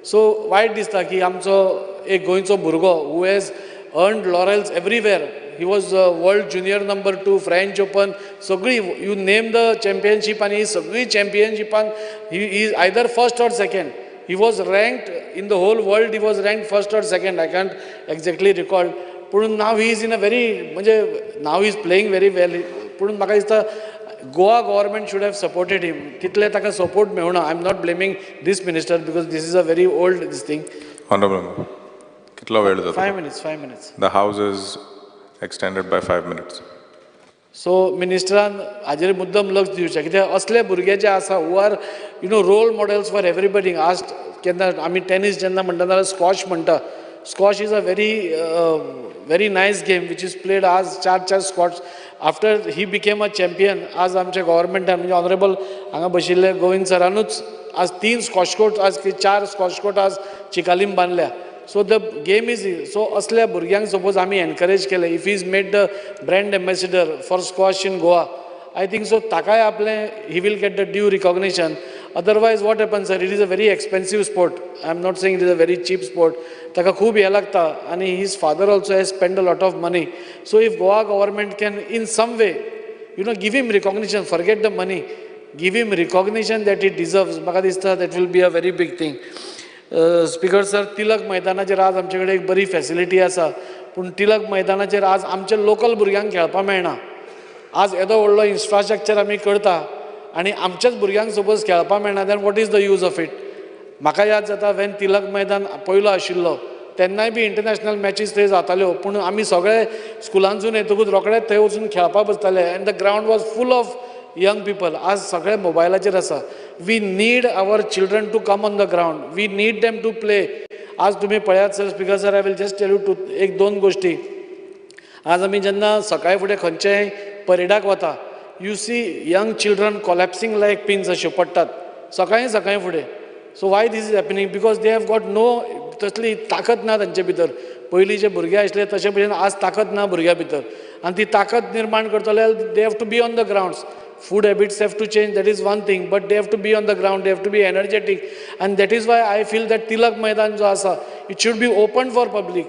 So वायट दिसता की आमचो एक गोंयचो भुरगो who has earned laurels everywhere. He was world junior number 2, French Open, सगळी you name the championship and he सगळी championship he is either first or second. He was ranked in the whole world, he was ranked first or second, I can't exactly recall. पूण now he is in a very म्हणजे now he is playing very well. पूण म्हाका दिसता Goa government should have supported him. तितले ताका support मेळना. I am not blaming this minister because this is a very old this thing. Honorable, कितलो वेळ जाता? 5 minutes. The house is extended by 5 minutes. So मिनिस्टरान हाजेर मुद्दम लक्ष दिवचें, कित्याक असले भुरगे जे आसा who are role models for everybody. आज केन्ना आमी टेनीस जेन्ना म्हणटा जाल्यार स्कॉश म्हणटा. Squash is a very nice game which is played as चार Scots. After he became a champion. आज आमच्या गव्हर्मेंटान म्हणजे ऑनरेबल हांगा बशिल्ले गोविंद सरानूच आज 3 स्कॉश कोर्ट आज 4 स्कॉश कोर्ट आज चिकालीम बांदल्या. So the game is so असल्या भुरग्यांक सपोज आमी एनकरेज केले, if is made the brand ambassador for squash in Goa, I think so ताकाय आपलें he will get the due recognition. Otherwise what happens sir, it is a very expensive sport. I am not saying it is a very cheap sport. ताका खूब हे लागता आणि his father also has spent a lot of money. So if Goa government can in some way give him recognition, forget the money, give him recognition that he deserves, म्हाका दिसता that will be a very big thing. Speaker sir, Tilak मैदानाचेर आज आमचे कडेन एक बरी facility आसा, पूण तिलक मैदानाचेर आज आमच्या लोकल भुरग्यांक खेळपाक मेळना. आज येदो व्हडलो इन्फ्रास्ट्रक्चर आमी करता आणि आमच्याच भुरग्यांक सपोज खेळपाक मेळना, then what is the use of it. म्हाका याद जाता वेन तिलक मैदान पयलो आशिल्लो तेन्नाय बी इंटरनॅशनल मॅचीस थंय जाताल्यो, पूण आमी सगळे स्कुलांसून येतकूच रोखडेच थंय वचून खेळपाक बसताले and the ground was full of young people. आज सगळे मोबायलाचेर आसा. We need our children to come on the ground, we need them to play. आज तुमी पळयात sir, speaker sir, I will just tell you 1-2 गोश्टी. आज आमी जेन्ना सकाळी फुडें खंयचेय परेडाक वता, you see young children collapsing like pins अशे पडटात सकाळी फुडें. So why this is happening? Because they have got no तसली ताकद ना तांचे भितर. पयलीं जे भुरगे आसले तशे भशेन आज ताकद ना भुरग्या भितर, आनी ती ताकद निर्माण करतले they have to be on the grounds. Food habits have to change, that is one thing, but they have to be on the ground, they have to be energetic. And that is why I feel that Tilak Maidan जो आसा it should be open for public.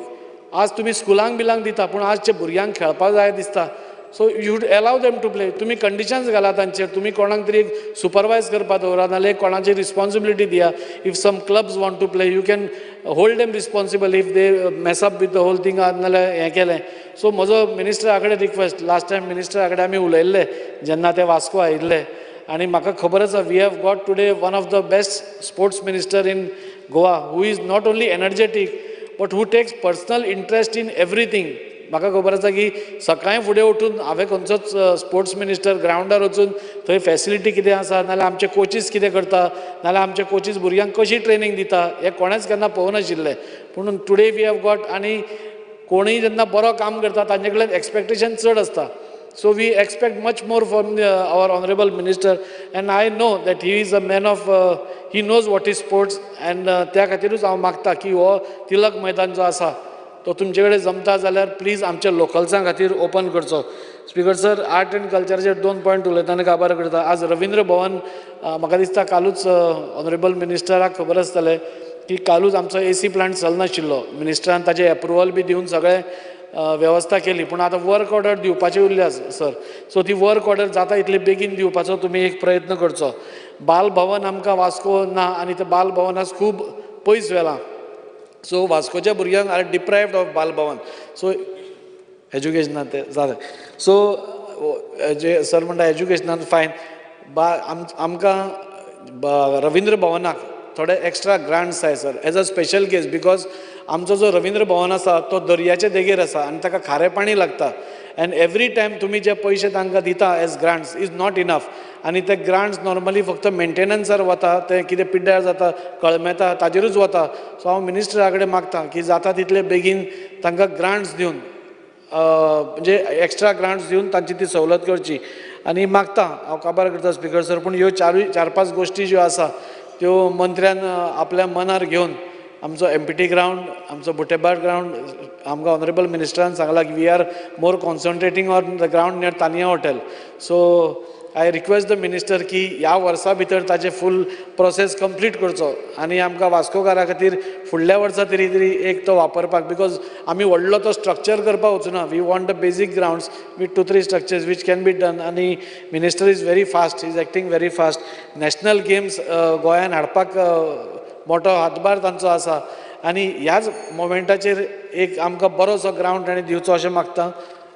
आज तुमी स्कुलांक बिलांक दिता, पूण आजच्या भुरग्यांक खेळपाक जाय दिसता. So you should allow them to play. तुम्ही कंडिशन्स घाला तांचेर, तुम्ही कोणाक तरी सुपरवायज करपाक दवरा, नाल्यार कोणाची रिस्पॉन्सिबिलिटी दिया. If some clubs want to play, you can hold them responsible if they mess up with the whole thing नाल्यार हें केलें. सो म्हजो मिनिस्टरा कडेन रिक्वेस्ट, लास्ट टायम मिनिस्टरा कडेन आमी उलयल्ले जेन्ना ते वास्को आयिल्ले, आनी म्हाका खबर आसा we have got today one of the best sports minister in Goa who is not only energetic but who takes personal interest in everything. म्हाका खबर आसा की सकाळी फुडें उठून हांवें खंयचोच स्पोर्ट्स मिनिस्टर ग्रावंडार वचून थंय फॅसिलिटी कितें आसा, नाल्यार आमचे कोचीस कितें करता, नाल्यार आमचे कोचीस भुरग्यांक कशी ट्रेनींग दिता, हें कोणेंच केन्ना पळोवनाशिल्लें. पूण टुडे वी हॅव गॉट, आनी कोणीय जेन्ना बरो काम करता तांचे कडल्यान एक्सपेक्टेशन चड आसता. So we expect much more from our honourable minister, and I know that he is a man of he knows what is sports. एंड त्या खातीरूच हांव मागता की हो तिलक मैदान जो आसा तो तुमचे कडेन जमता जाल्यार प्लीज आमच्या लोकल्सां खातीर ओपन करचो. स्पीकर सर, आर्ट एंड कल्चराचेर 2 पॉयंट उलयतना काबार करता. आज रवींद्र भवन, म्हाका दिसता कालूच ऑनरेबल मिनिस्टराक खबर आसतलें की कालूच आमचो AC प्लांट चलनाशिल्लो. मिनिस्टरान ताचें एप्रुवल बी दिवन सगळें वेवस्था केली, पूण आतां वर्क ऑर्डर दिवपाची उरल्या सर. सो ती वर्क ऑर्डर जाता इतले बेगीन दिवपाचो तुमी एक प्रयत्न करचो. बाल भवन आमकां वास्को ना, आनी ते बाल भवन आज खूब पयस व्हेलां. सो वास्कोच्या भुरग्यांक आर डिप्रायव्ड ऑफ बाल भवन. सो एज्युकेशनान ते जालें. सो जे सर म्हणटा एज्युकेशनान फायन, आमकां रवींद्र भवनाक थोडे एक्स्ट्रा ग्रांट्स जाय sir, as a special case. Because आमचो जो रवींद्र भवन आसा तो दर्याचे देगेर आसा आनी ताका खारें पाणी लागता. एंड एवरी टायम तुमी जे पयशे तांकां दिता as grants is not enough. आनी ते ग्रांट्स नॉर्मली फक्त मेंटेनन्सार वता, ते कितें पिड्ड्यार जाता कळमेता ताजेरूच वता. सो हांव मिनिस्टरा कडेन मागता की जाता तितले बेगीन तांकां ग्रांट्स दिवन म्हणजे एक्स्ट्रा ग्रांट्स दिवन तांची ती सवलत करची आनी मागता हांव काबार करता स्पिकर सर पूण ह्यो 4-5 गोश्टी ज्यो आसा त्यो मंत्र्यान आपल्या मनार घेवन आमचो एम्पिटी ग्राउंड आमचो बुटेबार ग्राउंड आमकां ऑनरेबल मिनिस्टरान सांगला की we are more concentrating on the ground near Tania hotel so I request the minister की ह्या वर्सा भितर ताचे फूल प्रोसेस कंप्लीट करचो आनी आमकां वास्कोकारा खातीर फुडल्या वर्सा तरी एक तो वापरपाक बिकॉज आमी व्हडलो तो स्ट्रक्चर करपाक वचूना we want the basic grounds with 2-3 structures which can be done आनी minister is very fast is acting very fast national games गोंयान हाडपाक मोठो हातभार तांचो आसा आनी ह्याच मोमेंटाचेर एक आमकां बरोसो ग्राउंड ताणें दिवचो अशें मागता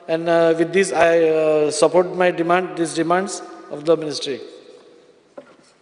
and with this I support my demand these demands of the ministry.